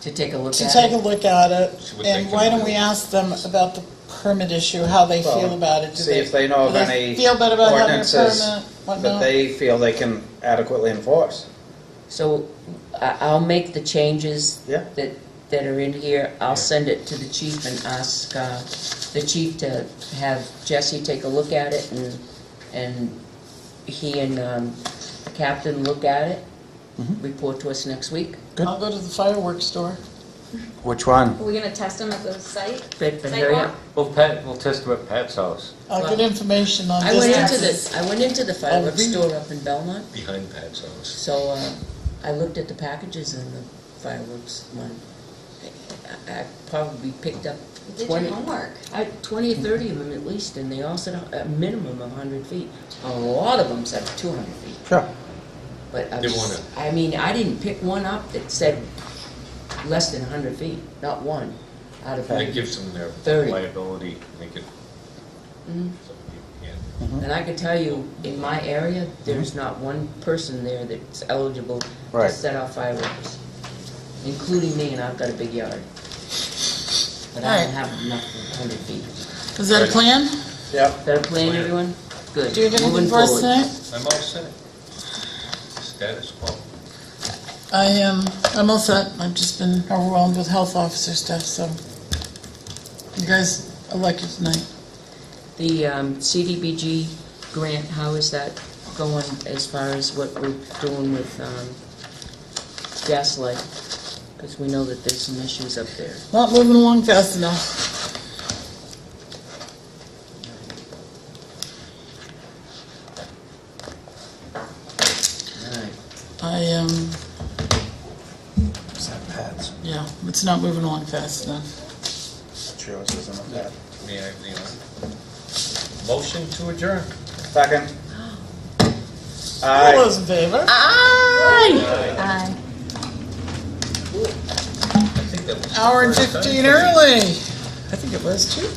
to take a look to at take a it. look at it? See what they And can why don't do. we ask them about the permit issue, how they Well, feel about it? Do See if they know of do any feel better about having a ordinances permit, that whatnot? they feel they can adequately enforce. So I'll make the changes Yeah. that are in here. I'll send it to the chief and ask the chief to have Jesse take a look at it, and he and the captain look at it, report to us next week. I'll go to the fireworks store. Which one? Are we gonna test them at the site? But Site hurry walk? up. Well, Pat, we'll test them at Pat's house, I'll get information on I went into distances. I went into the fireworks really? store up in Belmont, behind Pat's house. so I looked at the packages and the fireworks one. I probably picked up You did 20, your homework. 20 or 30 of them at least, and they all said a minimum of 100 feet. A lot of them said 200 feet. Sure. But They wanna- I mean, I didn't pick one up that said less than 100 feet, not one, out of That gives them their 30. liability, make it, Mhm. so you can't. And I can tell you, in my area, there's not one person there that's eligible to Right. set off fireworks, including me, and I've got a big yard. But I Alright. don't have enough for 100 feet. Is that a plan? Yep. Is that a plan, everyone? Good. Do you have anything Moving for us forward. tonight? I'm all set. Status quo. I'm all set. I've just been overwhelmed with health officer stuff, so. You guys are lucky tonight. The CDBG grant, how is that going as far as what we're doing with Gaslight? Because we know that there's some issues up there. Not moving along fast enough. All right. Is that Pat's? Yeah, it's not moving along fast enough. That's yours, isn't it, Pat? May I, you know, motion to adjourn. Second. All Aye. those in favor? Aye! Aye. I think that was. the Hour and first time 15 for me. early. I think it was too.